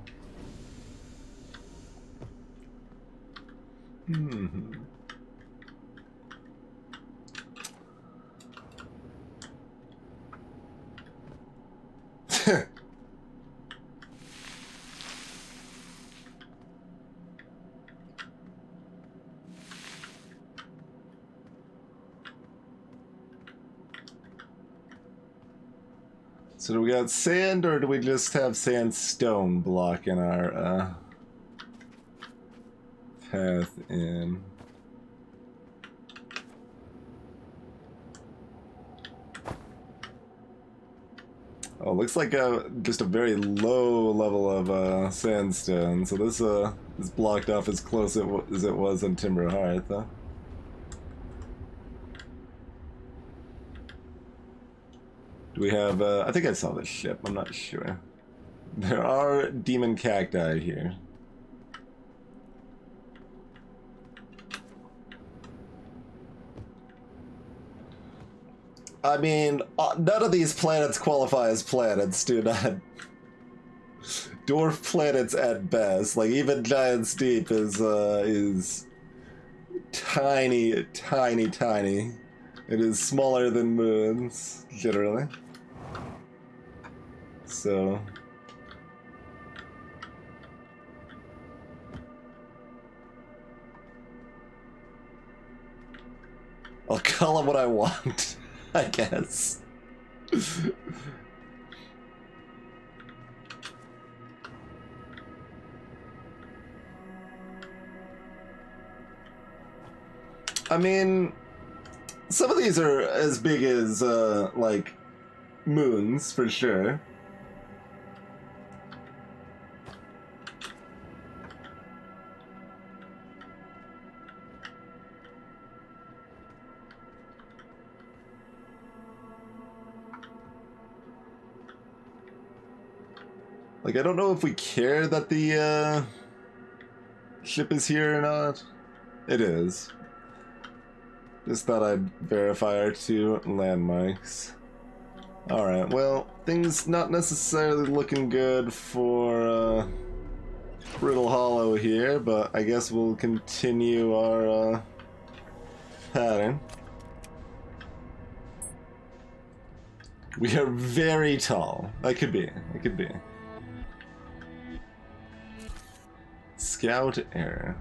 So do we got sand, or do we just have sandstone blocking our path in? Oh, looks like just a very low level of sandstone. So this is blocked off as close as it was on Timber Hearth, huh? Do we have, I think I saw this ship, I'm not sure. There are demon cacti here. I mean, none of these planets qualify as planets, do not. Dwarf planets at best. Like, even Giant's Deep is tiny, tiny, tiny. It is smaller than moons, generally. So... I'll call it what I want, I guess. I mean, some of these are as big as, like, moons, for sure. Like, I don't know if we care that the, ship is here or not. It is. Just thought I'd verify our 2 landmarks. Alright, well, things not necessarily looking good for, Brittle Hollow here, but I guess we'll continue our, pattern. We are very tall. That could be. It could be. Scout error.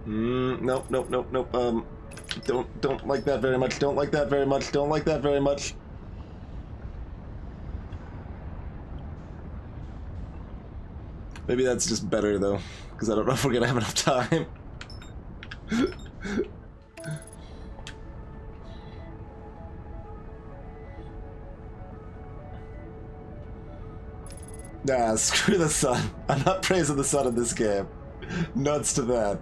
Nope. Don't like that very much. Don't like that very much. Don't like that very much. Maybe that's just better though, because I don't know if we're gonna have enough time. Nah, screw the sun. I'm not praising the sun in this game. Nuts to that.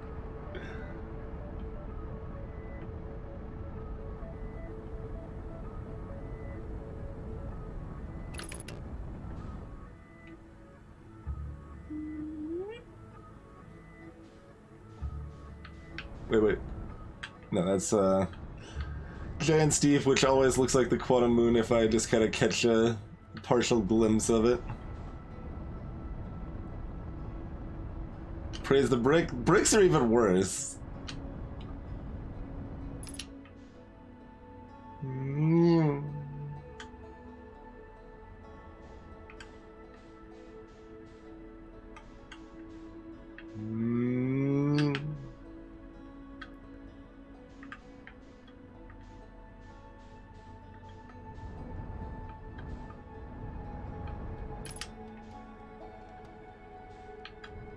Wait. No, that's, Giant Steve, which always looks like the Quantum Moon if I just kind of catch a partial glimpse of it. Praise the brick. Bricks are even worse.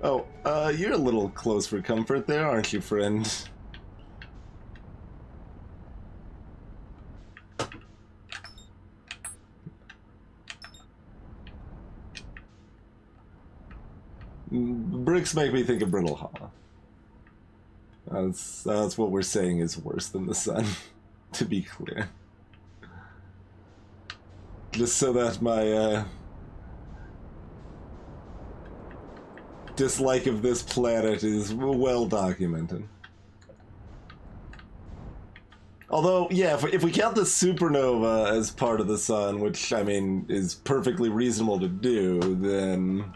Oh, you're a little close for comfort there, aren't you, friend? Bricks make me think of Brittle Hollow. That's what we're saying is worse than the sun, to be clear. Just so that my, dislike of this planet is well documented. Although, yeah, if we count the supernova as part of the sun, which, I mean, is perfectly reasonable to do, then...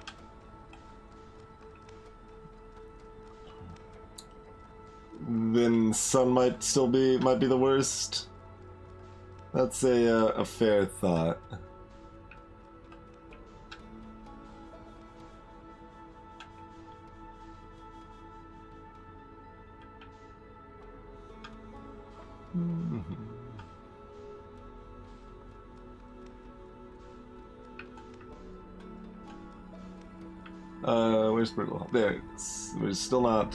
then sun might be the worst. That's a fair thought. Where's Brittle? There it is. We're still not,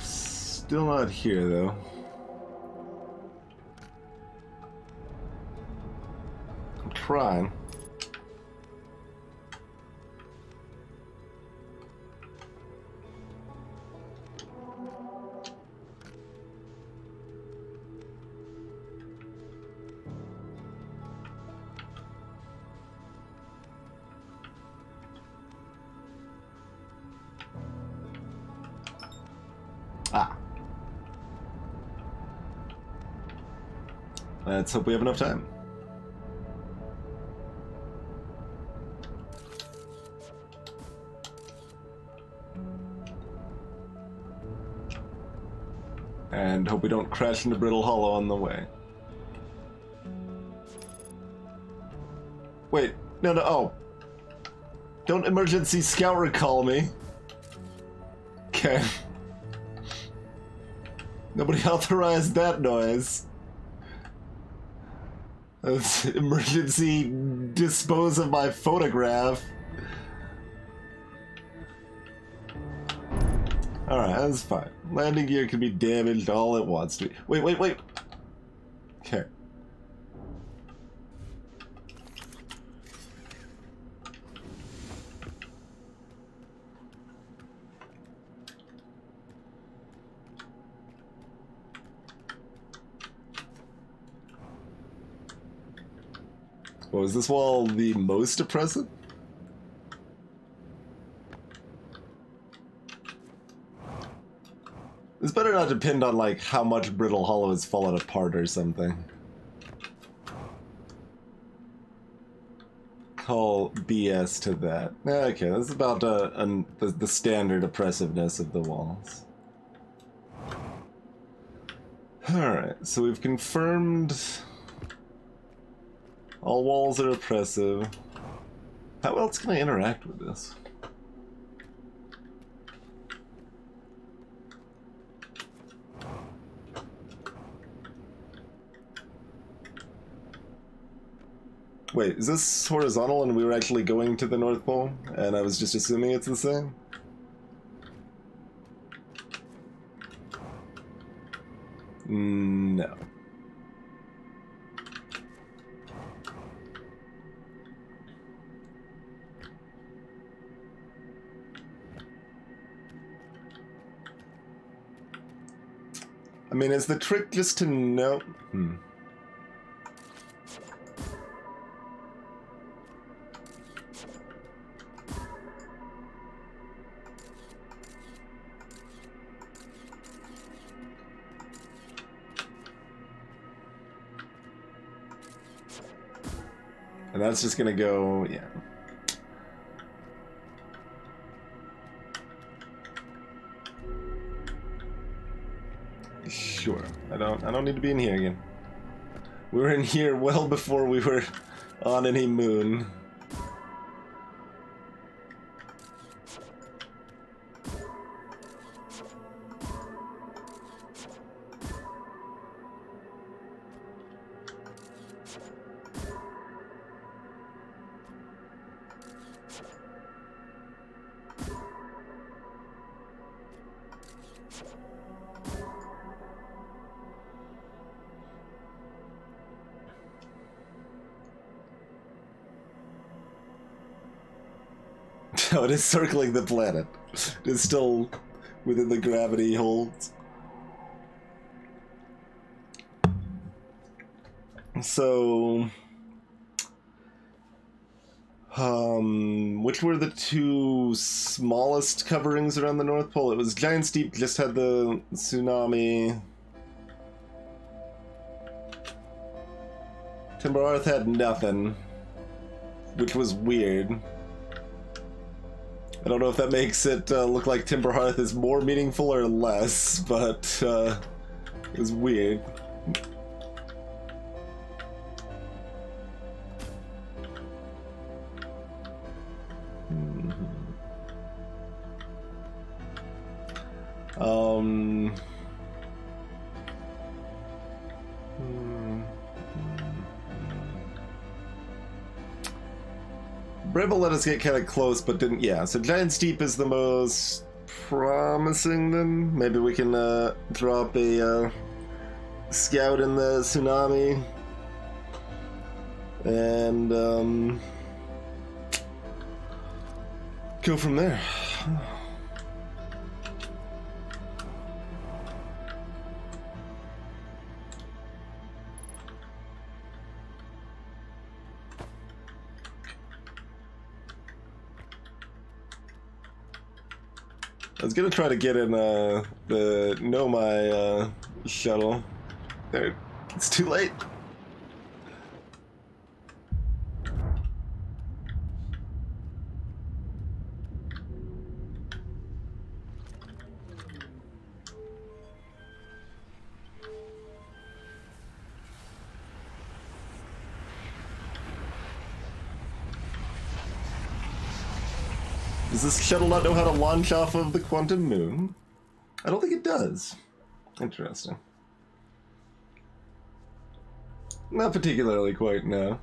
still not here, though. I'm trying. Ah. Let's hope we have enough time. And hope we don't crash into Brittle Hollow on the way. Wait, no, oh. Don't emergency scout recall me. Okay. Nobody authorized that noise. That's emergency dispose of my photograph. Alright, that's fine. Landing gear can be damaged all it wants to be. Wait. Okay. Well, is this wall the most oppressive? This better not depend on, like, how much Brittle Hollow has fallen apart or something. Call BS to that. Okay, that's about the standard oppressiveness of the walls. Alright, so we've confirmed all walls are oppressive. How else can I interact with this? Wait, is this horizontal and we were actually going to the North Pole? And I was just assuming it's the same? No. I mean, is the trick just to know? And that's just gonna go, yeah. Sure. I don't need to be in here again. We were in here well before we were on any moon. No, it is circling the planet. It is still within the gravity holds. So, which were the two smallest coverings around the North Pole? It was Giant's Deep just had the tsunami. Timber Earth had nothing, which was weird. I don't know if that makes it look like Timber Hearth is more meaningful or less, but it was weird. Brimble let us get kind of close, but didn't. Yeah, so Giant's Deep is the most promising then. Maybe we can drop a scout in the tsunami. And go from there. I was gonna try to get in the Nomai shuttle. There, it's too late. Does this shuttle not know how to launch off of the quantum moon? I don't think it does. Interesting. Not particularly quite, no.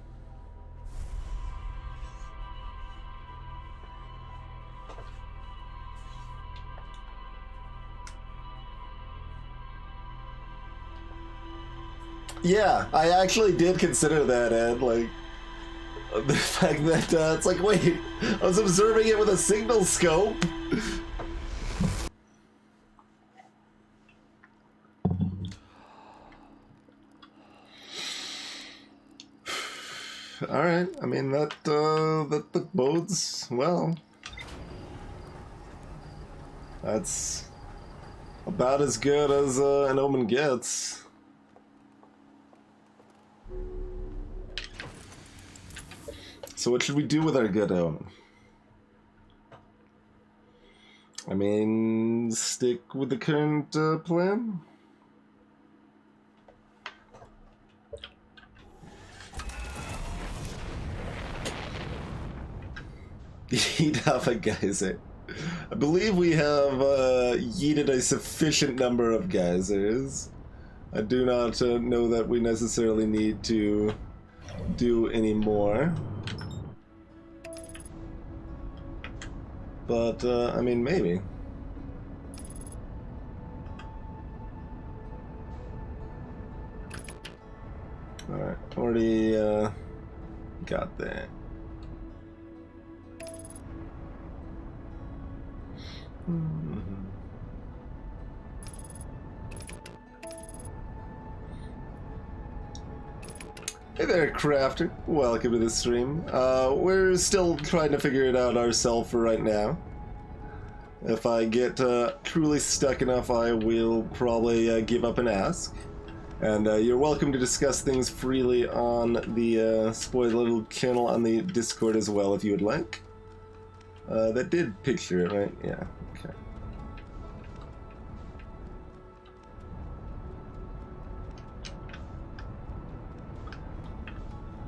Yeah, I actually did consider that, Ed, like, the fact that it's like, wait, I was observing it with a signal scope. All right, I mean that bodes well. That's about as good as an omen gets. So what should we do with our good omen? I mean, stick with the current plan? Yeet off a geyser. I believe we have yeeted a sufficient number of geysers. I do not know that we necessarily need to do any more. But, I mean, maybe. Alright, already got that. Hey there, Crafter. Welcome to the stream. We're still trying to figure it out ourselves for right now. If I get truly stuck enough, I will probably give up and ask. And you're welcome to discuss things freely on the Spoiled Little channel on the Discord as well, if you would like. That did picture it, right? Yeah, okay.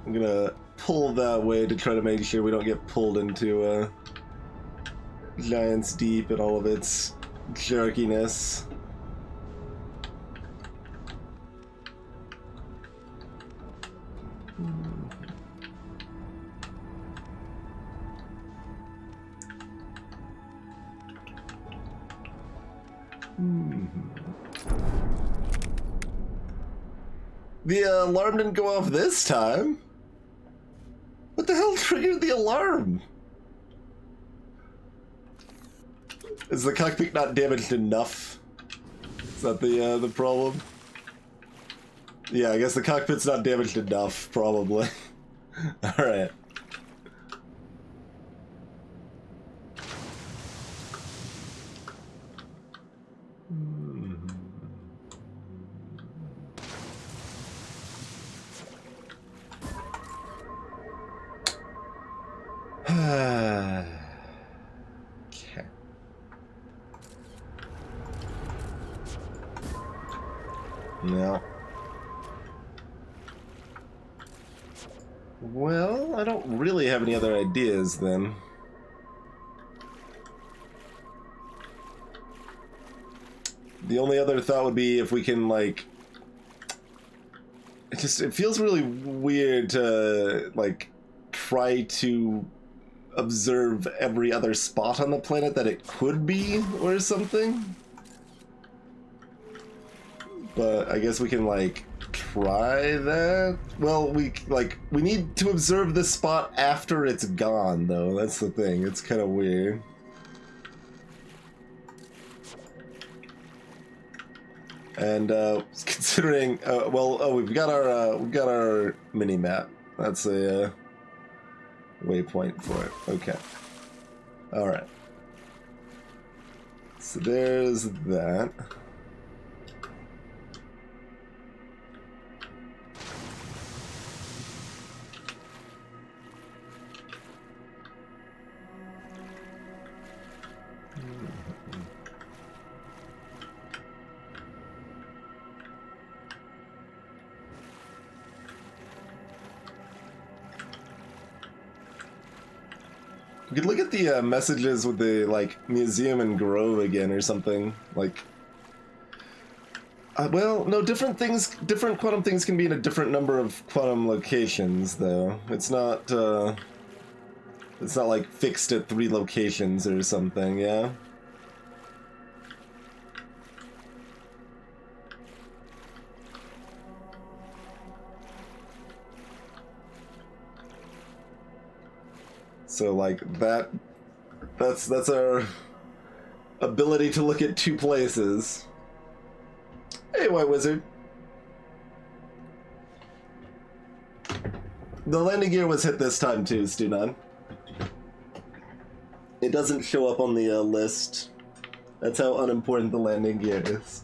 I'm gonna pull that way to try to make sure we don't get pulled into Giant's Deep and all of its jerkiness. The alarm didn't go off this time. What the hell triggered the alarm? Is the cockpit not damaged enough? Is that the problem? Yeah, I guess the cockpit's not damaged enough, probably. Alright. Okay. No. Well, I don't really have any other ideas then. The only other thought would be if we can, like... It feels really weird to, like, try to observe every other spot on the planet that it could be, or something. But I guess we can, like, try that? Well, we need to observe this spot after it's gone, though. That's the thing. It's kind of weird. And considering, we've got our mini map. That's a waypoint for it. Okay. All right. So there's that. We could look at the messages with the, like, museum and grove again or something. Like, well, no, different quantum things can be in a different number of quantum locations, though. It's not like fixed at 3 locations or something, yeah? So, like, that's our ability to look at 2 places. Hey, White Wizard. The landing gear was hit this time too, Stunon. It doesn't show up on the list. That's how unimportant the landing gear is.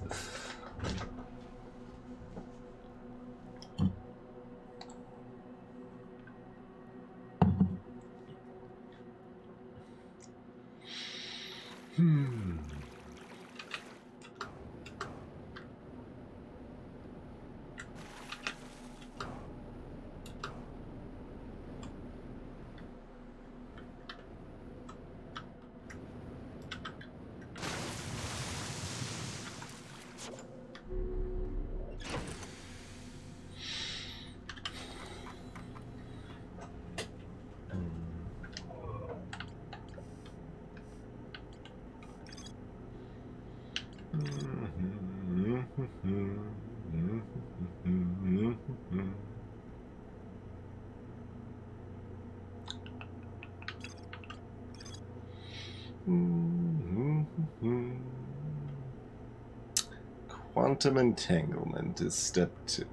Quantum entanglement is step 2.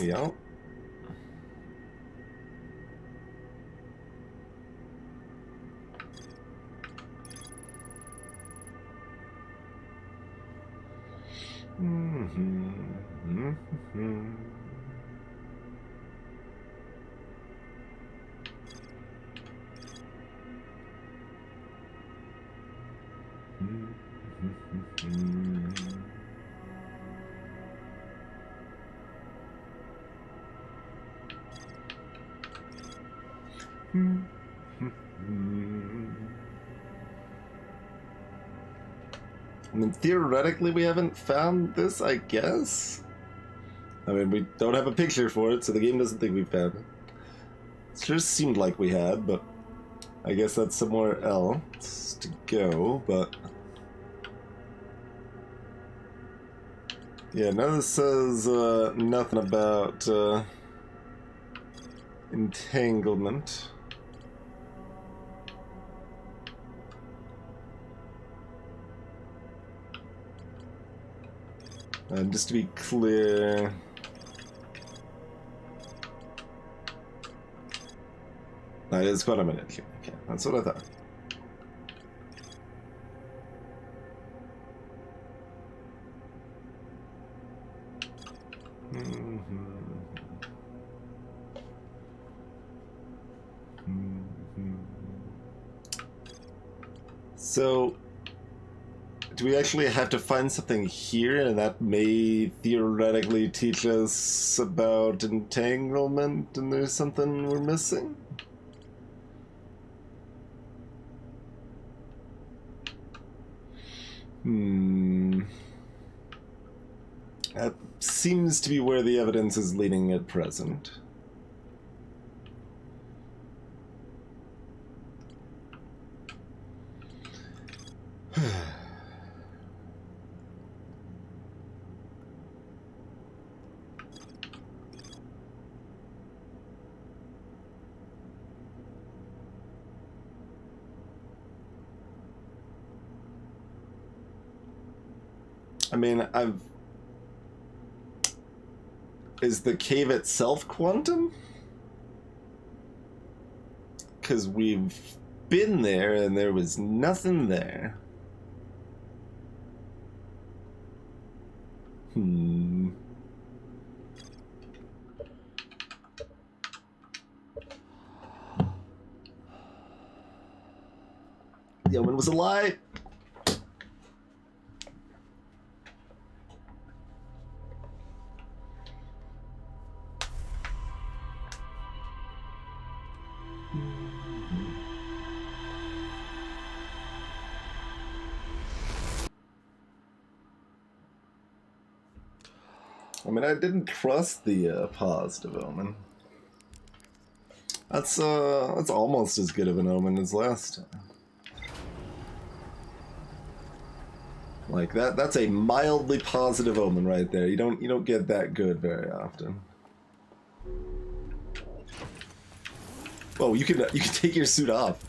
Yeah. I mean, theoretically, we haven't found this, I guess? I mean, we don't have a picture for it, so the game doesn't think we've found it. It sure seemed like we had, but I guess that's somewhere else to go, but... Yeah, none of this says nothing about entanglement. Just to be clear... it's quite a minute here. Okay, that's what I thought. So, do we actually have to find something here, and that may theoretically teach us about entanglement, and there's something we're missing? That seems to be where the evidence is leading at present. I mean, Is the cave itself quantum? Because we've been there and there was nothing there. The omen was a lie. I mean, I didn't trust the positive omen. That's almost as good of an omen as last time. Like that's a mildly positive omen right there. You don't get that good very often. Oh, you can take your suit off.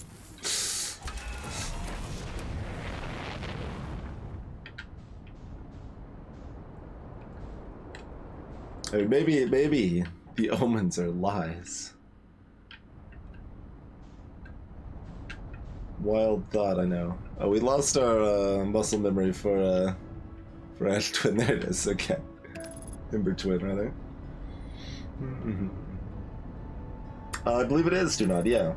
I mean, maybe the omens are lies. Wild thought, I know. Oh, we lost our muscle memory for Ash Twin. There it is. Okay, Ember Twin, rather. I believe it is Dunod. Yeah.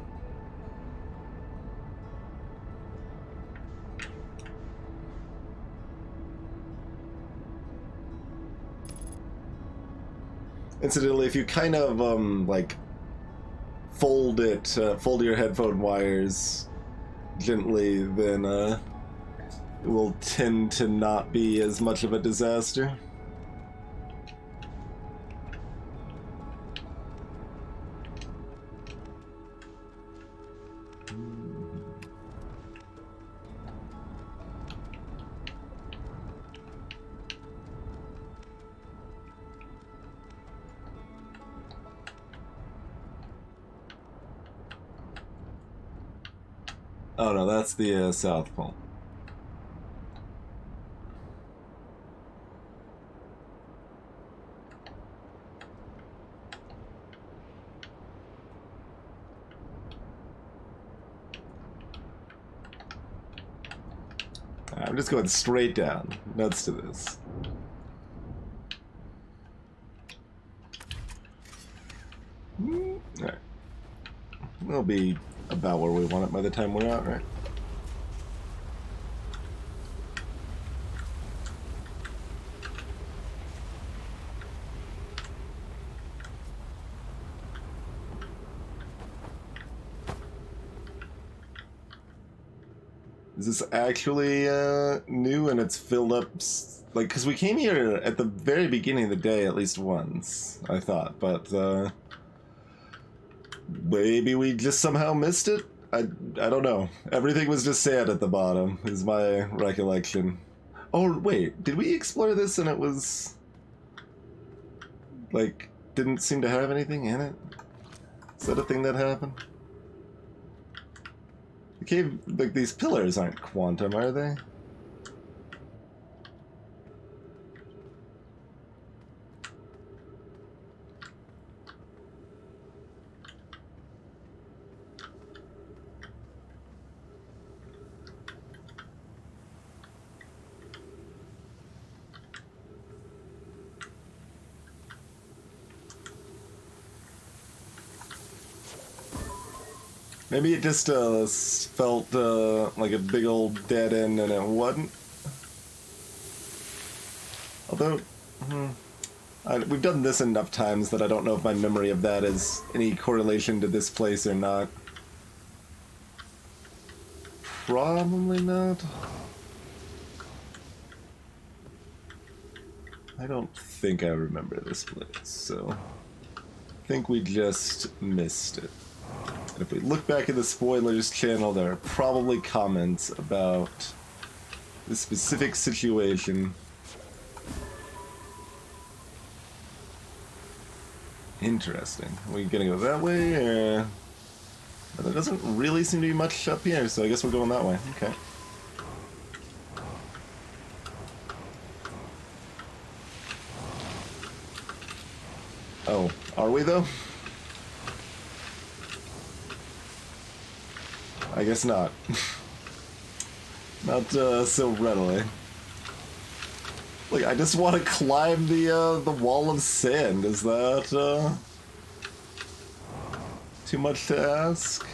Incidentally, if you kind of like fold your headphone wires gently, then it will tend to not be as much of a disaster. Oh no, that's the South Pole. I'm just going straight down. Nuts to this. Alright. We'll be about where we want it by the time we're out, right? Is this actually new and it's filled up? Like, because we came here at the very beginning of the day at least once, I thought, but maybe we just somehow missed it? I don't know. Everything was just sand at the bottom, is my recollection. Oh, wait, did we explore this and it was... like, didn't seem to have anything in it? Is that a thing that happened? The cave, like, these pillars aren't quantum, are they? Maybe it just felt like a big old dead end and it wasn't. Although, we've done this enough times that I don't know if my memory of that is any correlation to this place or not. Probably not. I don't think I remember this place, so I think we just missed it. And if we look back at the spoilers channel, there are probably comments about this specific situation. Interesting. Are we gonna go that way, or... There doesn't really seem to be much up here, so I guess we're going that way. Okay. Oh, are we though? I guess not. Not so readily. Look, I just want to climb the wall of sand. Is that too much to ask?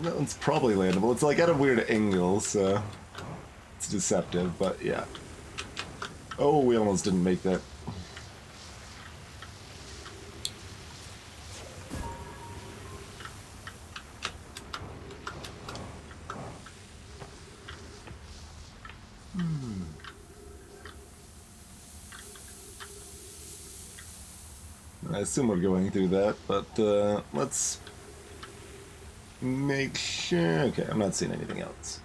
That one's probably landable. It's like at a weird angle, so it's deceptive, but yeah. Oh, we almost didn't make that. I assume we're going through that, but let's make sure. Okay, I'm not seeing anything else.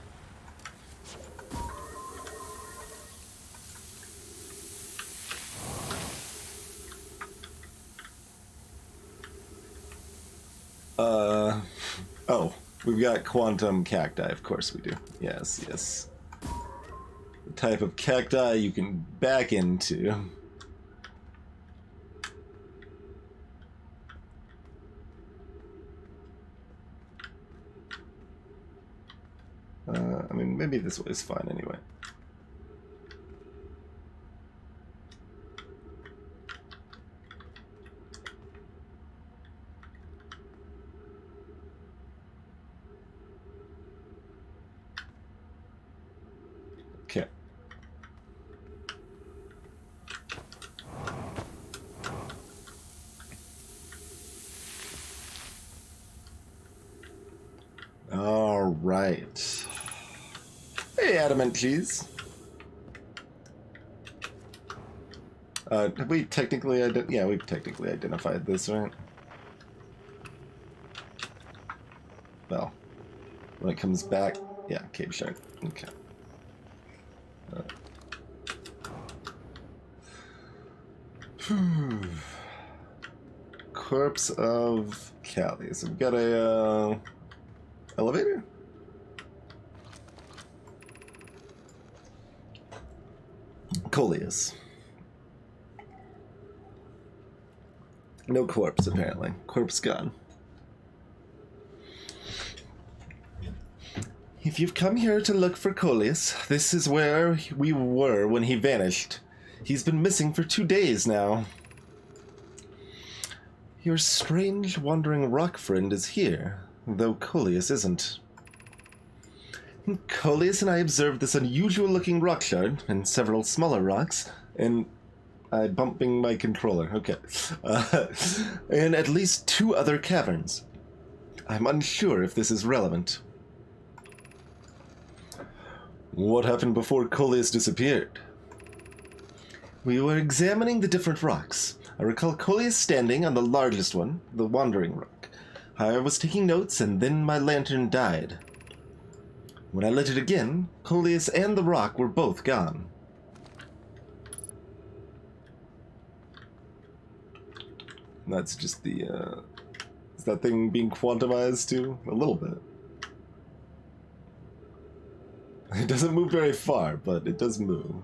Oh, we've got quantum cacti. Of course we do. Yes, yes. The type of cacti you can back into. I mean, maybe this way is fine anyway. Okay. All right. Hey, adamant cheese. Have we technically yeah, we've technically identified this, right? Well, when it comes back, yeah, cave shark. Okay. Corpse of Callie. So we've got a elevator. Coleus. No corpse, apparently. Corpse gone. If you've come here to look for Coleus, this is where we were when he vanished. He's been missing for 2 days now. Your strange wandering rock friend is here, though Coleus isn't. Coleus and I observed this unusual-looking rock shard, and several smaller rocks, and... I'm bumping my controller, okay. And at least 2 other caverns. I'm unsure if this is relevant. What happened before Coleus disappeared? We were examining the different rocks. I recall Coleus standing on the largest one, the Wandering Rock. I was taking notes, and then my lantern died. When I lit it again, Coleus and the rock were both gone. That's just the, is that thing being quantumized too? A little bit. It doesn't move very far, but it does move.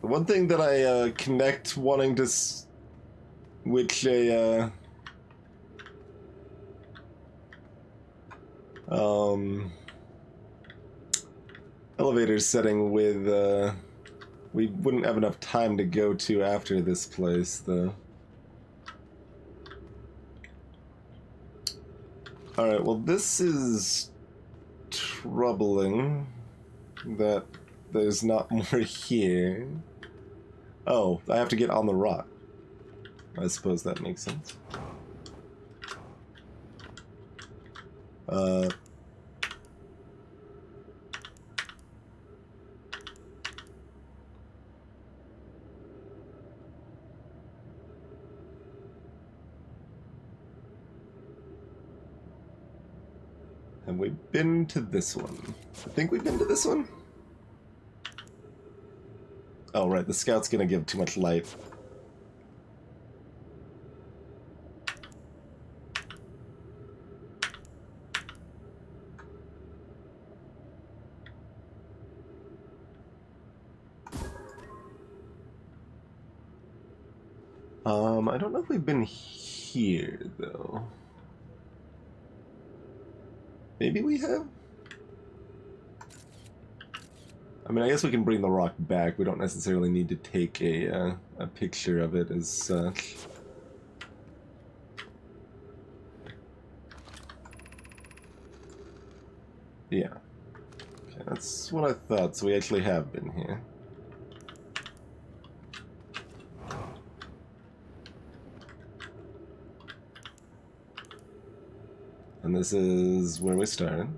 The one thing that I connect wanting to switch a elevator setting with we wouldn't have enough time to go to after this place though. Alright, well this is troubling that there's not more here. Oh, I have to get on the rock. I suppose that makes sense. Have we been to this one? I think we've been to this one? Oh, right, the scout's gonna give too much light. I don't know if we've been here, though. Maybe we have? I mean, I guess we can bring the rock back. We don't necessarily need to take a picture of it as such. Yeah. Okay, that's what I thought, so we actually have been here. And this is where we started.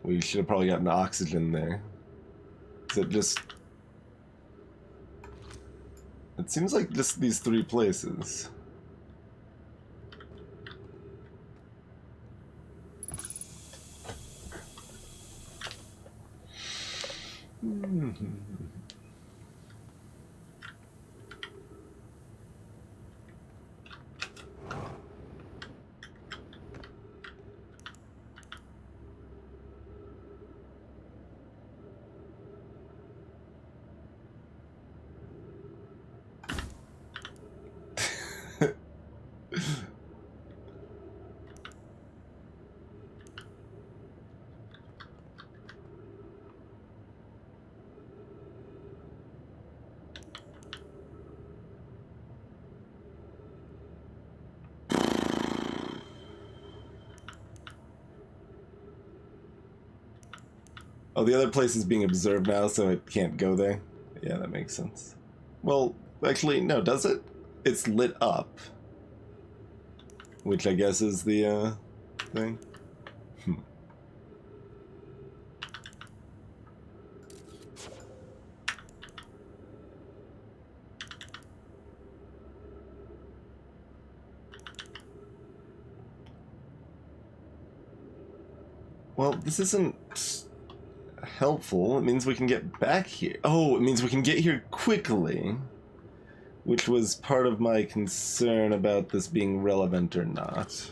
We should have probably gotten oxygen there. Is it just... It seems like just these 3 places. Oh, the other place is being observed now, so it can't go there? Yeah, that makes sense. Well, actually, no, does it? It's lit up. Which I guess is the, thing. Well, this isn't helpful. It means we can get back here. Oh, it means we can get here quickly. Which was part of my concern about this being relevant or not.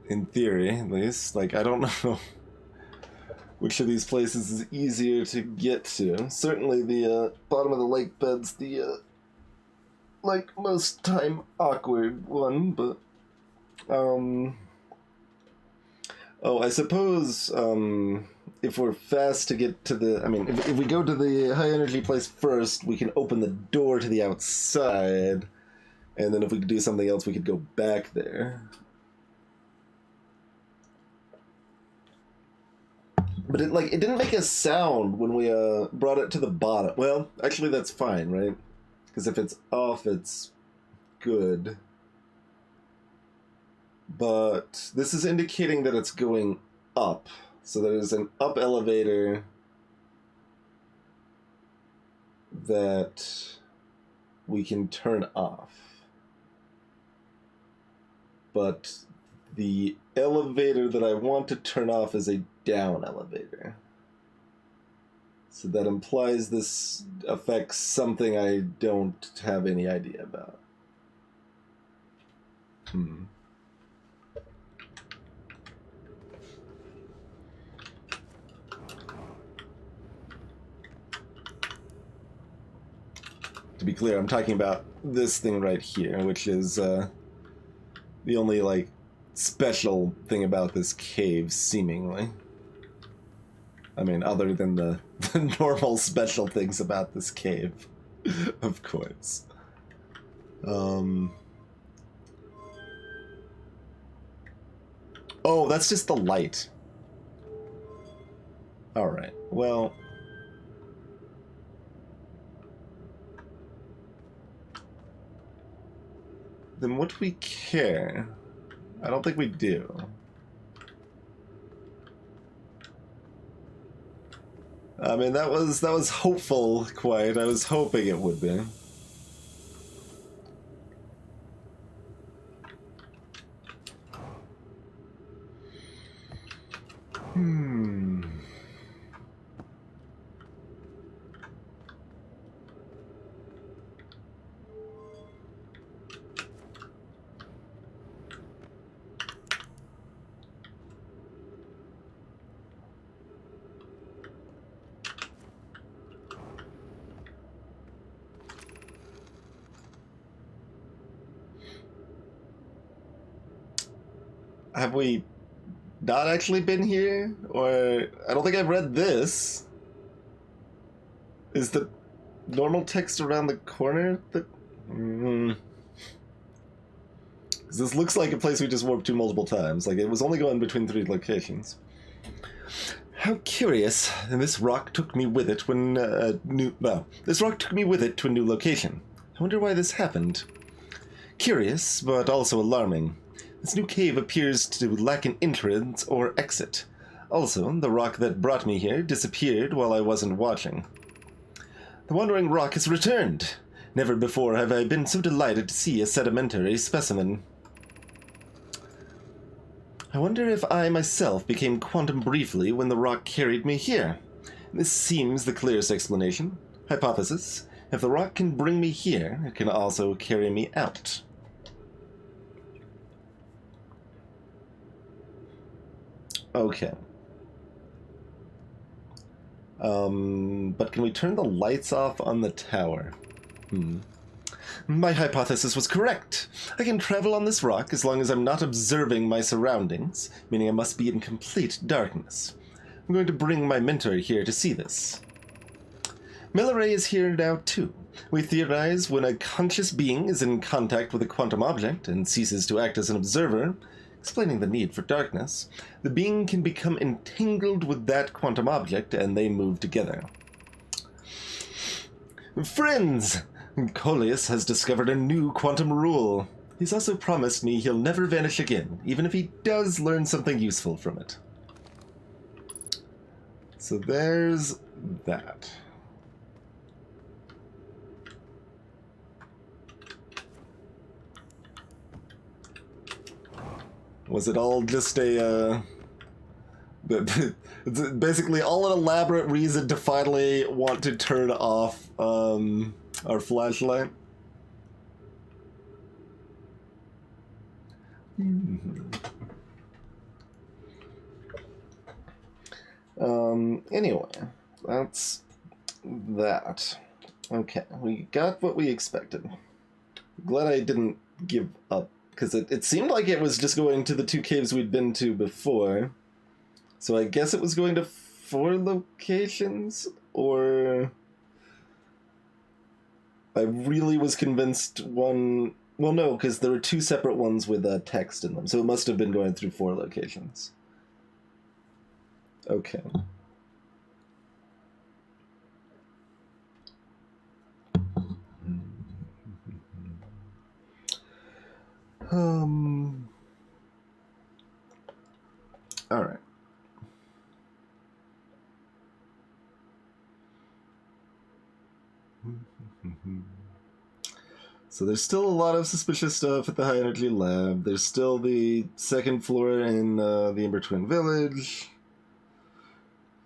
In theory, at least. Like, I don't know which of these places is easier to get to. Certainly the bottom of the lake bed's the, like, most time awkward one, but, oh, I suppose, if we're fast to get to the... I mean, if we go to the high-energy place first, we can open the door to the outside, and then if we could do something else, we could go back there. But it didn't make a sound when we brought it to the bottom. Well, actually that's fine, right? Because if it's off, it's good. But this is indicating that it's going up. So there's an up elevator that we can turn off. But the elevator that I want to turn off is a down elevator. So that implies this affects something I don't have any idea about. To be clear, I'm talking about this thing right here, which is the only, like, special thing about this cave, seemingly. I mean, other than the normal special things about this cave, of course. Oh, that's just the light. Alright, well... Then what do we care? I don't think we do. I mean, that was hopeful, quite. I was hoping it would be. Have we not actually been here? Or... I don't think I've read this. Is the normal text around the corner? This looks like a place we just warped to multiple times. Like, it was only going between 3 locations. How curious. And this rock took me with it when, this rock took me with it to a new location. I wonder why this happened. Curious, but also alarming. This new cave appears to lack an entrance or exit. Also, the rock that brought me here disappeared while I wasn't watching. The wandering rock has returned. Never before have I been so delighted to see a sedimentary specimen. I wonder if I myself became quantum briefly when the rock carried me here. This seems the clearest explanation. Hypothesis: if the rock can bring me here, it can also carry me out. Okay. But can we turn the lights off on the tower? My hypothesis was correct. I can travel on this rock as long as I'm not observing my surroundings, meaning I must be in complete darkness. I'm going to bring my mentor here to see this. Milleray is here now too. We theorize when a conscious being is in contact with a quantum object and ceases to act as an observer, explaining the need for darkness, the being can become entangled with that quantum object and they move together. Friends! Coleus has discovered a new quantum rule. He's also promised me he'll never vanish again, even if he does learn something useful from it. So there's that. Was it all just a, it's basically all an elaborate reason to finally want to turn off, our flashlight? Anyway, that's that. Okay, we got what we expected. Glad I didn't give up, because it seemed like it was just going to the 2 caves we'd been to before. So I guess it was going to 4 locations, or... I really was convinced one... Well, no, because there were 2 separate ones with text in them, so it must have been going through 4 locations. Okay. All right. So there's still a lot of suspicious stuff at the High Energy Lab. There's still the 2nd floor in the Ember Twin Village.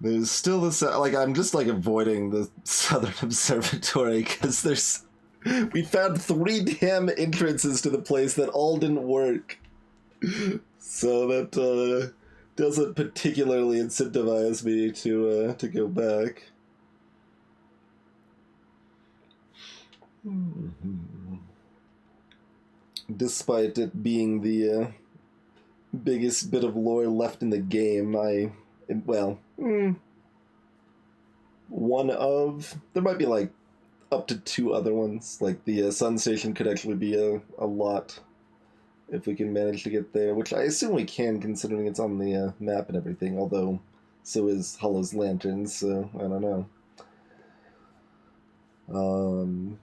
There's still this, I'm just, avoiding the Southern Observatory, because there's... We found 3 damn entrances to the place that all didn't work. So that, doesn't particularly incentivize me to go back. Despite it being the biggest bit of lore left in the game, one of... There might be, up to 2 other ones. The Sun Station could actually be a lot if we can manage to get there, which I assume we can, considering it's on the map and everything, although so is Hollow's Lantern, so I don't know.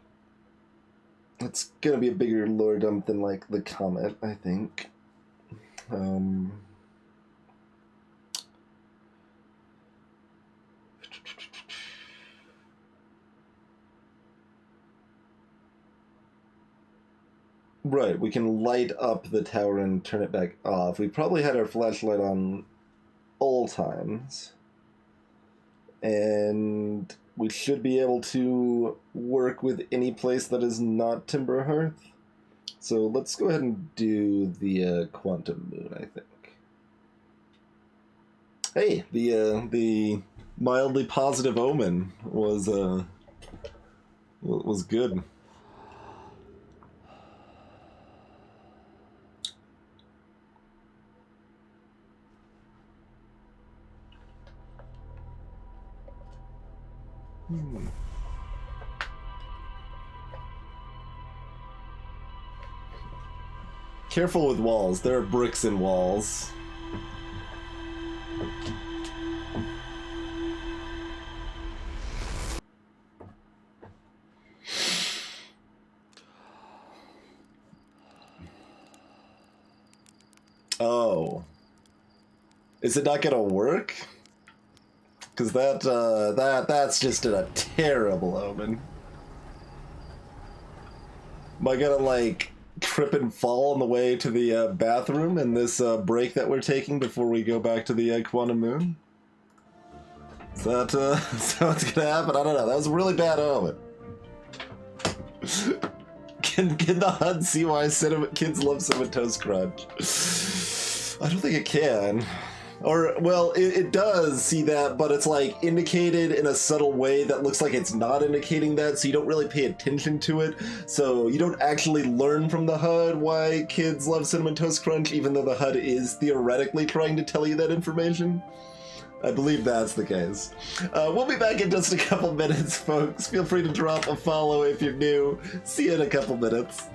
It's gonna be a bigger lore dump than, the Comet, I think. Right, we can light up the tower and turn it back off. We probably had our flashlight on all times. And we should be able to work with any place that is not Timber Hearth. So let's go ahead and do the Quantum Moon, I think. Hey, the mildly positive omen was good. Careful with walls. There are bricks in walls. Oh. Is it not gonna work? Because that's just a terrible omen. Am I gonna, trip and fall on the way to the bathroom in this break that we're taking before we go back to the Quantum Moon? Is that what's gonna happen? I don't know. That was a really bad omen. Can the HUD see why kids love Cinnamon Toast Crunch? I don't think it can. Or, well, it does see that, but it's, indicated in a subtle way that looks like it's not indicating that, so you don't really pay attention to it. So you don't actually learn from the HUD why kids love Cinnamon Toast Crunch, even though the HUD is theoretically trying to tell you that information. I believe that's the case. We'll be back in just a couple minutes, folks. Feel free to drop a follow if you're new. See you in a couple minutes.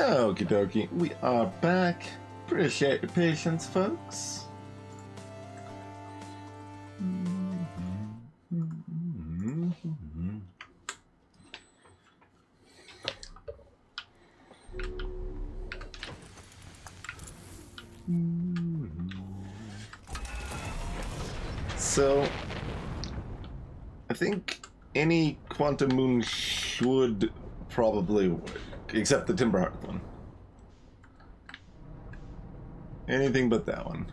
Okie dokie, we are back. Appreciate your patience, folks. So, I think any quantum moon should probably work, except the Timberhearth one. Anything but that one.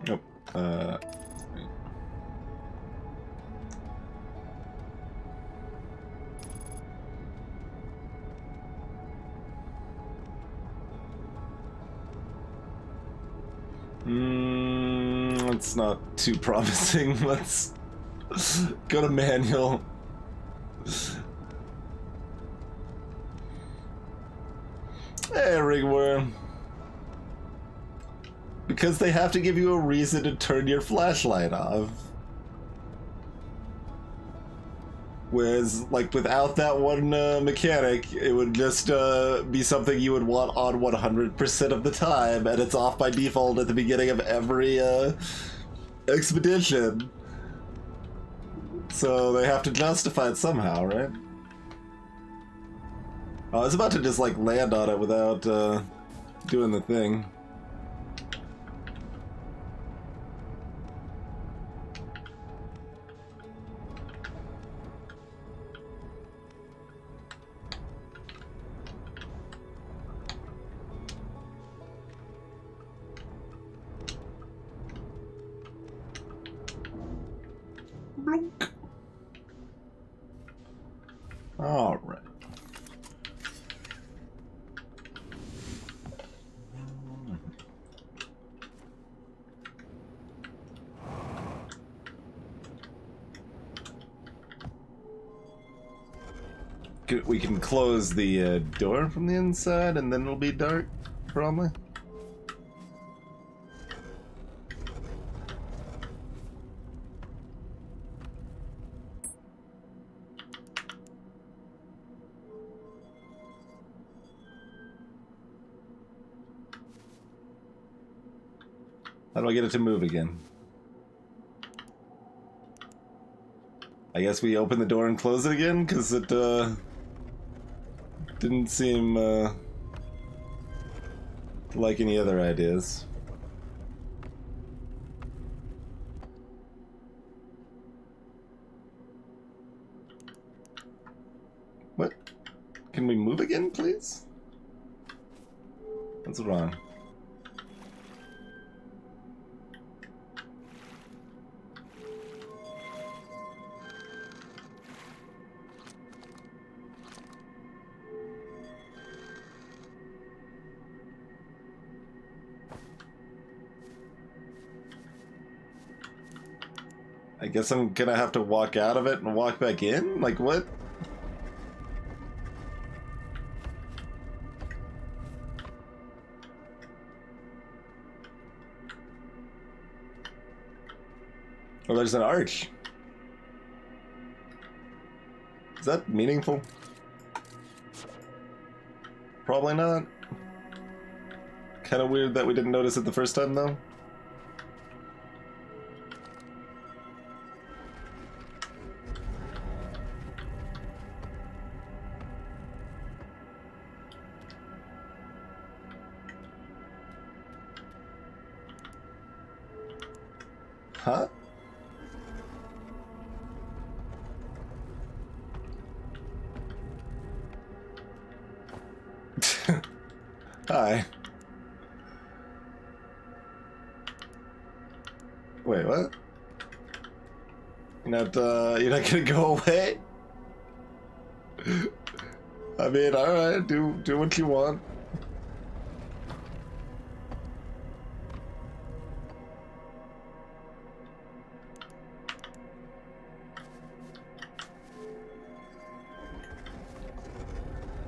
Nope. It's not too promising. Let's go to manual. Hey, Ringworm. Because they have to give you a reason to turn your flashlight off. Whereas, like, without that one mechanic, it would just be something you would want on 100% of the time, and it's off by default at the beginning of every expedition. So they have to justify it somehow, right? I was about to just, like, land on it without doing the thing. All right. We can close the door from the inside, and then it'll be dark, probably. How do I get it to move again? I guess we open the door and close it again, because it didn't seem like any other ideas. What? Can we move again, please? What's wrong? I guess I'm gonna have to walk out of it and walk back in? Like, what? Oh, there's an arch. Is that meaningful? Probably not. Kind of weird that we didn't notice it the first time, though. Huh? Hi. Wait, what? You're not gonna go away? I mean, alright, do what you want.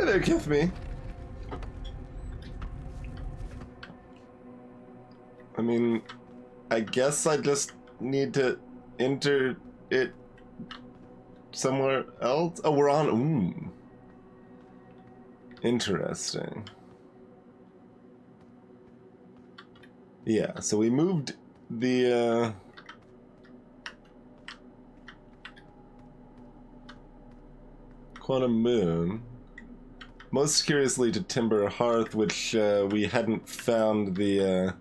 Hey there, Kithme. I mean, I guess I just need to enter it somewhere else. Oh, we're on. Ooh. Interesting. Yeah, so we moved the Quantum Moon. Most curiously to Timber Hearth, which we hadn't found the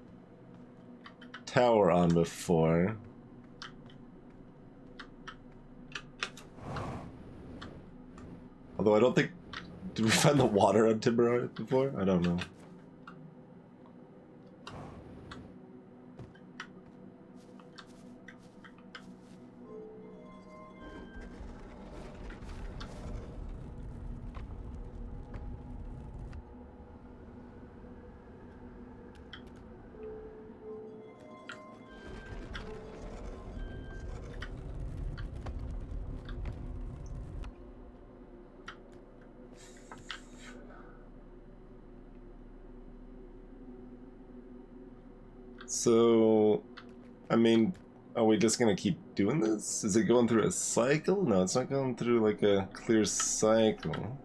tower on before. Although I don't think... Did we find the water on Timber Hearth before? I don't know. So, I mean, are we just gonna keep doing this? Is it going through a cycle? No, it's not going through like a clear cycle.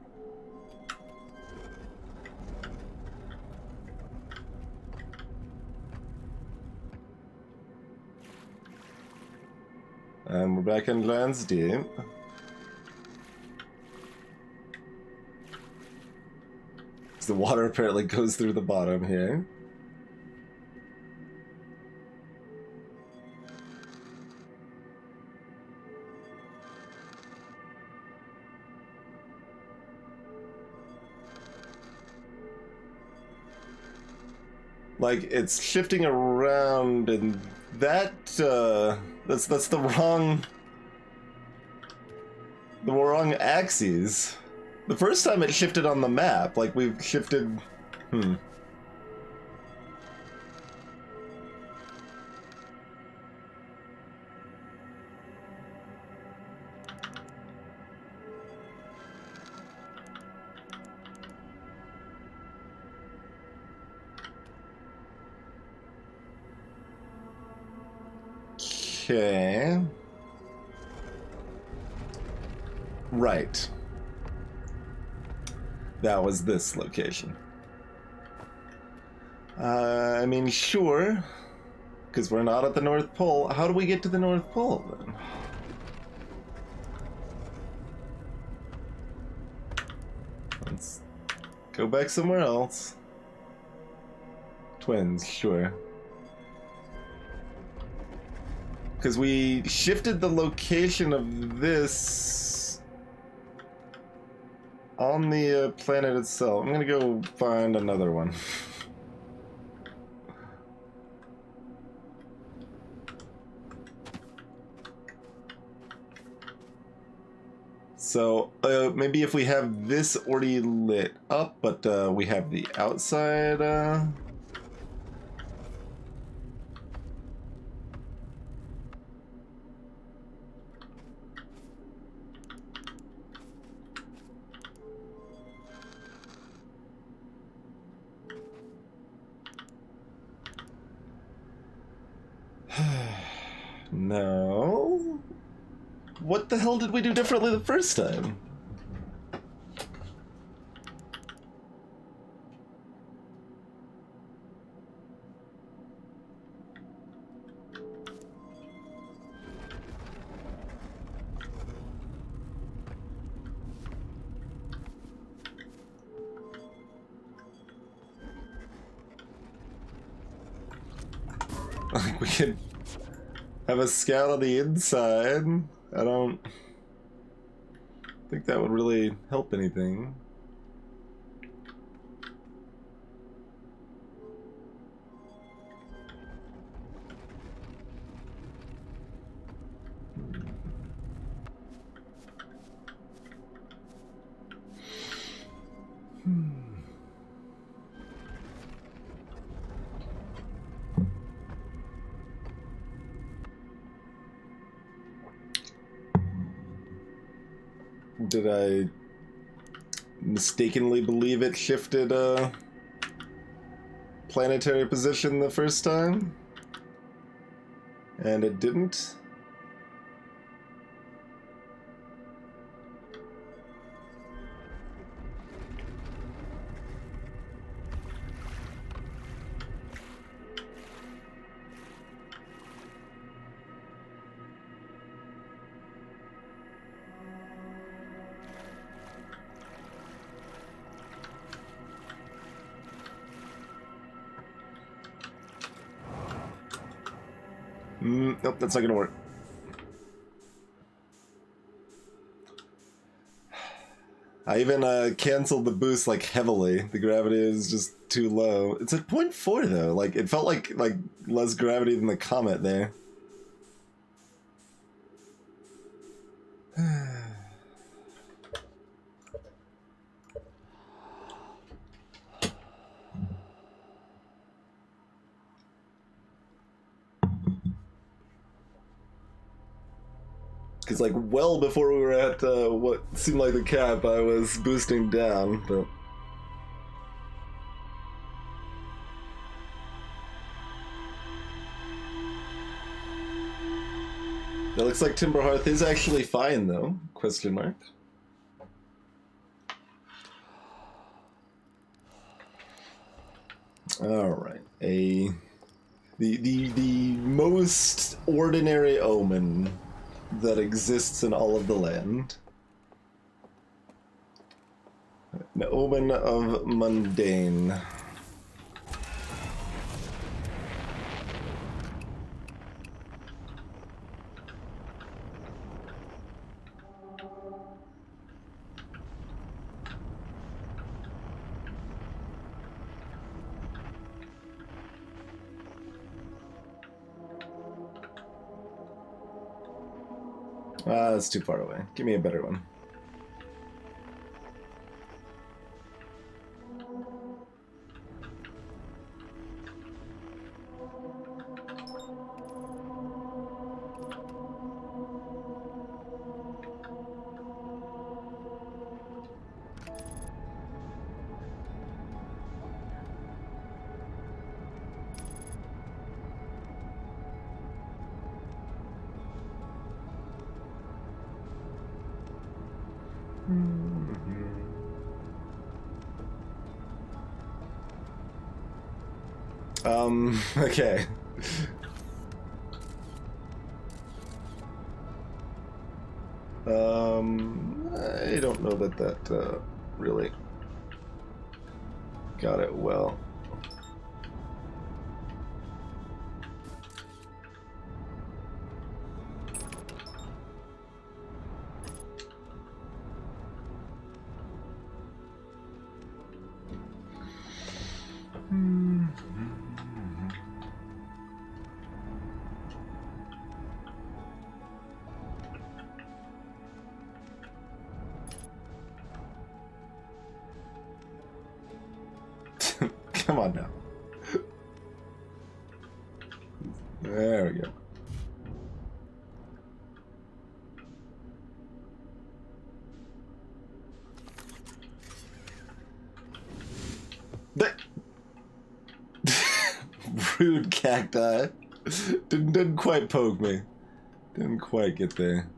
And we're back in Lands Deep. The water apparently goes through the bottom here. Like, it's shifting around, and that's the wrong axes. The first time it shifted on the map, like we've shifted... Okay. Right. That was this location. I mean, sure. Because we're not at the North Pole. How do we get to the North Pole, then? Let's go back somewhere else. Twins, sure. Because we shifted the location of this on the planet itself. I'm gonna go find another one. So, maybe if we have this already lit up, but we have the outside... No. What the hell did we do differently the first time? Like, we could have a scout on the inside. I don't think that would really help anything. Did I mistakenly believe it shifted planetary position the first time, and it didn't. Nope, that's not gonna work. I even canceled the boost like heavily. The gravity is just too low. It's at 0.4 though. Like it felt like less gravity than the comet there. Because, like, well before we were at what seemed like the cap, I was boosting down, but... It looks like Timberhearth is actually fine, though? Question mark. Alright, the most ordinary omen that exists in all of the land. An omen of mundane. Ah, that's too far away. Give me a better one. Okay. I don't know that really got it well. Come on now. There we go. Rude cacti. Didn't quite poke me. Didn't quite get there.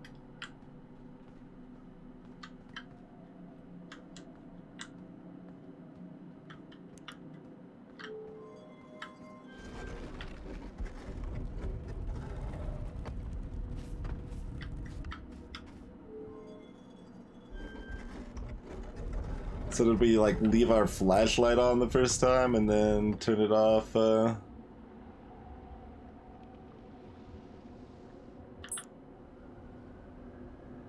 So did we like leave our flashlight on the first time and then turn it off?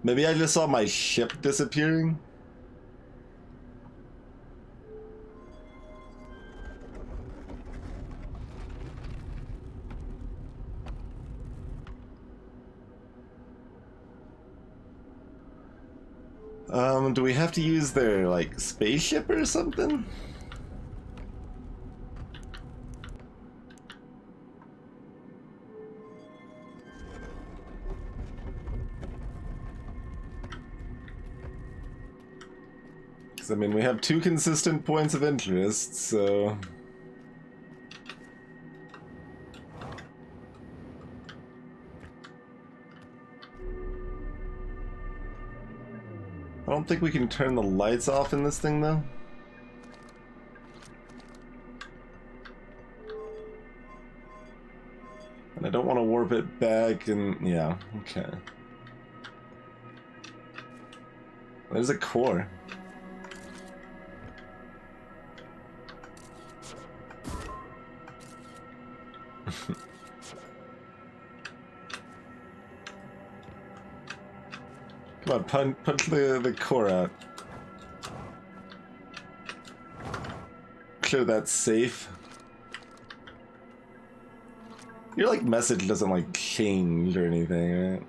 Maybe I just saw my ship disappearing? Do we have to use their, like, spaceship or something? I mean, we have 2 consistent points of interest, so... I don't think we can turn the lights off in this thing, though. And I don't want to warp it back, and... yeah, okay. There's a core. Come on, punch the core out. Clear that safe. Your, like, message doesn't, like, change or anything, right?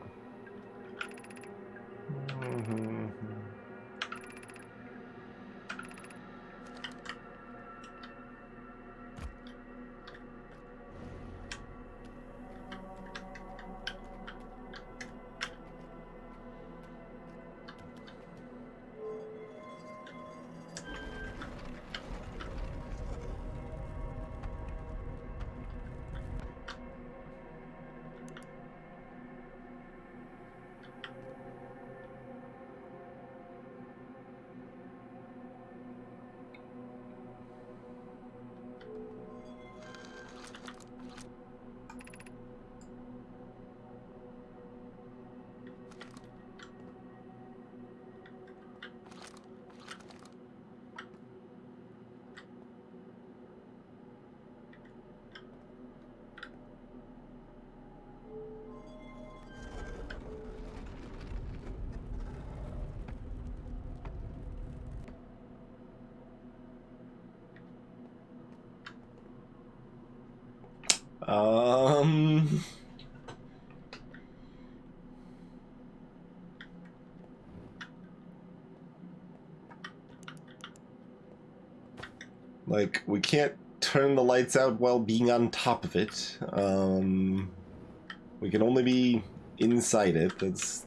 Like, we can't turn the lights out while being on top of it. We can only be inside it. That's...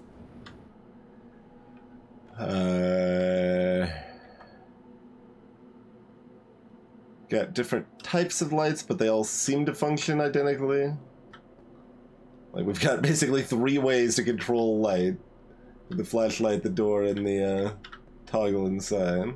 got different types of lights, but they all seem to function identically. Like, we've got basically 3 ways to control light. The flashlight, the door, and the toggle inside.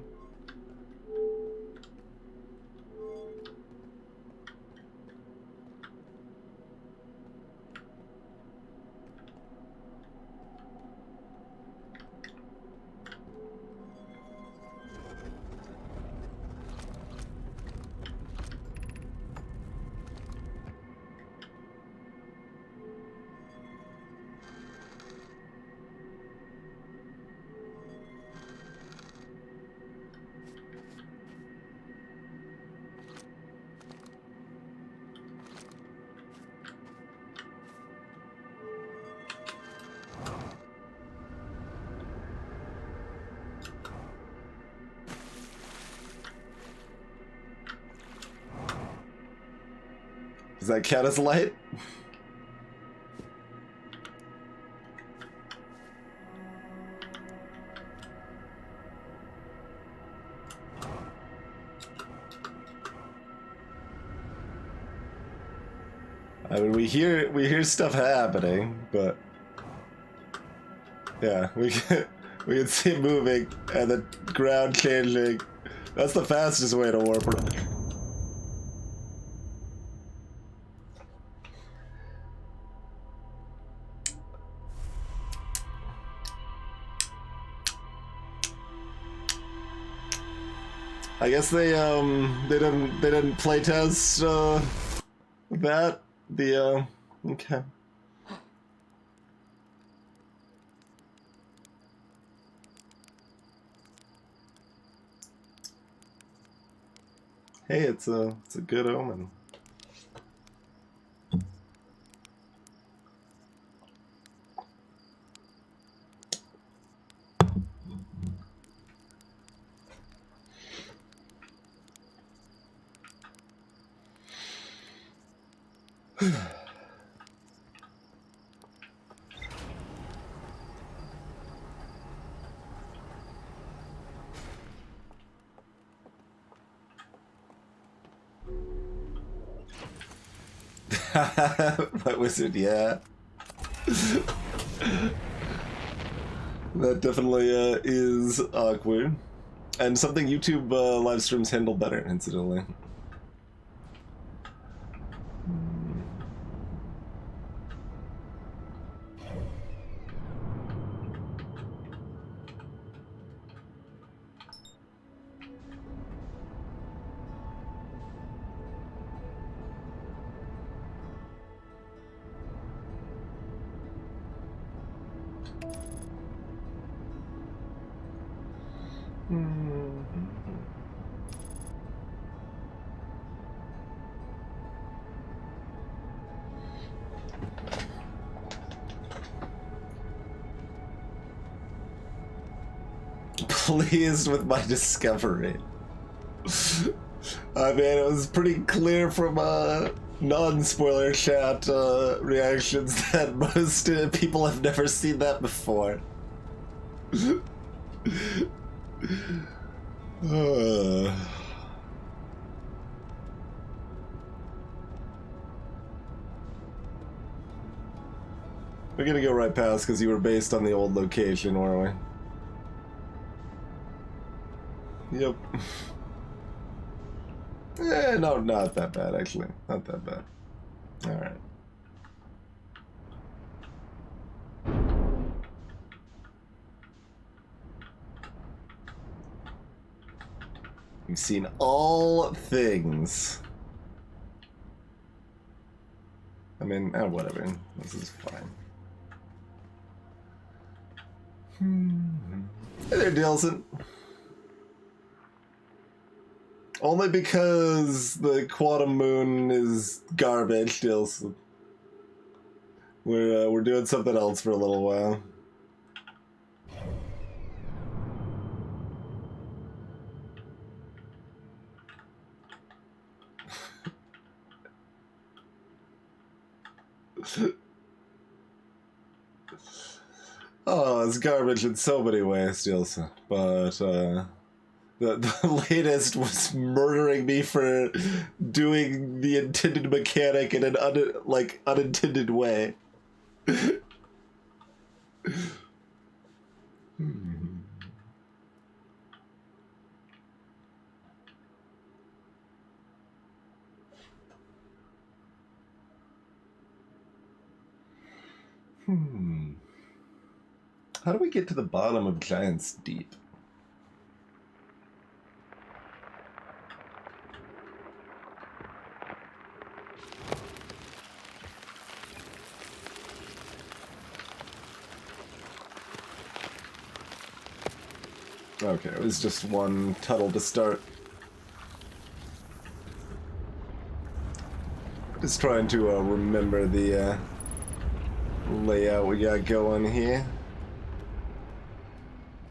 Does that count as light? I mean, we hear stuff happening, but yeah, we can see it moving and the ground changing. That's the fastest way to warp around. I guess they didn't playtest that okay. Hey, it's a good omen. My wizard, yeah. That definitely is awkward. And something YouTube live streams handle better, incidentally. Pleased with my discovery. I mean, it was pretty clear from non-spoiler chat reactions that most people have never seen that before. We're gonna go right past because you were based on the old location, weren't we? Yep. No, not that bad, actually. Not that bad. Alright. You've seen all things. I mean, whatever. This is fine. Hey there, Dilson. Only because the Quantum Moon is garbage, Dilson. We're doing something else for a little while. Oh, it's garbage in so many ways, Dilson. But the latest was murdering me for doing the intended mechanic in an unintended way. How do we get to the bottom of Giant's Deep? Okay, it was just one tunnel to start. Just trying to remember the layout we got going here.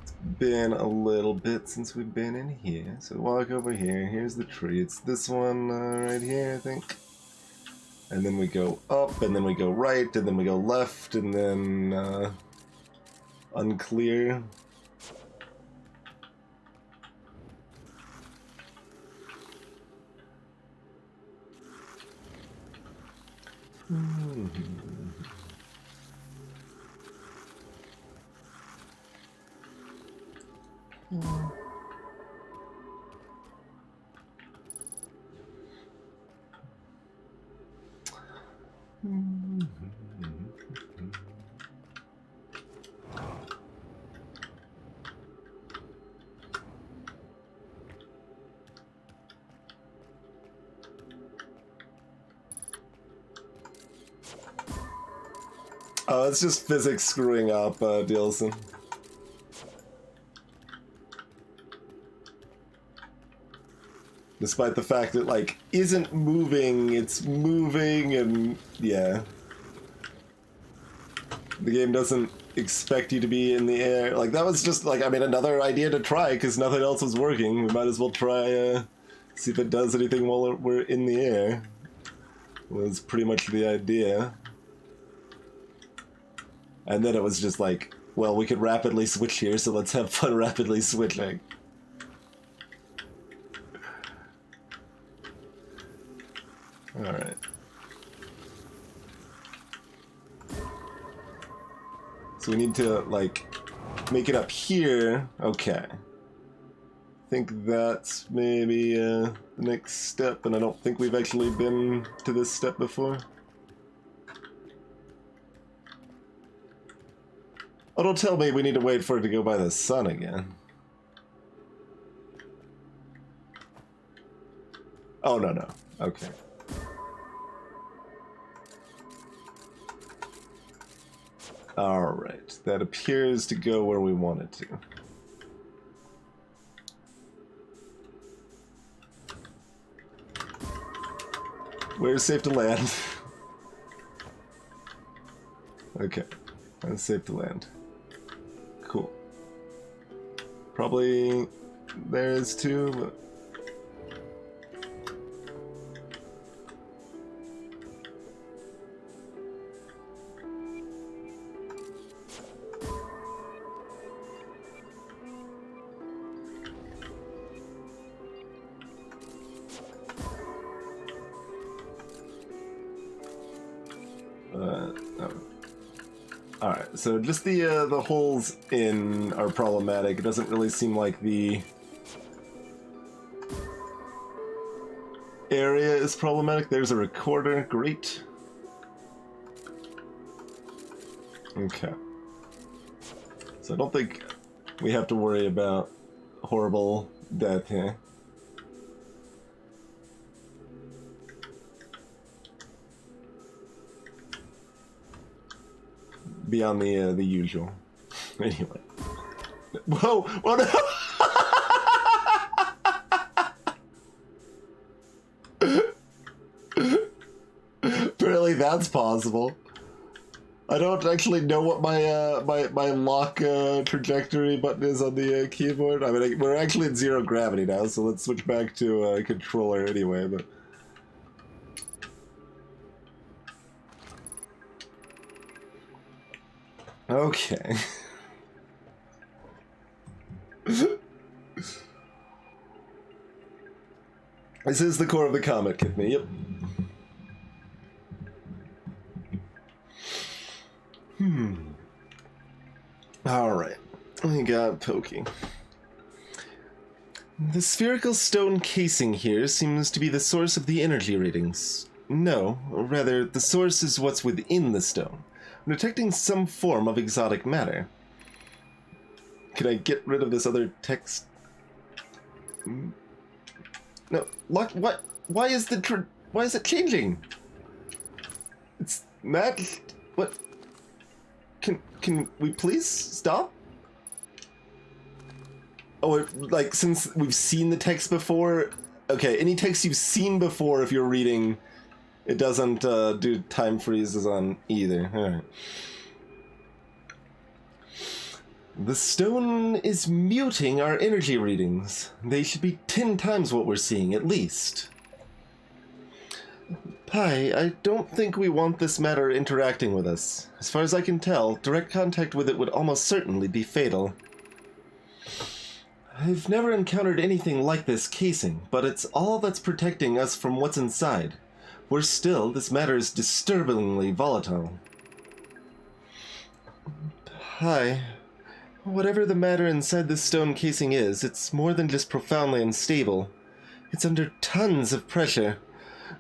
It's been a little bit since we've been in here, so walk over here. Here's the tree. It's this one right here, I think. And then we go up, and then we go right, and then we go left, and then unclear. Oh, it's just physics screwing up, Dilson. Despite the fact that, like, isn't moving, it's moving, and yeah. The game doesn't expect you to be in the air. Like, that was just, like, I mean, another idea to try, because nothing else was working. We might as well try, see if it does anything while we're in the air. Was pretty much the idea. And then it was just like, well, we could rapidly switch here, so let's have fun rapidly switching. Alright. So we need to, like, make it up here. Okay. I think that's maybe the next step, and I don't think we've actually been to this step before. Oh, don't tell me we need to wait for it to go by the sun again. Oh, no, no. Okay. Alright, that appears to go where we want it to. Where's safe to land? Okay, that's safe to land. Cool. Probably there is too, but... Alright, so just the holes in are problematic. It doesn't really seem like the area is problematic. There's a recorder, great. Okay. So I don't think we have to worry about horrible death here. Beyond the usual. Anyway. Whoa! Whoa, no! Apparently that's possible. I don't actually know what my lock trajectory button is on the keyboard. I mean, we're actually in zero gravity now, so let's switch back to controller anyway, but... Okay. This is the core of the comet, Kithme. Yep. Alright. We got Pokey. The spherical stone casing here seems to be the source of the energy readings. No, rather, the source is what's within the stone. I'm detecting some form of exotic matter. Can I get rid of this other text? No, what? Why is it changing? It's mad. What? Can we please stop? Oh, like, since we've seen the text before. Okay, any text you've seen before, if you're reading, it doesn't do time freezes on either. Alright. The stone is muting our energy readings. They should be 10 times what we're seeing, at least. Pi, I don't think we want this matter interacting with us. As far as I can tell, direct contact with it would almost certainly be fatal. I've never encountered anything like this casing, but it's all that's protecting us from what's inside. Worse still, this matter is disturbingly volatile. Hi. Whatever the matter inside this stone casing is, it's more than just profoundly unstable. It's under tons of pressure.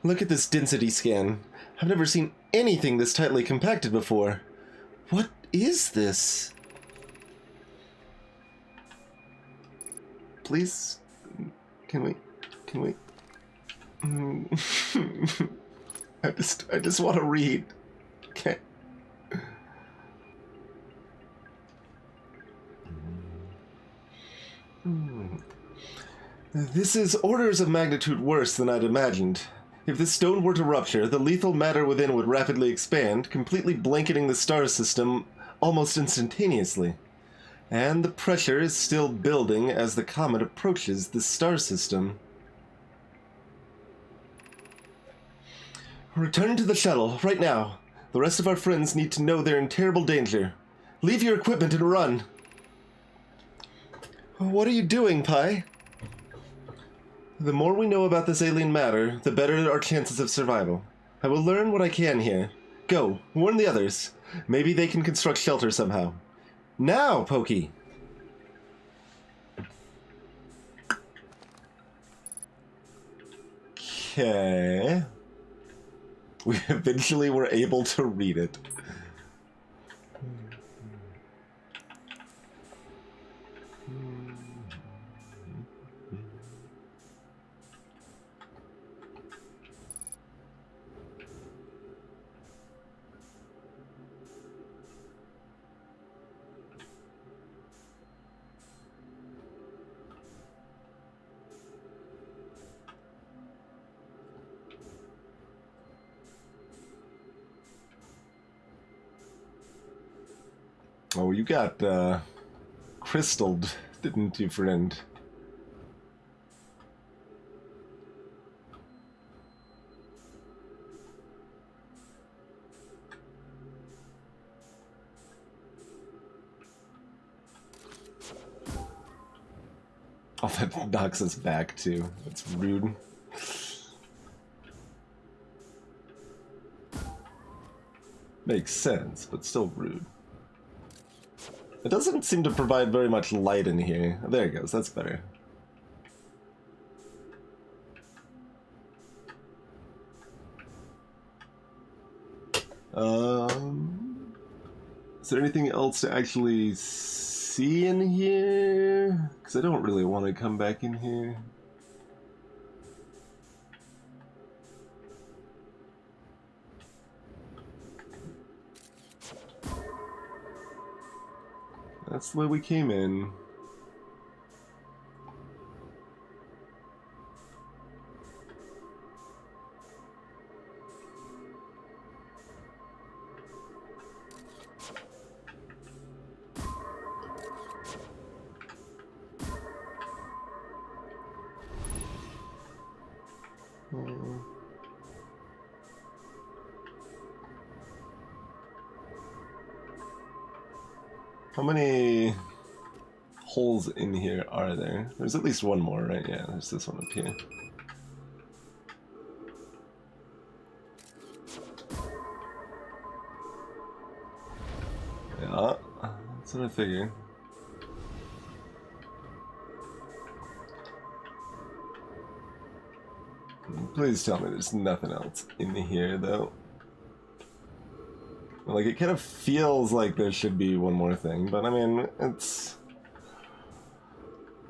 Look at this density scan. I've never seen anything this tightly compacted before. What is this? Please? Can we? I just want to read. Okay. This is orders of magnitude worse than I'd imagined. If this stone were to rupture, the lethal matter within would rapidly expand, completely blanketing the star system almost instantaneously. And the pressure is still building as the comet approaches the star system. Return to the shuttle, right now. The rest of our friends need to know they're in terrible danger. Leave your equipment and run. What are you doing, Pi? The more we know about this alien matter, the better our chances of survival. I will learn what I can here. Go, warn the others. Maybe they can construct shelter somehow. Now, Pokey! Okay. We eventually were able to read it. Oh, you got, crystalled, didn't you, friend? Oh, that knocks us back, too. That's rude. Makes sense, but still rude. It doesn't seem to provide very much light in here. There it goes, that's better. Is there anything else to actually see in here? Because I don't really want to come back in here. That's the way we came in. How many holes in here are there? There's at least one more, right? Yeah, there's this one up here. Yeah, that's what I figured. Please tell me there's nothing else in here, though. Like, it kind of feels like there should be one more thing, but I mean, it's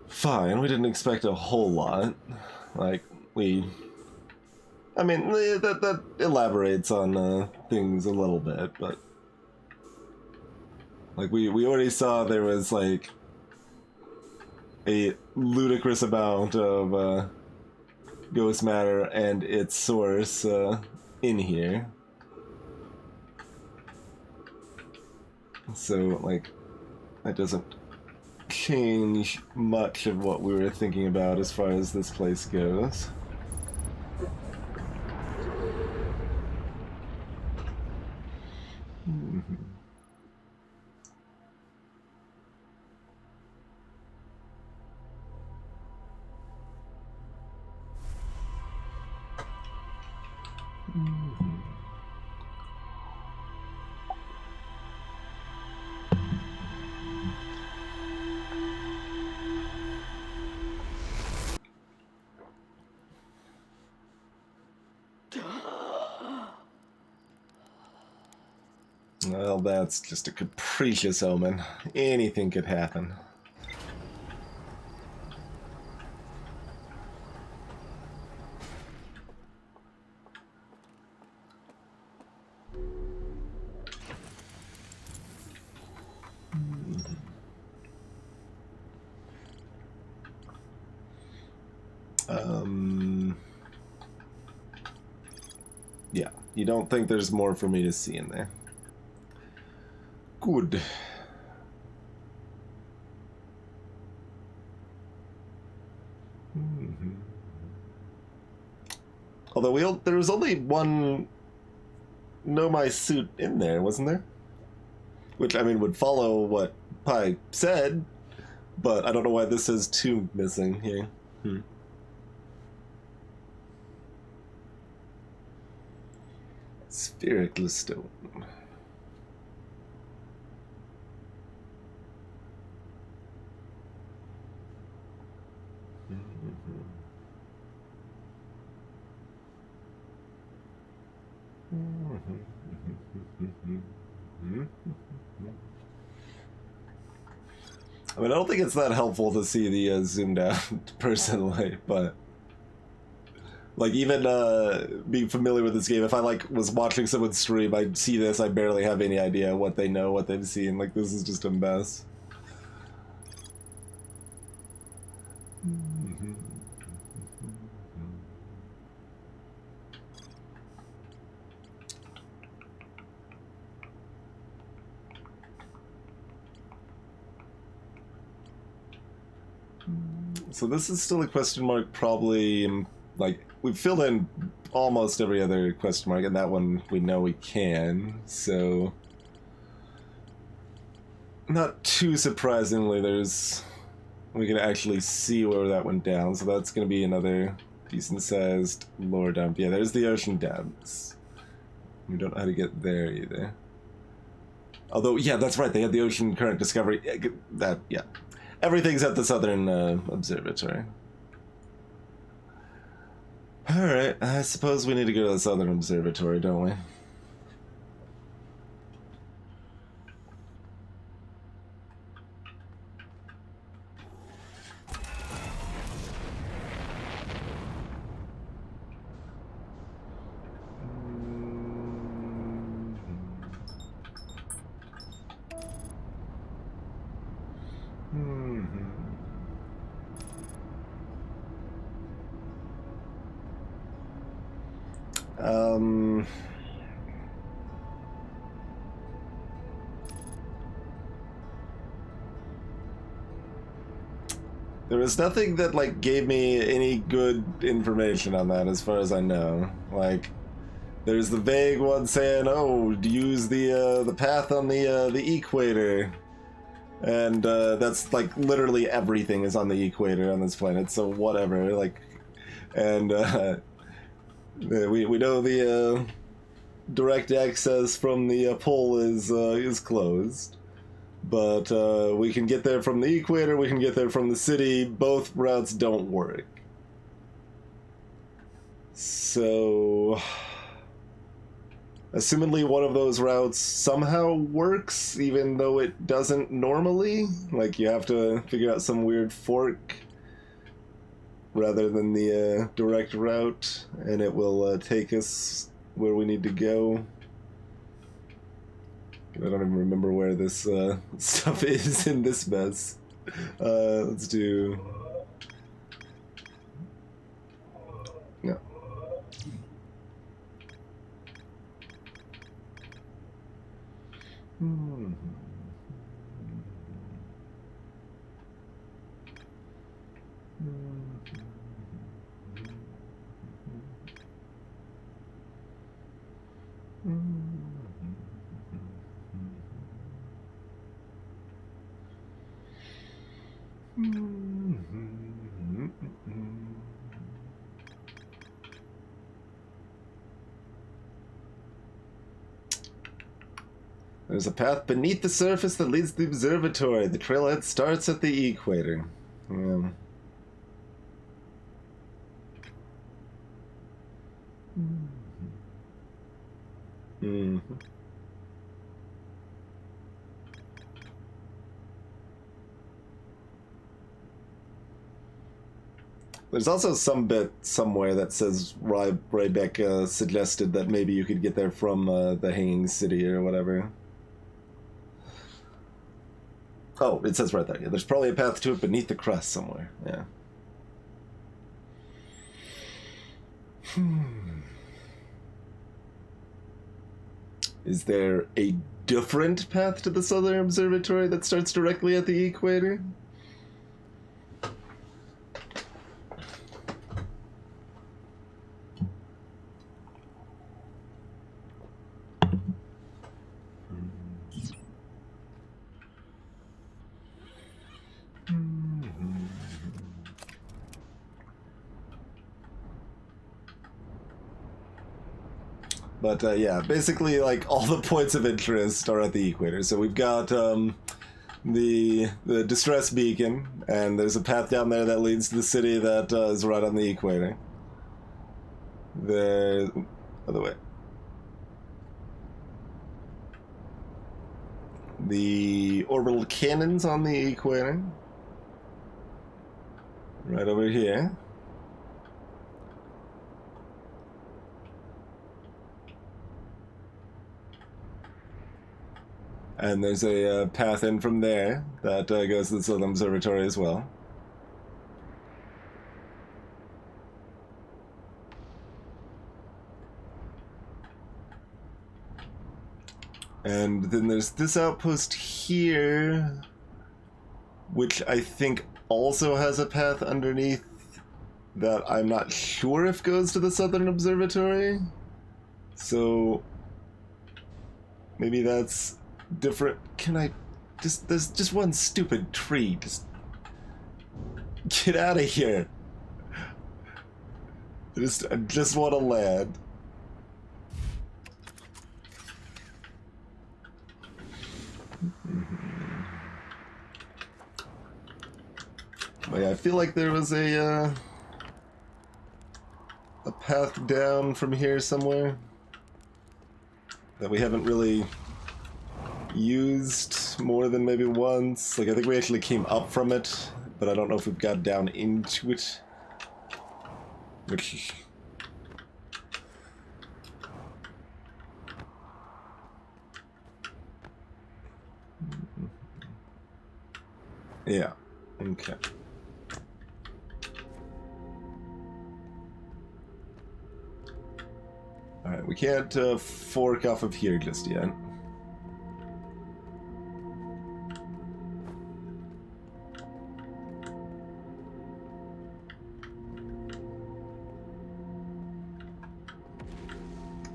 fine. We didn't expect a whole lot. Like, I mean, that elaborates on things a little bit, but like, we already saw there was, like, a ludicrous amount of ghost matter and its source in here. So, like, that doesn't change much of what we were thinking about as far as this place goes. Well, that's just a capricious omen. Anything could happen. Yeah, you don't think there's more for me to see in there? Good. Although there was only one Know My Suit in there, wasn't there? Which, I mean, would follow what Pi said, but I don't know why this is two missing here. Spherical stone. I mean, I don't think it's that helpful to see the zoomed out personally, but like even being familiar with this game, if I like was watching someone stream, I'd see this, I barely have any idea what they know, what they've seen. Like, this is just a mess. So this is still a question mark, probably, like, we've filled in almost every other question mark, and that one we know we can, so... Not too surprisingly, we can actually see where that went down, so that's going to be another decent-sized lore dump. Yeah, there's the ocean depths. We don't know how to get there either. Although, yeah, that's right, they had the ocean current discovery. Yeah. Everything's at the Southern Observatory. Alright, I suppose we need to go to the Southern Observatory, don't we? There was nothing that, like, gave me any good information on that, as far as I know. Like, there's the vague one saying, "Oh, use the path on the equator," and that's like literally everything is on the equator on this planet. So whatever, like, and we know the direct access from the pole is closed. But we can get there from the equator, we can get there from the city. Both routes don't work. So... assumedly one of those routes somehow works, even though it doesn't normally. Like, you have to figure out some weird fork rather than the direct route, and it will take us where we need to go. I don't even remember where this stuff is in this mess. Let's do... No. There's a path beneath the surface that leads to the observatory. The trailhead starts at the equator. Yeah. There's also some bit somewhere that says Riebeck suggested that maybe you could get there from the Hanging City or whatever. Oh, it says right there. Yeah, there's probably a path to it beneath the crust somewhere. Yeah. Is there a different path to the Southern Observatory that starts directly at the equator? But yeah, basically, like, all the points of interest are at the equator. So we've got the distress beacon, and there's a path down there that leads to the city that is right on the equator. There's... Other way. The orbital cannons on the equator. Right over here. And there's a path in from there that goes to the Southern Observatory as well. And then there's this outpost here, which I think also has a path underneath that I'm not sure if goes to the Southern Observatory. So maybe that's different. Can I just... There's just one stupid tree. Just get out of here. I just want to land. But yeah, I feel like there was a path down from here somewhere that we haven't really used more than maybe once. Like, I think we actually came up from it, but I don't know if we've got down into it. Which... Yeah, okay. Alright, we can't fork off of here just yet.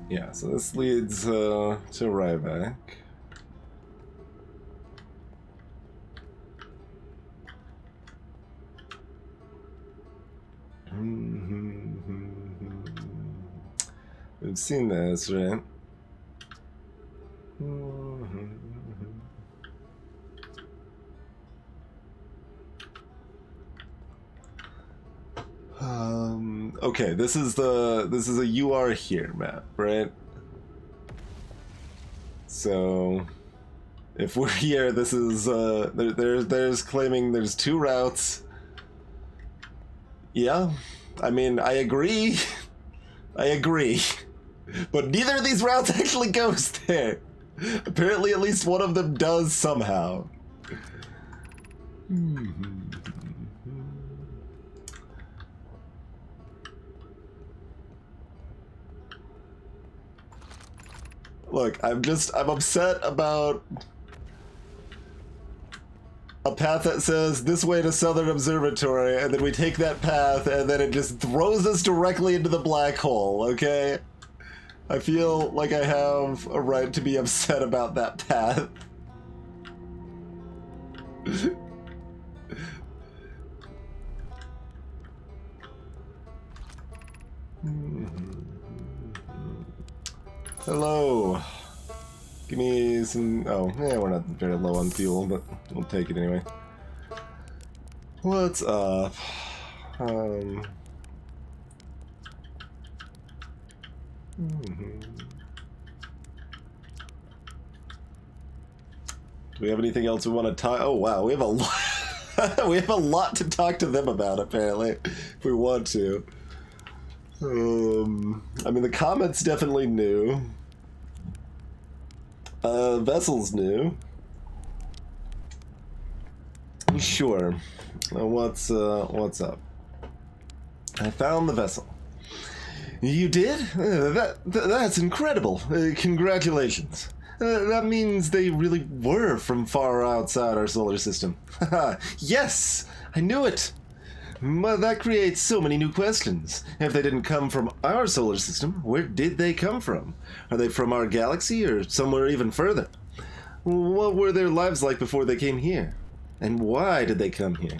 Yeah, so this leads to Ryback. We've seen this, right? Okay, this is a you are here map, right? So if we're here, this is there's claiming there's two routes. Yeah, I mean, I agree. I agree. But neither of these routes actually goes there. Apparently at least one of them does somehow. Look, I'm upset about a path that says this way to Southern Observatory, and then we take that path and then it just throws us directly into the black hole, okay? I feel like I have a right to be upset about that path. Hello. Give me some... Oh, yeah, we're not very low on fuel, but we'll take it anyway. What's up? Do we have anything else we want to talk? Oh wow, we have a lot. We have a lot to talk to them about. Apparently, if we want to. I mean, the comet's definitely new. Vessel's new. Sure. What's up? I found the vessel. You did? That's incredible. Congratulations. That means they really were from far outside our solar system. Yes! I knew it! Well, that creates so many new questions. If they didn't come from our solar system, where did they come from? Are they from our galaxy or somewhere even further? What were their lives like before they came here? And why did they come here?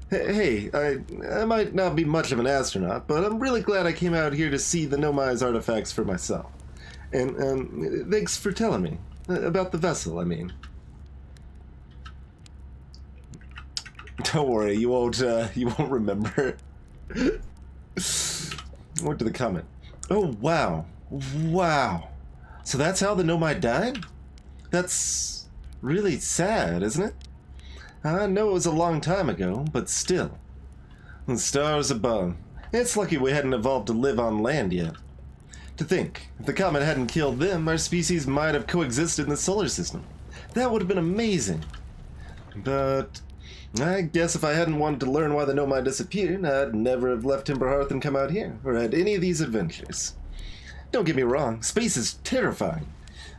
Hey, I might not be much of an astronaut, but I'm really glad I came out here to see the Nomai's artifacts for myself. And thanks for telling me about the vessel, I mean. Don't worry, you won't remember. What to the comment? Oh, wow. Wow. So that's how the Nomai died? That's really sad, isn't it? I know it was a long time ago, but still. The stars above. It's lucky we hadn't evolved to live on land yet. To think, if the comet hadn't killed them, our species might have coexisted in the solar system. That would have been amazing. But I guess if I hadn't wanted to learn why the Nomai disappeared, I'd never have left Timberhearth and come out here, or had any of these adventures. Don't get me wrong, space is terrifying.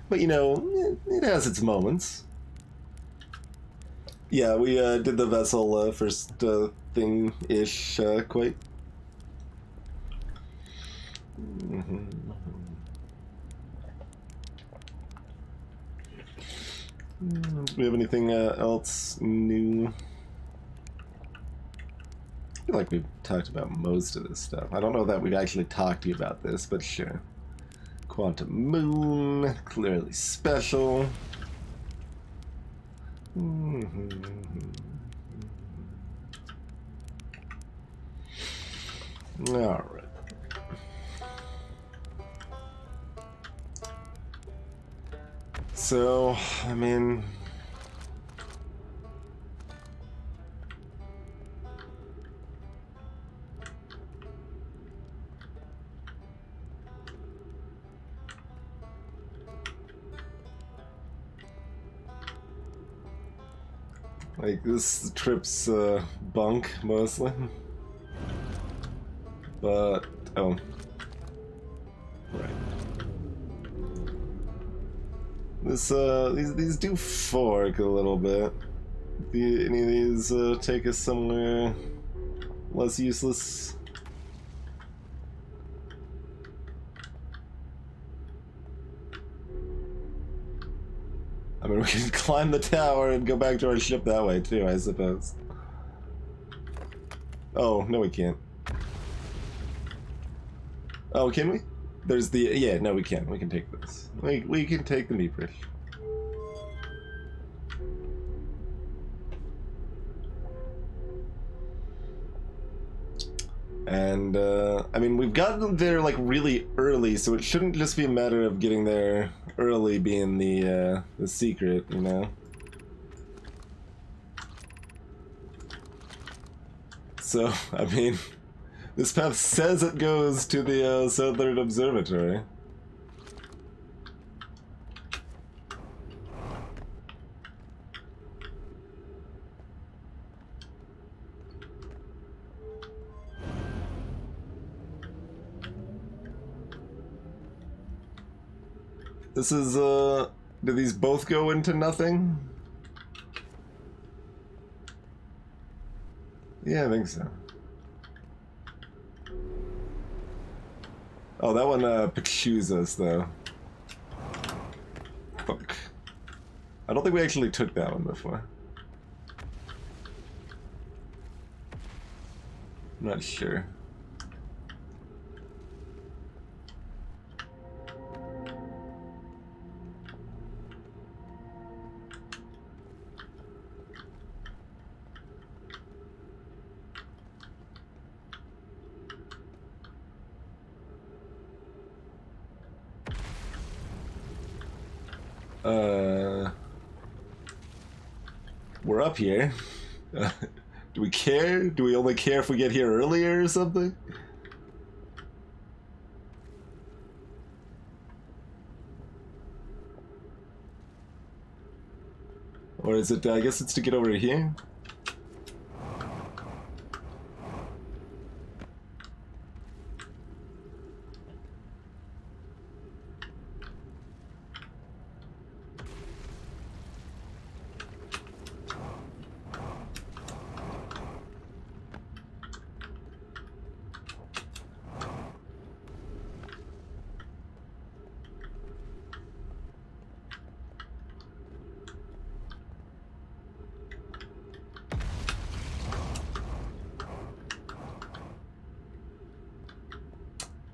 But you know, it has its moments. Yeah, we did the vessel first thing-ish quite. Do we have anything else new? I feel like we've talked about most of this stuff. I don't know that we've actually talked to you about this, but sure. Quantum Moon, clearly special. Alright. So, I mean... like, this trip's bunk, mostly. But, oh. Right. This, these do fork a little bit. Do any of these take us somewhere less useless? I mean, we can climb the tower and go back to our ship that way, too, I suppose. Oh, no we can't. Oh, can we? There's the... yeah, no we can. We can take this. We can take the Meeprish. And, I mean, we've gotten there, like, really early, so it shouldn't just be a matter of getting there early being the secret, you know? So, I mean, this path says it goes to the Southern Observatory. This is, do these both go into nothing? Yeah, I think so. Oh, that one, pursues us, though. Fuck. I don't think we actually took that one before. I'm not sure. We're up here. Do we care? Do we only care if we get here earlier or something? Or is it, I guess it's to get over here?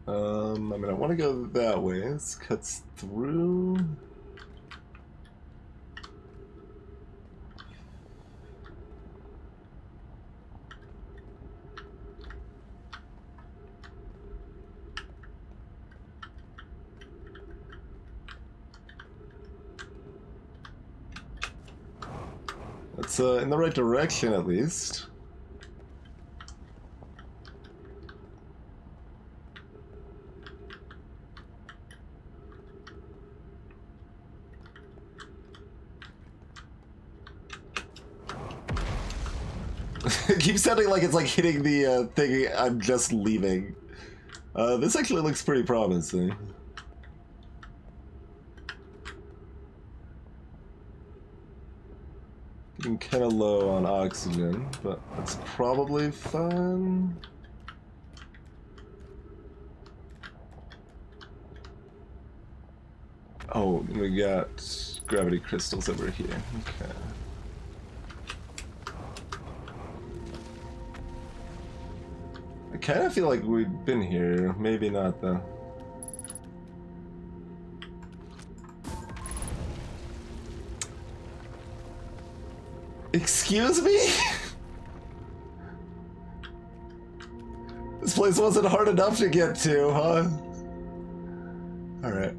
I mean, I want to go that way. This cuts through. It's in the right direction, at least. It keeps sounding like it's like hitting the thing I'm just leaving. This actually looks pretty promising. Getting kind of low on oxygen, but that's probably fine. Oh, we got gravity crystals over here. Okay. I kind of feel like we've been here. Maybe not, though. Excuse me? This place wasn't hard enough to get to, huh? Alright.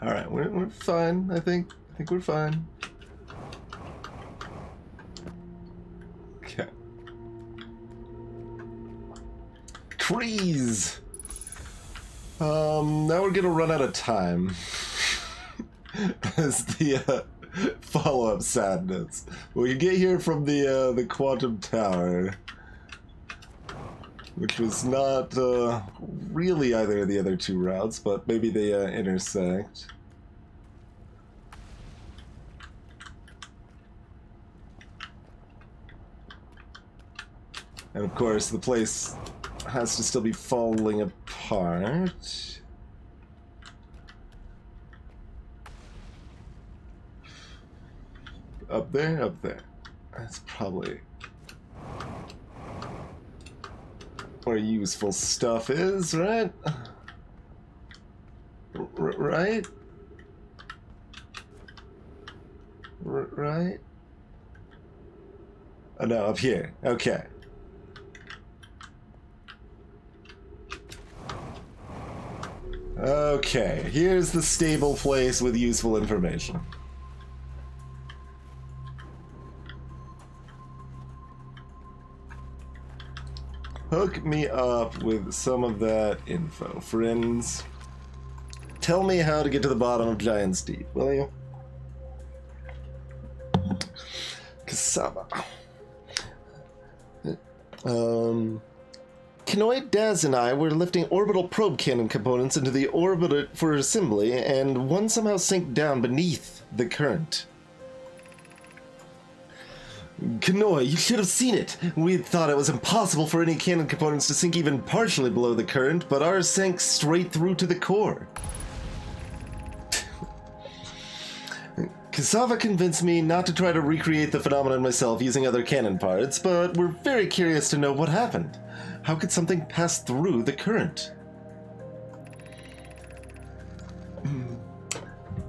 Alright, we're fine, I think. I think we're fine. Okay. Trees! Now we're gonna run out of time. As the follow-up sadness. We get here from the Quantum Tower, which was not really either of the other two routes, but maybe they intersect. And of course, the place has to still be falling apart. Up there? Up there. That's probably where useful stuff is, right? Right? Right? Oh no, up here. Okay. Okay, here's the stable place with useful information. Hook me up with some of that info, friends. Tell me how to get to the bottom of Giant's Deep, will you? Cassava. Kanoid, Daz, and I were lifting orbital probe cannon components into the orbiter for assembly, and one somehow sank down beneath the current. Kanoid, you should have seen it! We thought it was impossible for any cannon components to sink even partially below the current, but ours sank straight through to the core. Cassava convinced me not to try to recreate the phenomenon myself using other cannon parts, but we're very curious to know what happened. How could something pass through the current?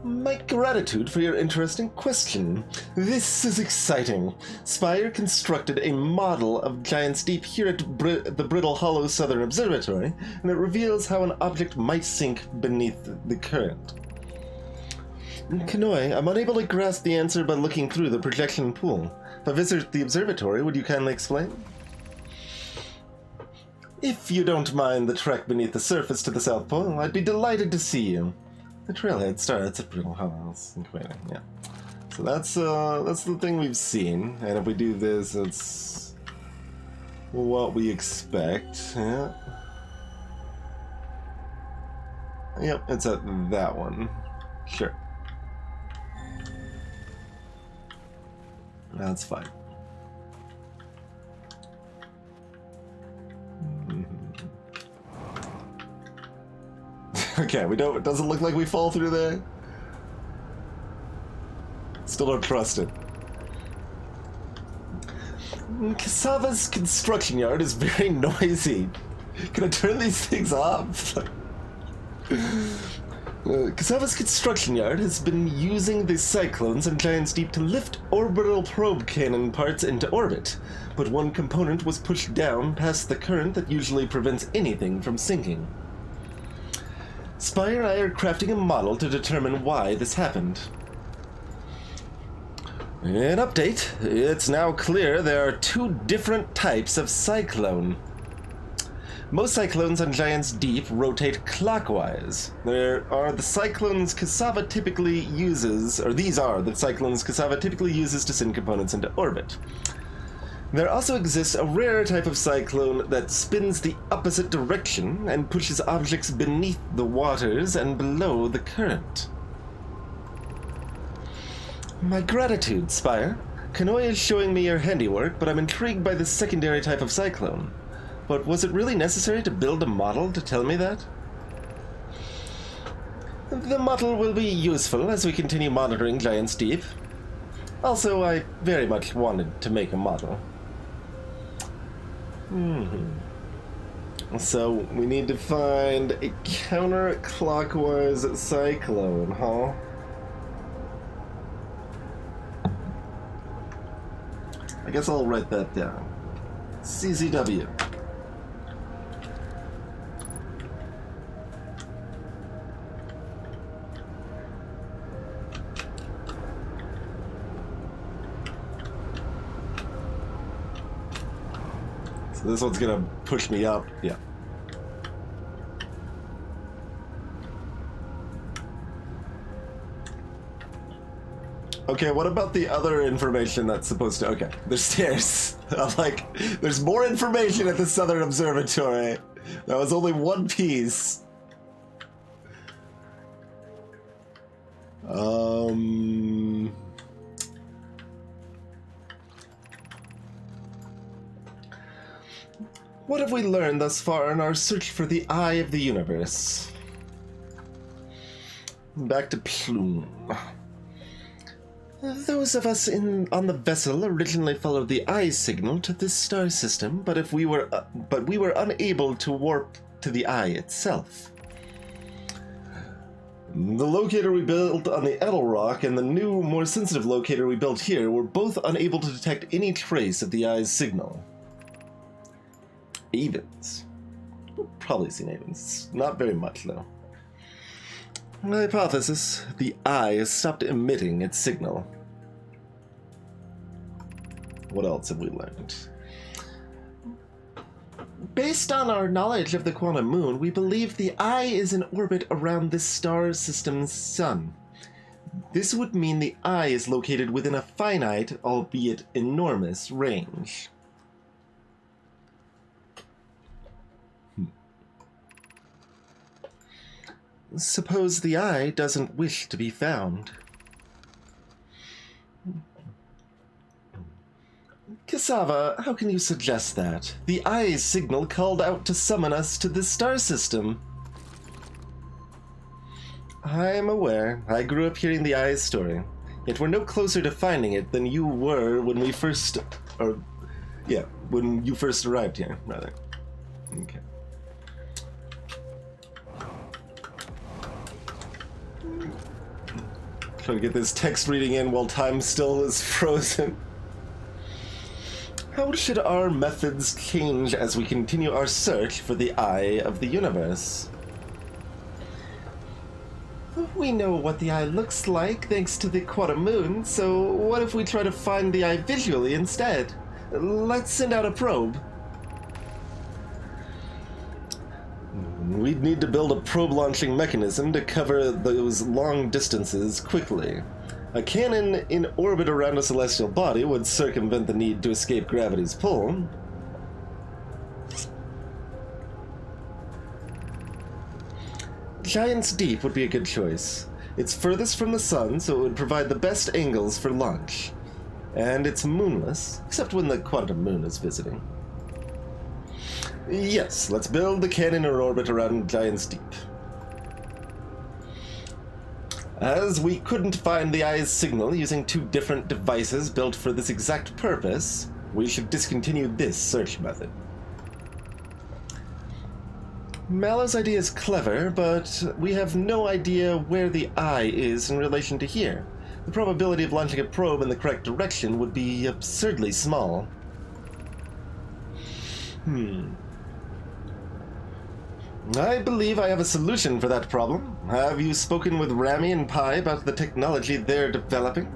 My gratitude for your interesting question. This is exciting. Spire constructed a model of Giant's Deep here at the Brittle Hollow Southern Observatory, and it reveals how an object might sink beneath the current. Kanoi, I'm unable to grasp the answer by looking through the projection pool. If I visit the observatory, would you kindly explain? If you don't mind the trek beneath the surface to the South Pole, I'd be delighted to see you. The trailhead starts at Brittle Hollows. Yeah. So that's the thing we've seen, and if we do this, it's what we expect. Yeah. Yep, it's at that one. Sure. That's fine. Okay, we don't. It doesn't look like we fall through there. Still don't trust it. Cassava's construction yard is very noisy. Can I turn these things off? Cassava's construction yard has been using the Cyclones and Giant's Deep to lift orbital probe cannon parts into orbit, but one component was pushed down past the current that usually prevents anything from sinking. Spire and I are crafting a model to determine why this happened. An update. It's now clear there are two different types of Cyclone. Most Cyclones on Giant's Deep rotate clockwise. There are the Cyclones Cassava typically uses, or these are the Cyclones Cassava typically uses to send components into orbit. There also exists a rare type of Cyclone that spins the opposite direction and pushes objects beneath the waters and below the current. My gratitude, Spire. Kanoi is showing me your handiwork, but I'm intrigued by this secondary type of Cyclone. But was it really necessary to build a model to tell me that? The model will be useful as we continue monitoring Giant's Deep. Also, I very much wanted to make a model. So, we need to find a counterclockwise Cyclone, huh? I guess I'll write that down. CZW. So this one's gonna push me up. Yeah. Okay, what about the other information that's supposed to... Okay, there's stairs. I'm like, there's more information at the Southern Observatory. That was only one piece. What have we learned thus far in our search for the Eye of the Universe? Back to Plume. Those of us on the vessel originally followed the eye signal to this star system, but we were unable to warp to the eye itself. The locator we built on the Edelrock and the new, more sensitive locator we built here were both unable to detect any trace of the eye's signal. Avens. We've probably seen Avens. Not very much, though. Hypothesis: the eye has stopped emitting its signal. What else have we learned? Based on our knowledge of the quantum moon, we believe the eye is in orbit around this star system's sun. This would mean the eye is located within a finite, albeit enormous, range. Suppose the eye doesn't wish to be found. Cassava, how can you suggest that? The eye's signal called out to summon us to this star system. I'm aware. I grew up hearing the eye's story. Yet we're no closer to finding it than you were when we first... when you first arrived here, rather. Okay. Trying to get this text reading in while time still is frozen. How should our methods change as we continue our search for the Eye of the Universe? We know what the eye looks like thanks to the quantum moon, so what if we try to find the eye visually instead? Let's send out a probe. We'd need to build a probe launching mechanism to cover those long distances quickly. A cannon in orbit around a celestial body would circumvent the need to escape gravity's pull. Giant's Deep would be a good choice. It's furthest from the sun, so it would provide the best angles for launch. And it's moonless, except when the quantum moon is visiting. Yes, let's build the cannon in orbit around Giant's Deep. As we couldn't find the eye's signal using two different devices built for this exact purpose, We should discontinue this search method. Mallow's idea is clever, but we have no idea where the eye is in relation to here. The probability of launching a probe in the correct direction would be absurdly small. I believe I have a solution for that problem. Have you spoken with Rami and Pi about the technology they're developing?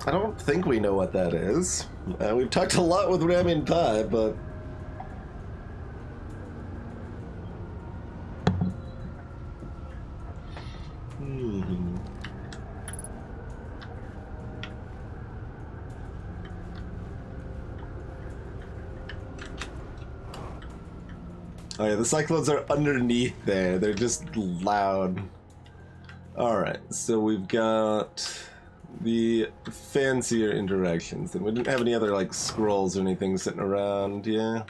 I don't think we know what that is. We've talked a lot with Rami and Pi, but... Oh yeah, the cyclones are underneath there. They're just loud. Alright, so we've got the fancier interactions. And we didn't have any other, like, scrolls or anything sitting around, yeah?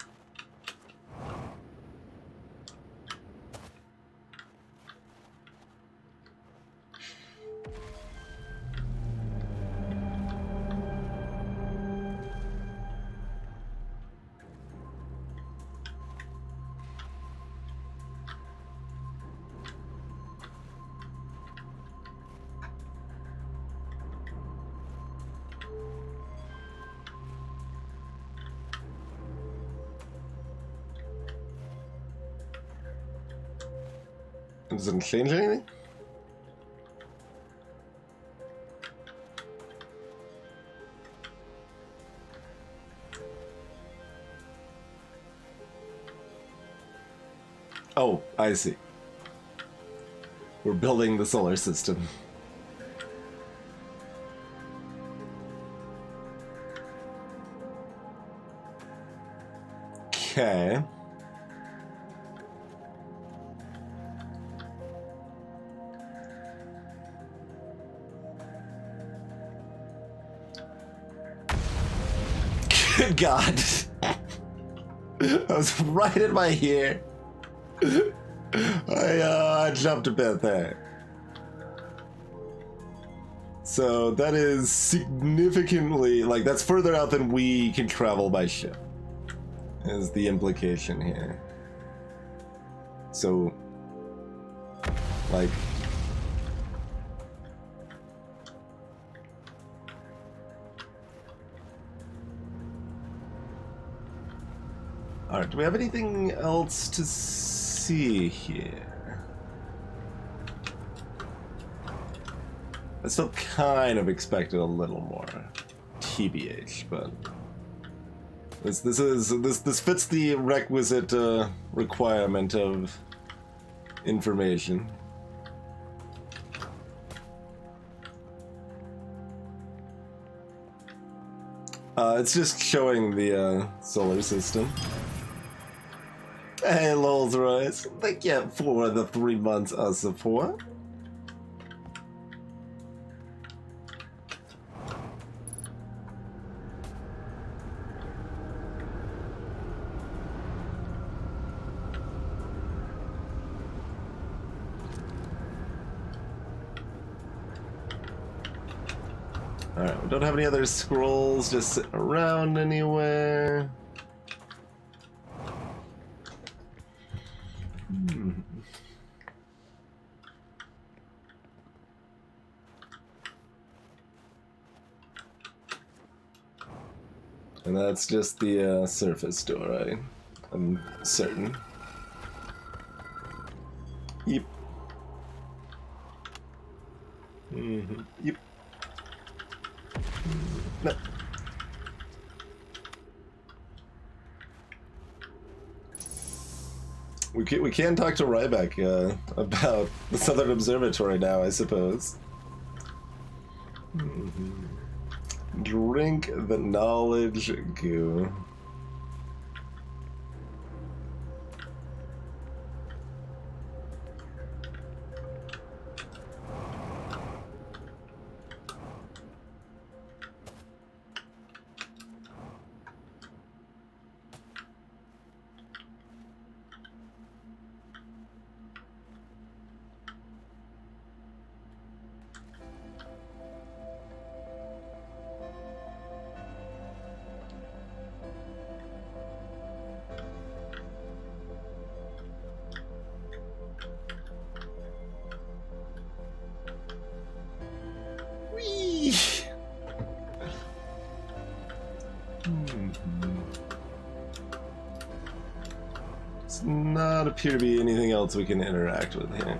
Does it change anything? Oh, I see. We're building the solar system. Okay. Good God. I was right in my ear. I jumped a bit there. So that is significantly, like, that's further out than we can travel by ship, is the implication here. So, like... Alright, do we have anything else to see here? I still kind of expected a little more TBH, but this fits the requisite requirement of information. It's just showing the solar system. Hey, Rolls Royce, thank you for the 3 months of support. Alright, we don't have any other scrolls just sitting around anywhere. And that's just the surface door, I'm certain. Yep. Yep. No. We can talk to Ryback about the Southern Observatory now, I suppose. Drink the knowledge goo. appear to be anything else we can interact with here.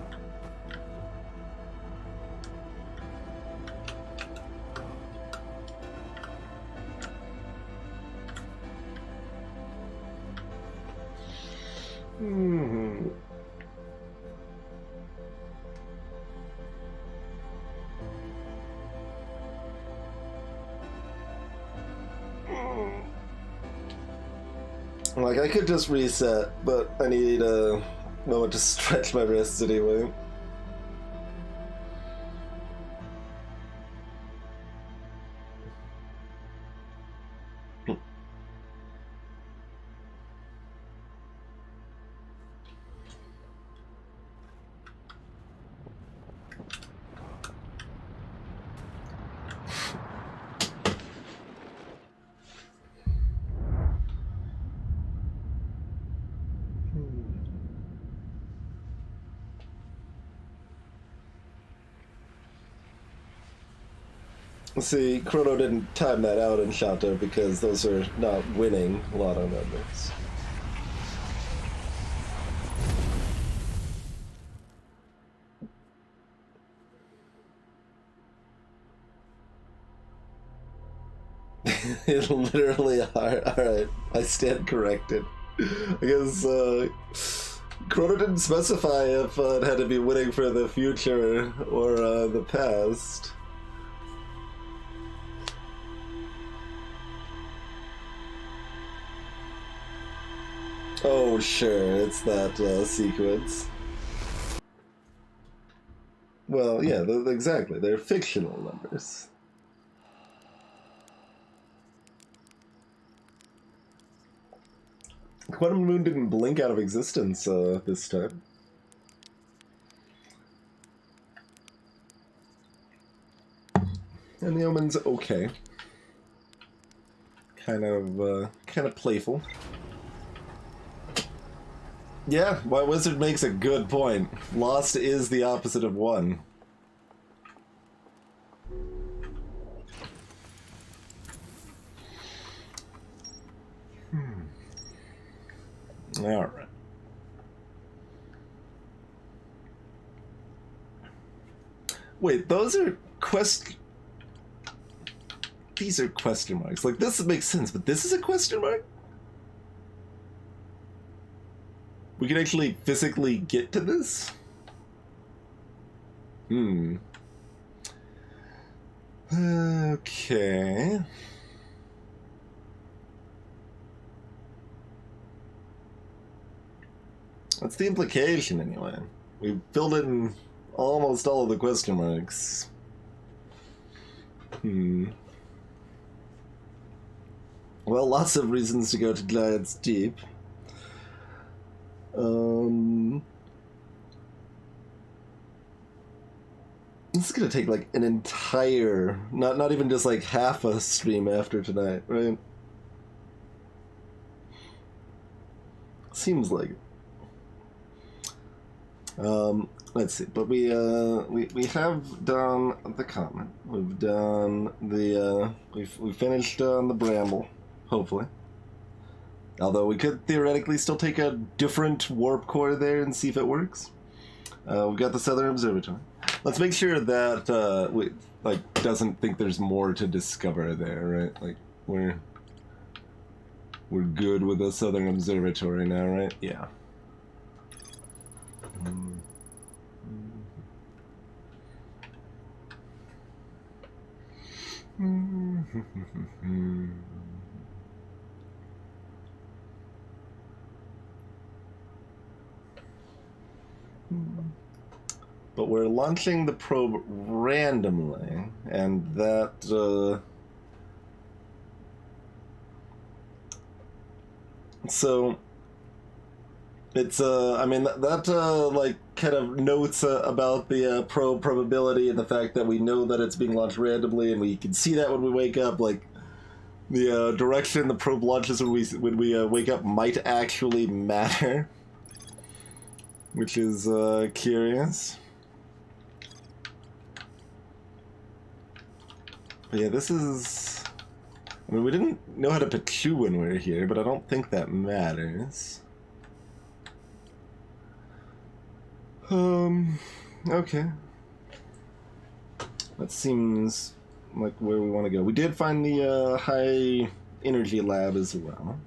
Like, I could just reset, but I need a moment to stretch my wrists anyway. See, Chrono didn't time that out in Shadow because those are not winning lotto numbers. It literally are. Alright, I stand corrected. I guess, Chrono didn't specify if it had to be winning for the future or the past. Oh, sure, it's that sequence. Well, yeah, exactly. They're fictional numbers. Quantum Moon didn't blink out of existence this time. And the Omen's okay. Kind of playful. Yeah, my wizard makes a good point. Lost is the opposite of won. Alright. Wait, those are These are question marks. Like, this makes sense, but this is a question mark? We can actually physically get to this? Okay. That's the implication, anyway. We filled in almost all of the question marks. Well, lots of reasons to go to Giants Deep. This is gonna take like an entire, not even just like half a stream after tonight, right? Seems like it. Let's see, but we have done the comment. We've done the we finished on the Bramble, hopefully. Although we could theoretically still take a different warp core there and see if it works. We've got the Southern Observatory. Let's make sure that we doesn't think there's more to discover there, right? Like we're good with the Southern Observatory now, right? Yeah. But we're launching the probe randomly, and that, so, it's, I mean, that like, kind of notes about the probe probability and the fact that we know that it's being launched randomly, and we can see that when we wake up, like, the direction the probe launches when we wake up might actually matter, which is curious. But yeah, this is... I mean, we didn't know how to Pachu when we were here, but I don't think that matters. Okay. That seems like where we want to go. We did find the high energy lab as well.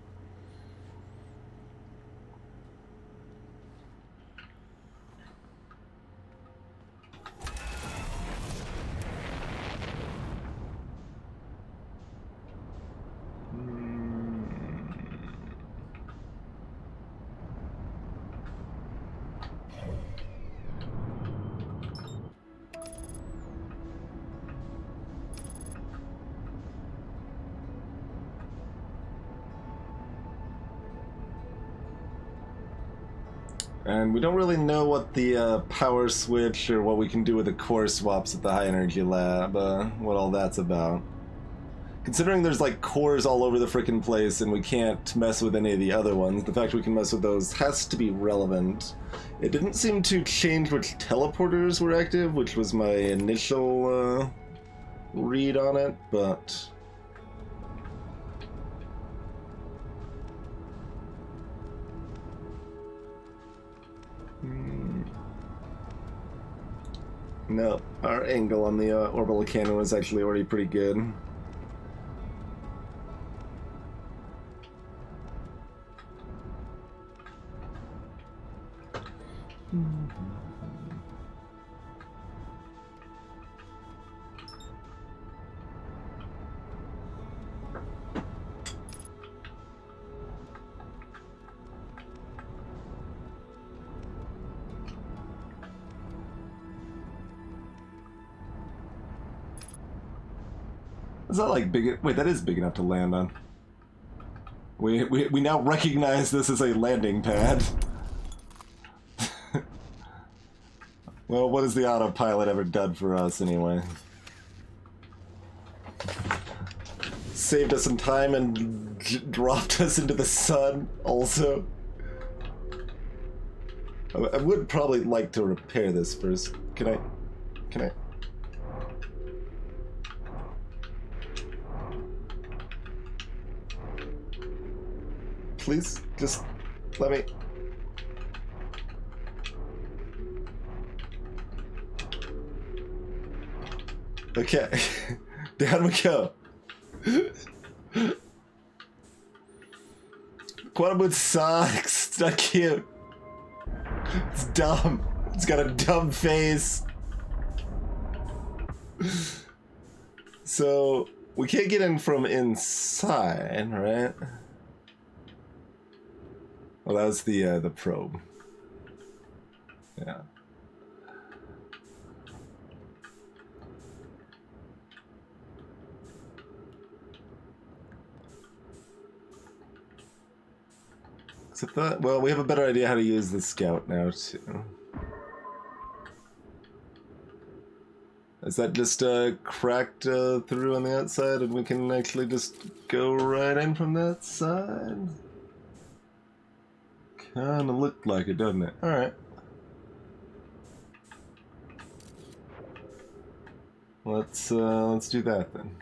And we don't really know what the power switch or what we can do with the core swaps at the high energy lab, what all that's about. Considering there's like cores all over the frickin' place and we can't mess with any of the other ones, the fact we can mess with those has to be relevant. It didn't seem to change which teleporters were active, which was my initial read on it, but... No, our angle on the orbital cannon was actually already pretty good. Is that like big? Wait, that is big enough to land on. We now recognize this as a landing pad. Well, what has the autopilot ever done for us anyway? Saved us some time and dropped us into the sun also. I would probably like to repair this first. Can I? Please, just let me... Okay, down we go. Quantum Boot sucks. It's not cute. It's dumb. It's got a dumb face. So, we can't get in from inside, right? Well, that was the probe. Yeah. Except that, well, we have a better idea how to use the scout now, too. Is that just cracked through on the outside and we can actually just go right in from that side? Kinda looked like it, doesn't it? Alright. Let's do that then.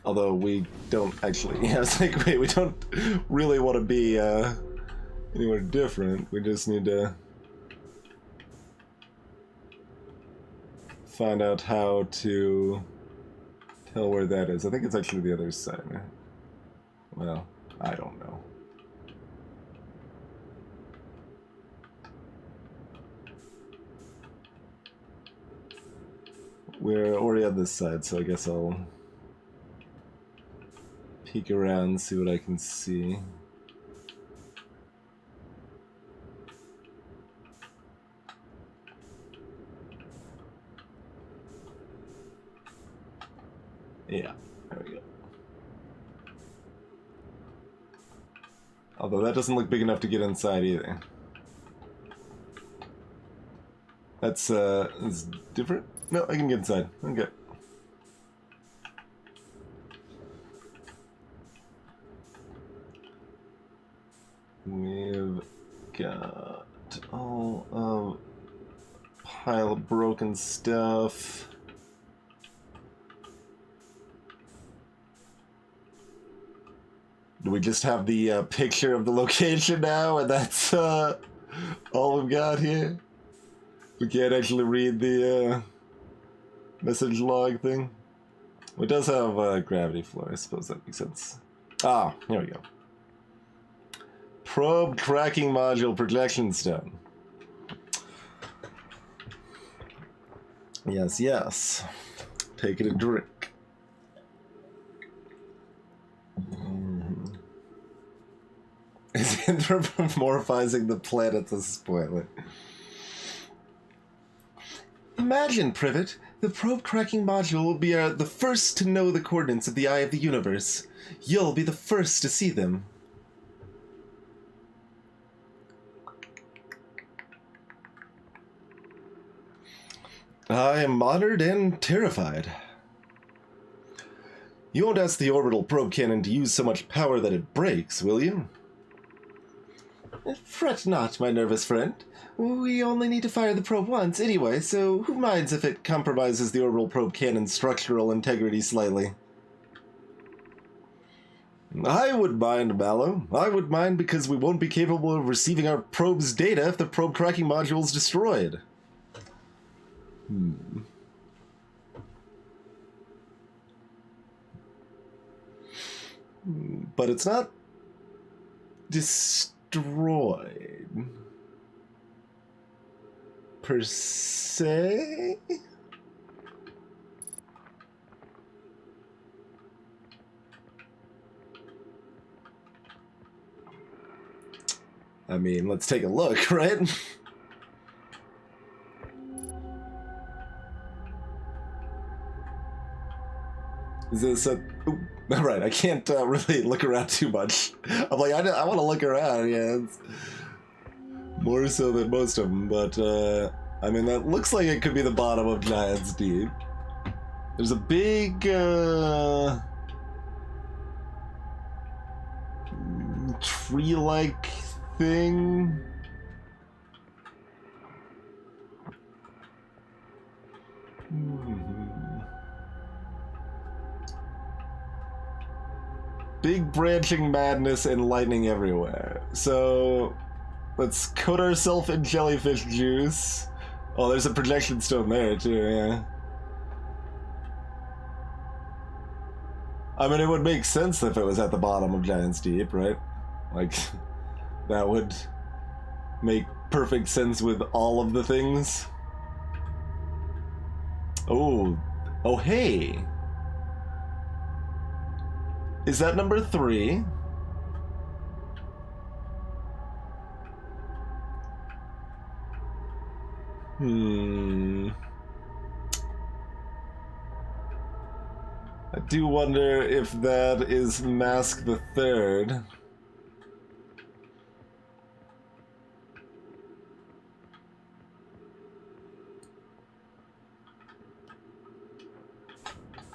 Although we don't actually, yeah, it's like, wait, we don't really want to be anywhere different. We just need to find out how to tell where that is. I think it's actually the other side. Well, I don't know. We're already on this side, so I guess I'll peek around and see what I can see. Yeah, there we go. Although that doesn't look big enough to get inside either. That's different? No, I can get inside. Okay. We've got all of pile of broken stuff. Do we just have the picture of the location now, and that's all we've got here? We can't actually read the message log thing. It does have gravity floor. I suppose that makes sense. Ah, here we go. Probe cracking module projection stone. Yes, yes. Taking a drink. Is anthropomorphizing the planet a spoiler? Imagine, Privet, the probe cracking module will be the first to know the coordinates of the eye of the universe. You'll be the first to see them. I am honored and terrified. You won't ask the orbital probe cannon to use so much power that it breaks, will you? Fret not, my nervous friend. We only need to fire the probe once anyway, so who minds if it compromises the orbital probe cannon's structural integrity slightly? I would mind, Mallow. I would mind because we won't be capable of receiving our probe's data if the probe cracking module is destroyed. But it's not destroyed per se. I mean, let's take a look, right? Is this a... Ooh, right, I can't really look around too much. I'm like, I want to look around, yeah. It's more so than most of them, but, I mean, that looks like it could be the bottom of Giant's Deep. There's a big, tree-like thing. Big branching madness and lightning everywhere. So, let's coat ourselves in jellyfish juice. Oh, there's a projection stone there too, yeah. I mean, it would make sense if it was at the bottom of Giant's Deep, right? Like, that would make perfect sense with all of the things. Oh, hey. Is that number 3? I do wonder if that is Mask the Third.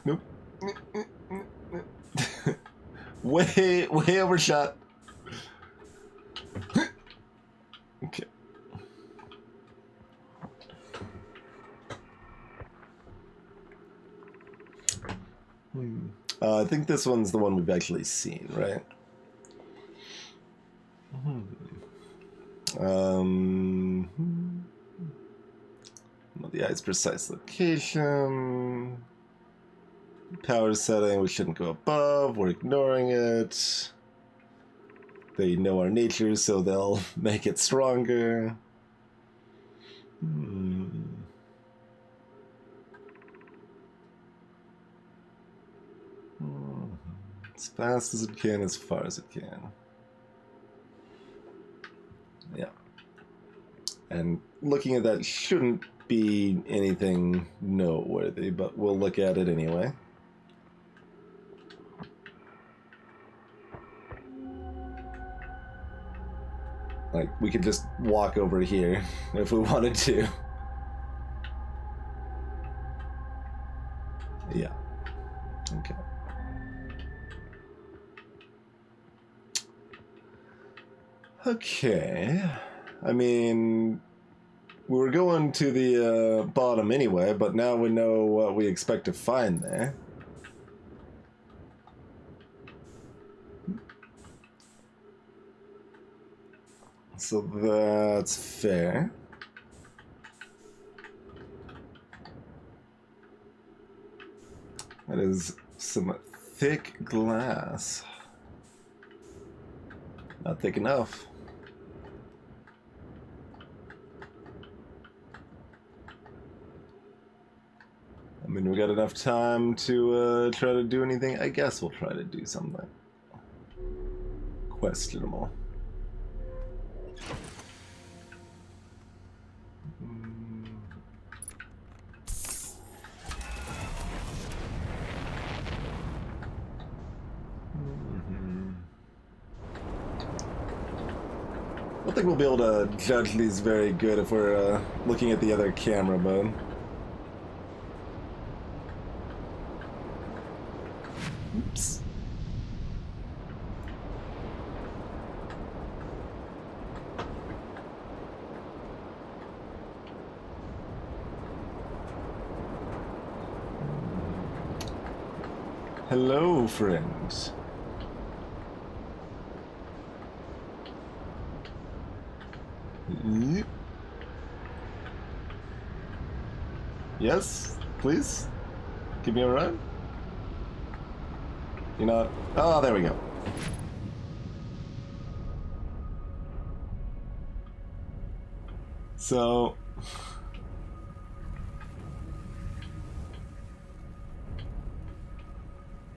Nope. way overshot. Okay. I think this one's the one we've actually seen, right? The eye's precise location. Power setting, we shouldn't go above, we're ignoring it. They know our nature, so they'll make it stronger. As fast as it can, as far as it can. Yeah. And looking at that shouldn't be anything noteworthy, but we'll look at it anyway. Like, we could just walk over here if we wanted to. Yeah. Okay. Okay. I mean, we were going to the bottom anyway, but now we know what we expect to find there. So that's fair. That is some thick glass. Not thick enough. I mean, we got enough time to try to do anything. I guess we'll try to do something. Questionable. I don't think we'll be able to judge these very good if we're looking at the other camera mode. Oops. Hello, friends. Yes, please? Give me a ride? You know... Oh, there we go. So...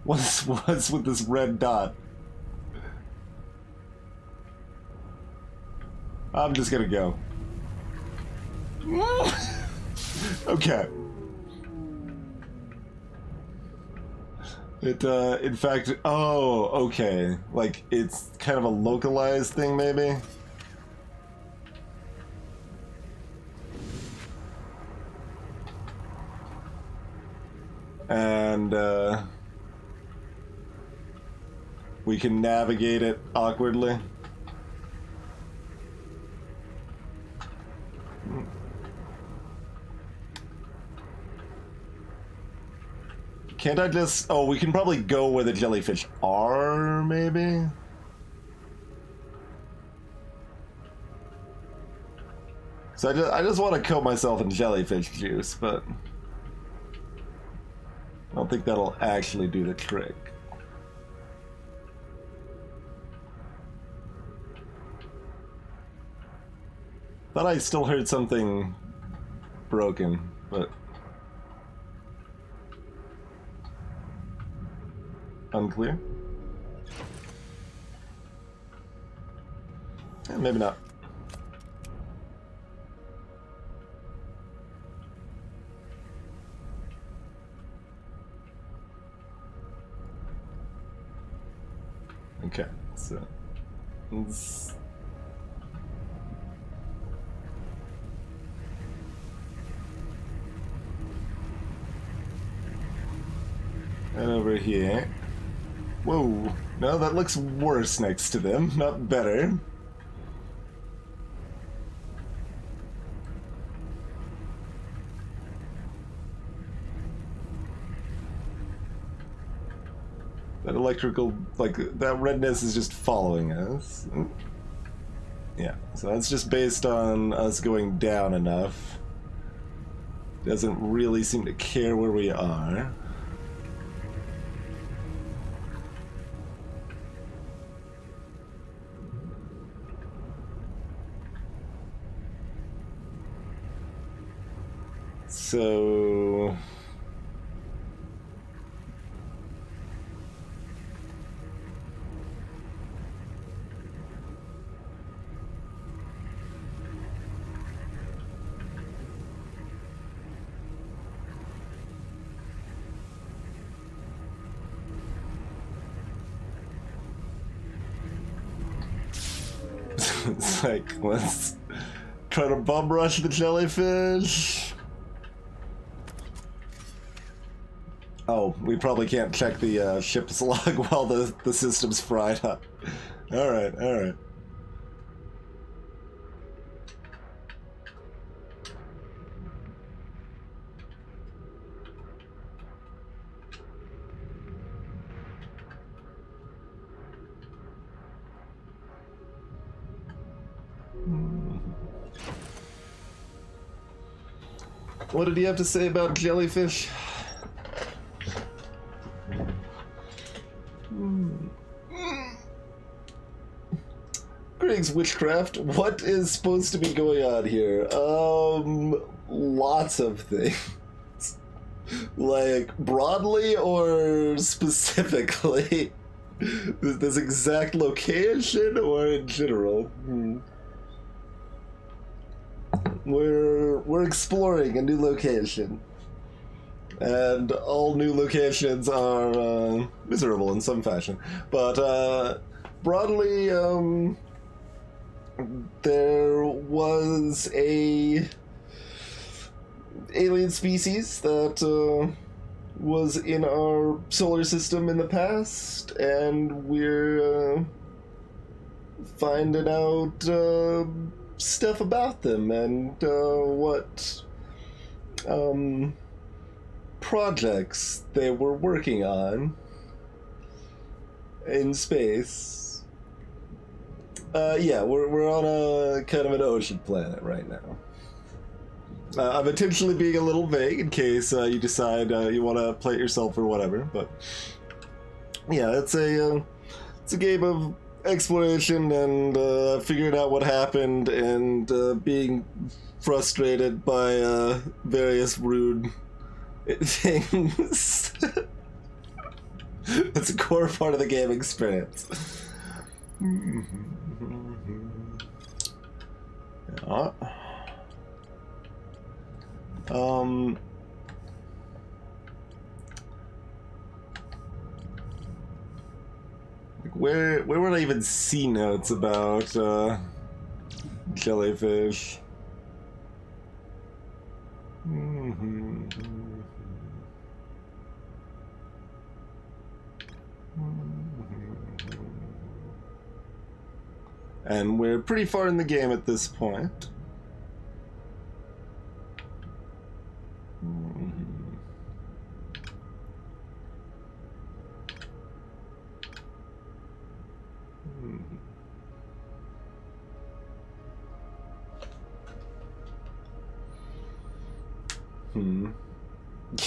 What's with this red dot? I'm just gonna go. Okay. It, in fact, oh, okay. Like, it's kind of a localized thing, maybe? And, we can navigate it awkwardly. Can't I just... Oh, we can probably go where the jellyfish are, maybe? So I just want to coat myself in jellyfish juice, but... I don't think that'll actually do the trick. Thought I still heard something broken, but... Unclear? Eh, maybe not. Okay, so... Let's... And over here... Whoa, no, that looks worse next to them, not better. That electrical, like, that redness is just following us. Yeah, so that's just based on us going down enough. Doesn't really seem to care where we are. So... It's like, let's try to bum rush the jellyfish. Oh, we probably can't check the ship's log while the system's fried up. Alright, alright. What did he have to say about jellyfish? Greetings, Witchcraft. What is supposed to be going on here? Lots of things. Like, broadly or specifically? This exact location or in general? We're exploring a new location. And all new locations are miserable in some fashion. But broadly, there was a alien species that was in our solar system in the past, and we're finding out stuff about them and what projects they were working on in space. Yeah, we're on a kind of an ocean planet right now. I'm intentionally being a little vague in case you decide you want to play it yourself or whatever, but yeah, it's a game of exploration and figuring out what happened and being frustrated by various rude things. That's a core part of the game experience. Yeah. Where would I even see notes about jellyfish? And we're pretty far in the game at this point.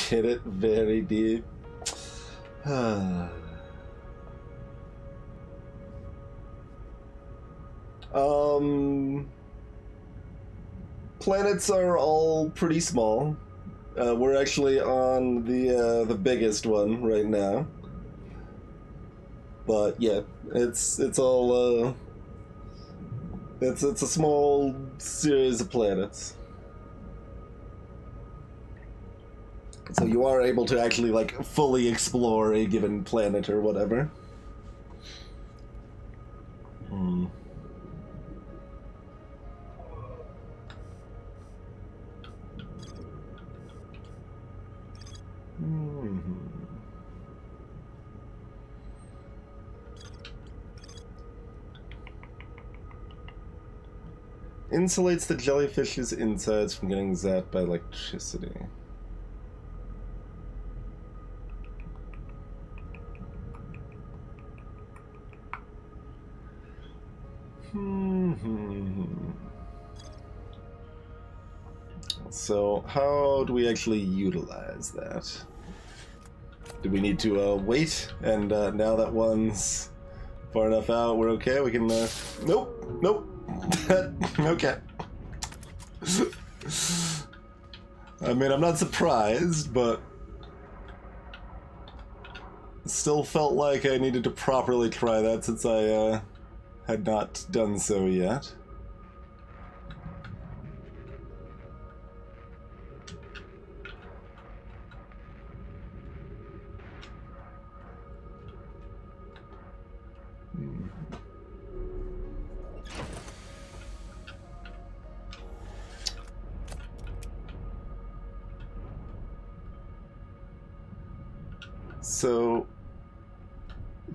Get it very deep. Planets are all pretty small. We're actually on the biggest one right now. But yeah, it's all it's a small series of planets. So you are able to actually like fully explore a given planet or whatever. Insulates the jellyfish's insides from getting zapped by electricity. So, how do we actually utilize that? Do we need to wait? And now that one's far enough out, we're okay? We can. Nope. Okay. I mean, I'm not surprised, but still felt like I needed to properly try that since I had not done so yet. So,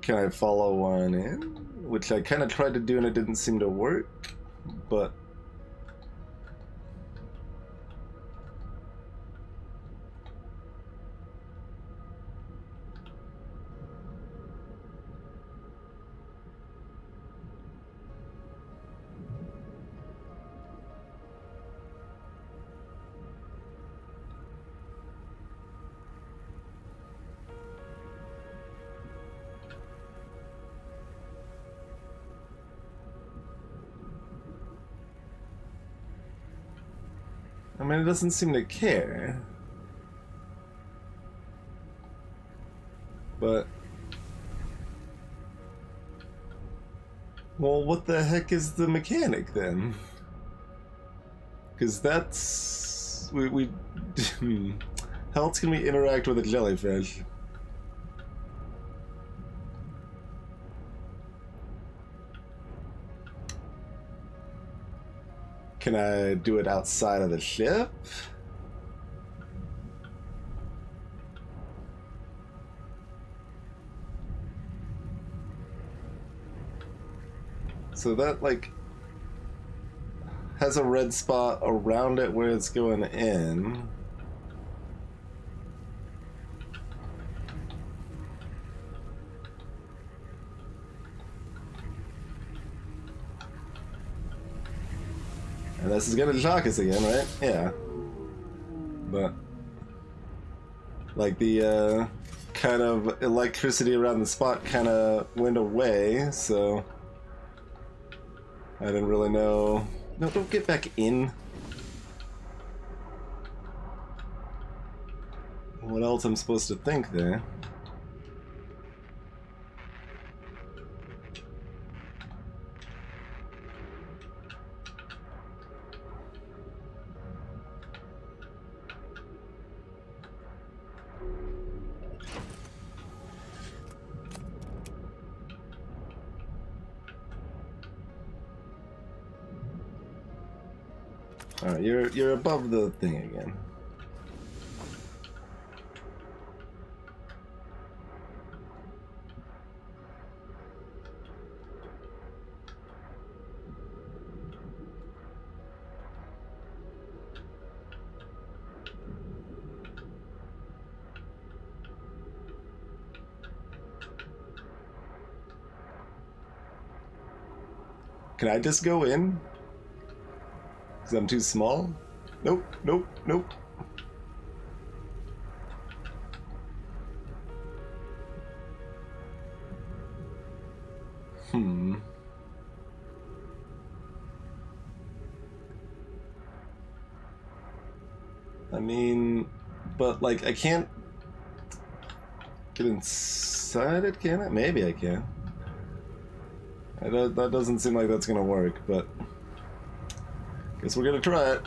can I follow one in? Which I kind of tried to do and it didn't seem to work, but... mean, it doesn't seem to care. But... well, what the heck is the mechanic, then? Because that's... we how else can we interact with a jellyfish? Can I do it outside of the ship? So that, like, has a red spot around it where it's going in. And this is gonna shock us again, right? Yeah. But... like, the, kind of electricity around the spot kind of went away, so... I didn't really know... no, don't get back in. What else I'm supposed to think there? Alright, you're above the thing again. Can I just go in? Because I'm too small? Nope, nope, nope. I mean, but like, I can't get inside it, can I? Maybe I can. That doesn't seem like that's gonna work, but guess we're gonna try it.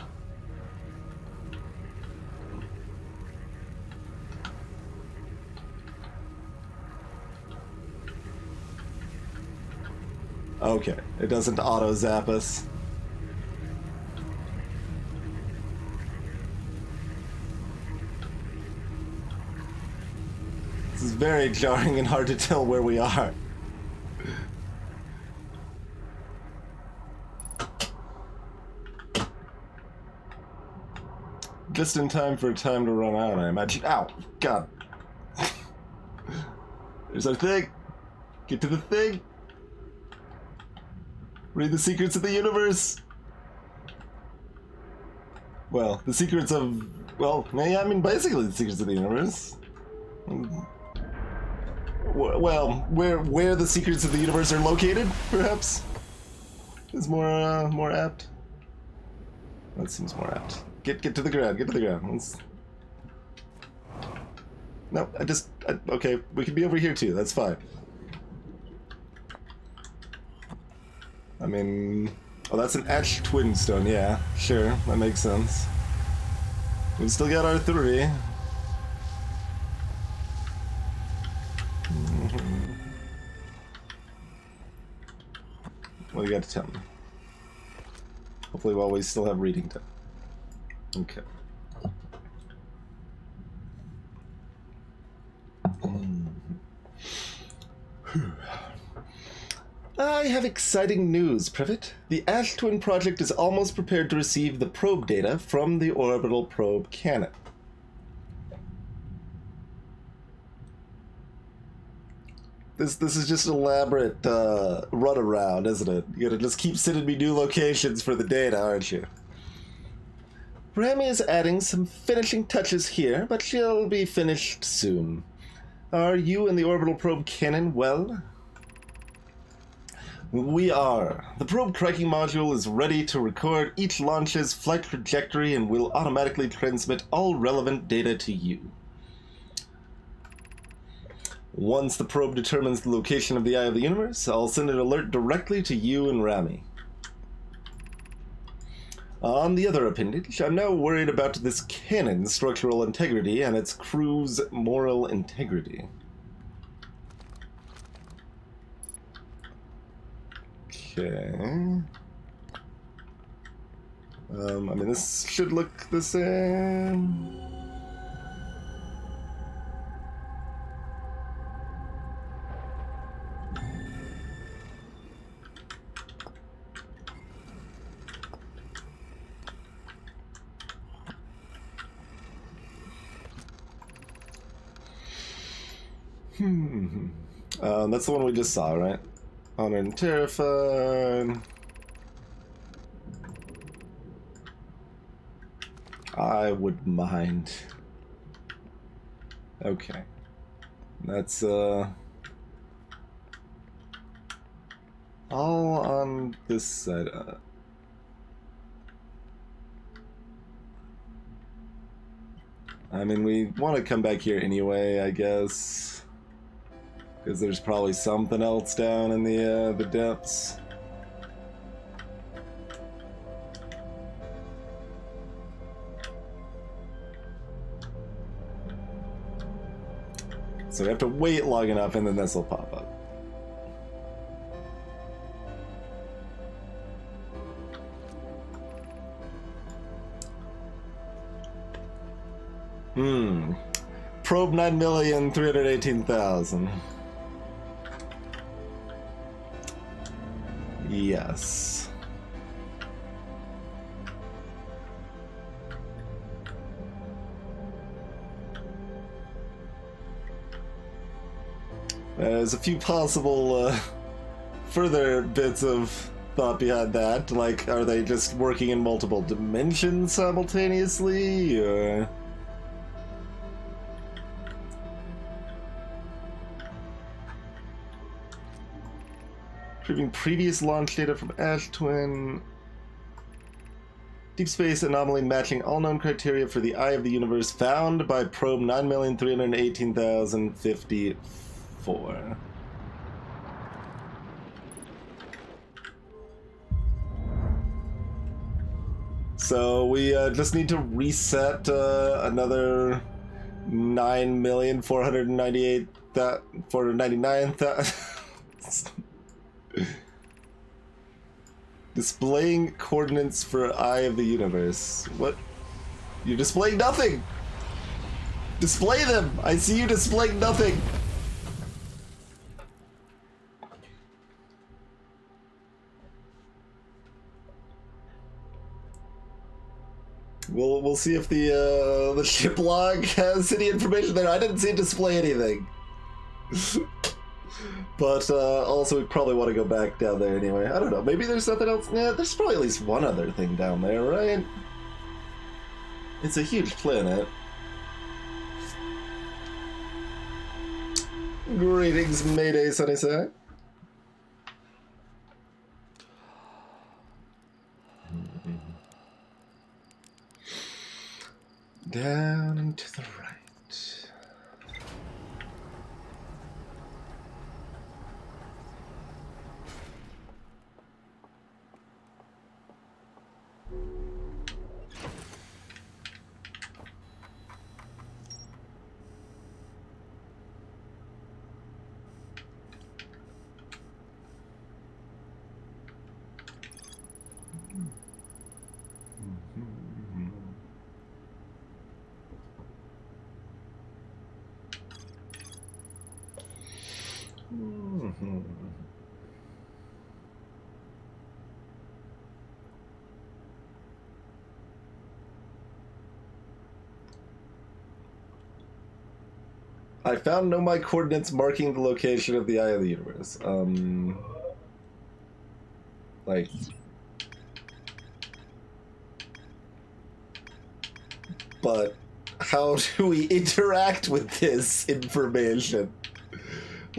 Okay, it doesn't auto-zap us. This is very jarring and hard to tell where we are. Just in time for time to run out, I imagine. Ow! God. There's our thing! Get to the thing! Read the secrets of the universe! Well, the secrets of... well, yeah, I mean, basically the secrets of the universe. Well, where the secrets of the universe are located, perhaps, is more apt. That seems more apt. Get to the ground. Get to the ground. Let's... no, okay. We can be over here too. That's fine. I mean, oh, that's an etched twin stone. Yeah, sure, that makes sense. We've still got our 3. What do you got to tell me? Hopefully while we still have reading time. Okay. I have exciting news, Privet. The Ash Twin project is almost prepared to receive the probe data from the orbital probe cannon. This is just an elaborate runaround, isn't it? You gotta just keep sending me new locations for the data, aren't you? Rami is adding some finishing touches here, but she'll be finished soon. Are you and the orbital probe cannon well? We are. The probe tracking module is ready to record each launch's flight trajectory and will automatically transmit all relevant data to you. Once the probe determines the location of the Eye of the Universe, I'll send an alert directly to you and Rami. On the other appendage, I'm now worried about this cannon's structural integrity and its crew's moral integrity. Okay. I mean, this should look the same. That's the one we just saw, right? Honor and terrified. I would mind. Okay. That's, all on this side. I mean, we want to come back here anyway, I guess. Because there's probably something else down in the depths. So we have to wait long enough and then this will pop up. Probe 9,318,000. Yes. There's a few possible further bits of thought behind that. Like, are they just working in multiple dimensions simultaneously, or... Retrieving previous launch data from Ash Twin. Deep space anomaly matching all known criteria for the Eye of the Universe found by probe 9,318,054. So we just need to reset another 9,499,000. Displaying coordinates for Eye of the Universe. What? You're displaying nothing! Display them! I see you displaying nothing! We'll see if the ship log has any information there. I didn't see it display anything. But also we probably want to go back down there anyway. I don't know, maybe there's something else. Yeah, there's probably at least one other thing down there, right? It's a huge planet. Greetings, Mayday, Sunnyside. Down and to the right. I found nomai coordinates marking the location of the Eye of the Universe. Like... But how do we interact with this information?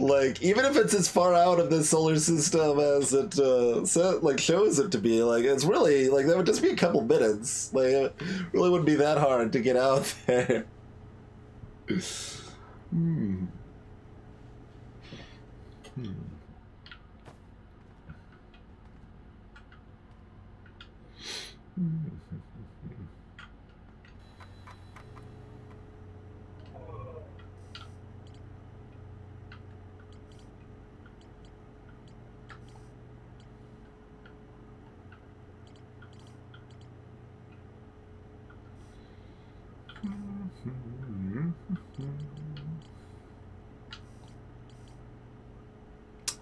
Like, even if it's as far out of the solar system as it shows it to be, like, it's really, like, that would just be a couple minutes. Like, it really wouldn't be that hard to get out there. Hmm. Hmm.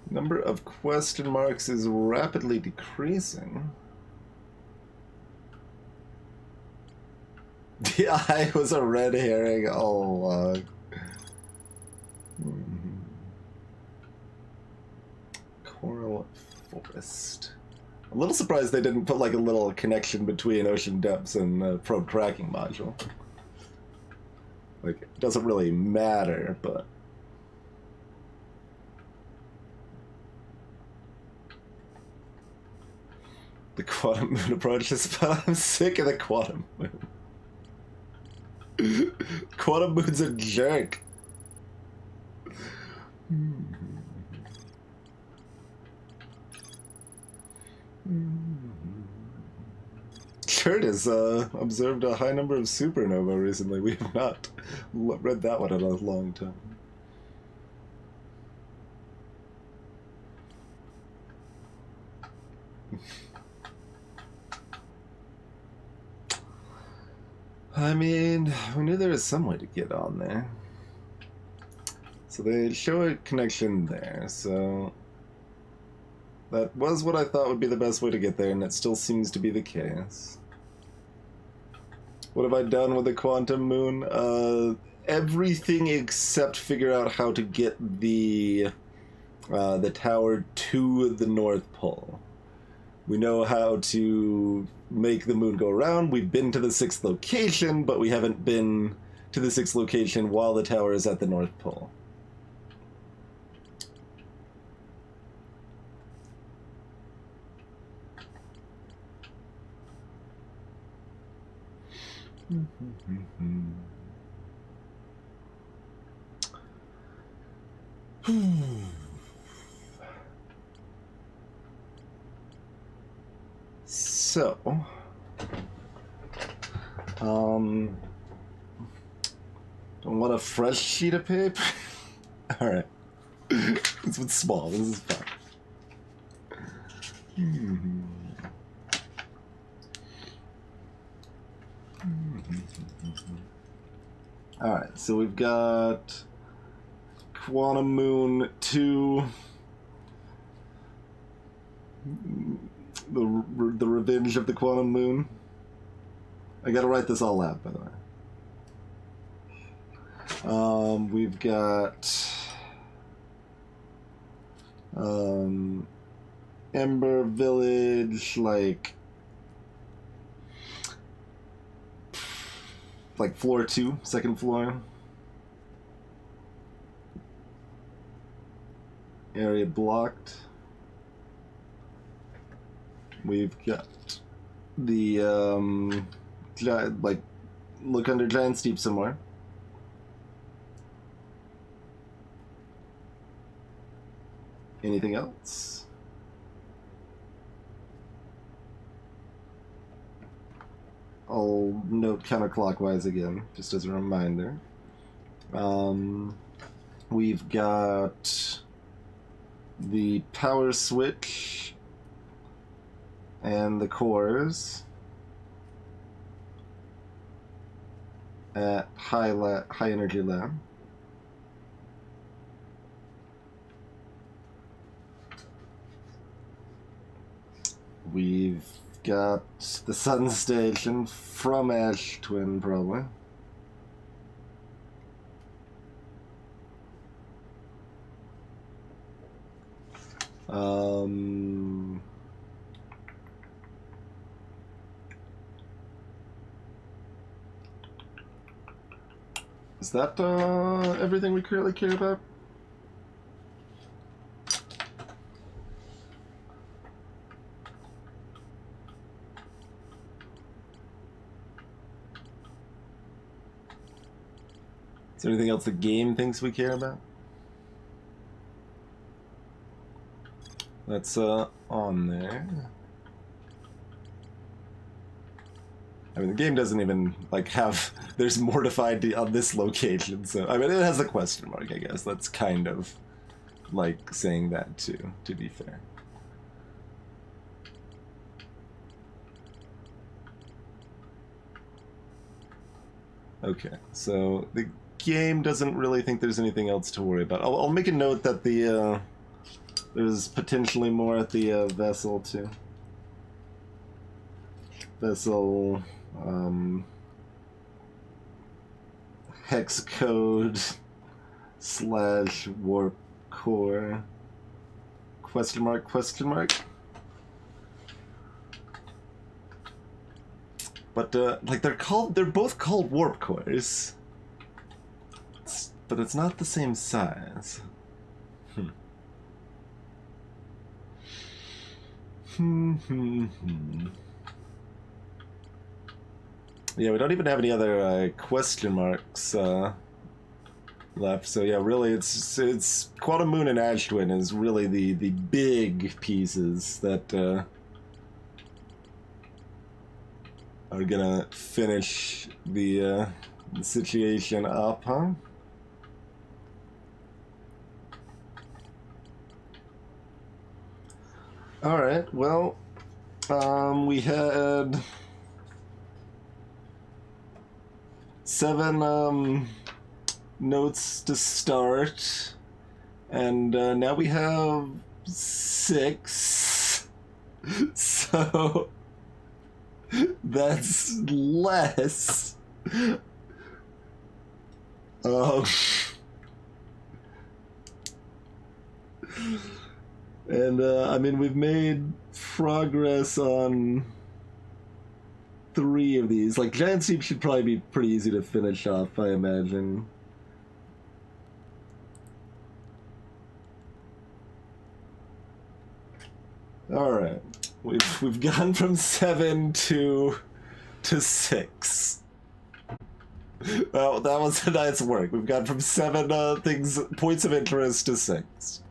Number of question marks is rapidly decreasing. The eye was a red herring all along. Coral forest. I'm a little surprised they didn't put like a little connection between ocean depths and probe tracking module. Like, it doesn't really matter, but... The quantum moon approaches, but I'm sick of the quantum moon. Quantum moon's a jerk. Kurt has observed a high number of supernova recently. We have not read that one in a long time. I mean, we knew there was some way to get on there. So they show a connection there, so... That was what I thought would be the best way to get there, and it still seems to be the case. What have I done with the quantum moon? Everything except figure out how to get the tower to the North Pole. We know how to make the moon go around. We've been to the 6th location, but we haven't been to the 6th location while the tower is at the North Pole. So, don't want a fresh sheet of paper? Alright. This one's small, this is fine. Alright, so we've got Quantum Moon 2, the Revenge of the Quantum Moon. I gotta write this all out, by the way. We've got Ember Village, like floor 2, second floor. Area blocked. We've got the look under Giant Steep somewhere. Anything else? I'll note counterclockwise again, just as a reminder. We've got the power switch and the cores at high energy lab. We've got the sun station from Ash Twin, probably. Is that everything we currently care about? there anything else the game thinks we care about? That's on there. I mean, the game doesn't even, like, have... There's mortified on this location, so... I mean, it has a question mark, I guess. That's kind of, like, saying that, too, to be fair. Okay, so the game doesn't really think there's anything else to worry about. I'll make a note that the, there's potentially more at the, vessel, too. Vessel... hex code / warp core question mark. But like they're both called warp cores, but it's not the same size. Yeah, we don't even have any other question marks left. So yeah, really, it's Quantum Moon and Ash Twin is really the big pieces that are gonna finish the situation up, huh? All right. Well, we had 7 notes to start, and now we have 6, so that's less. And I mean, we've made progress on 3 of these. Like, Giant Steep should probably be pretty easy to finish off, I imagine. Alright. We've gone from 7 to 6. Well, that was a nice work. We've gone from 7 points of interest to 6.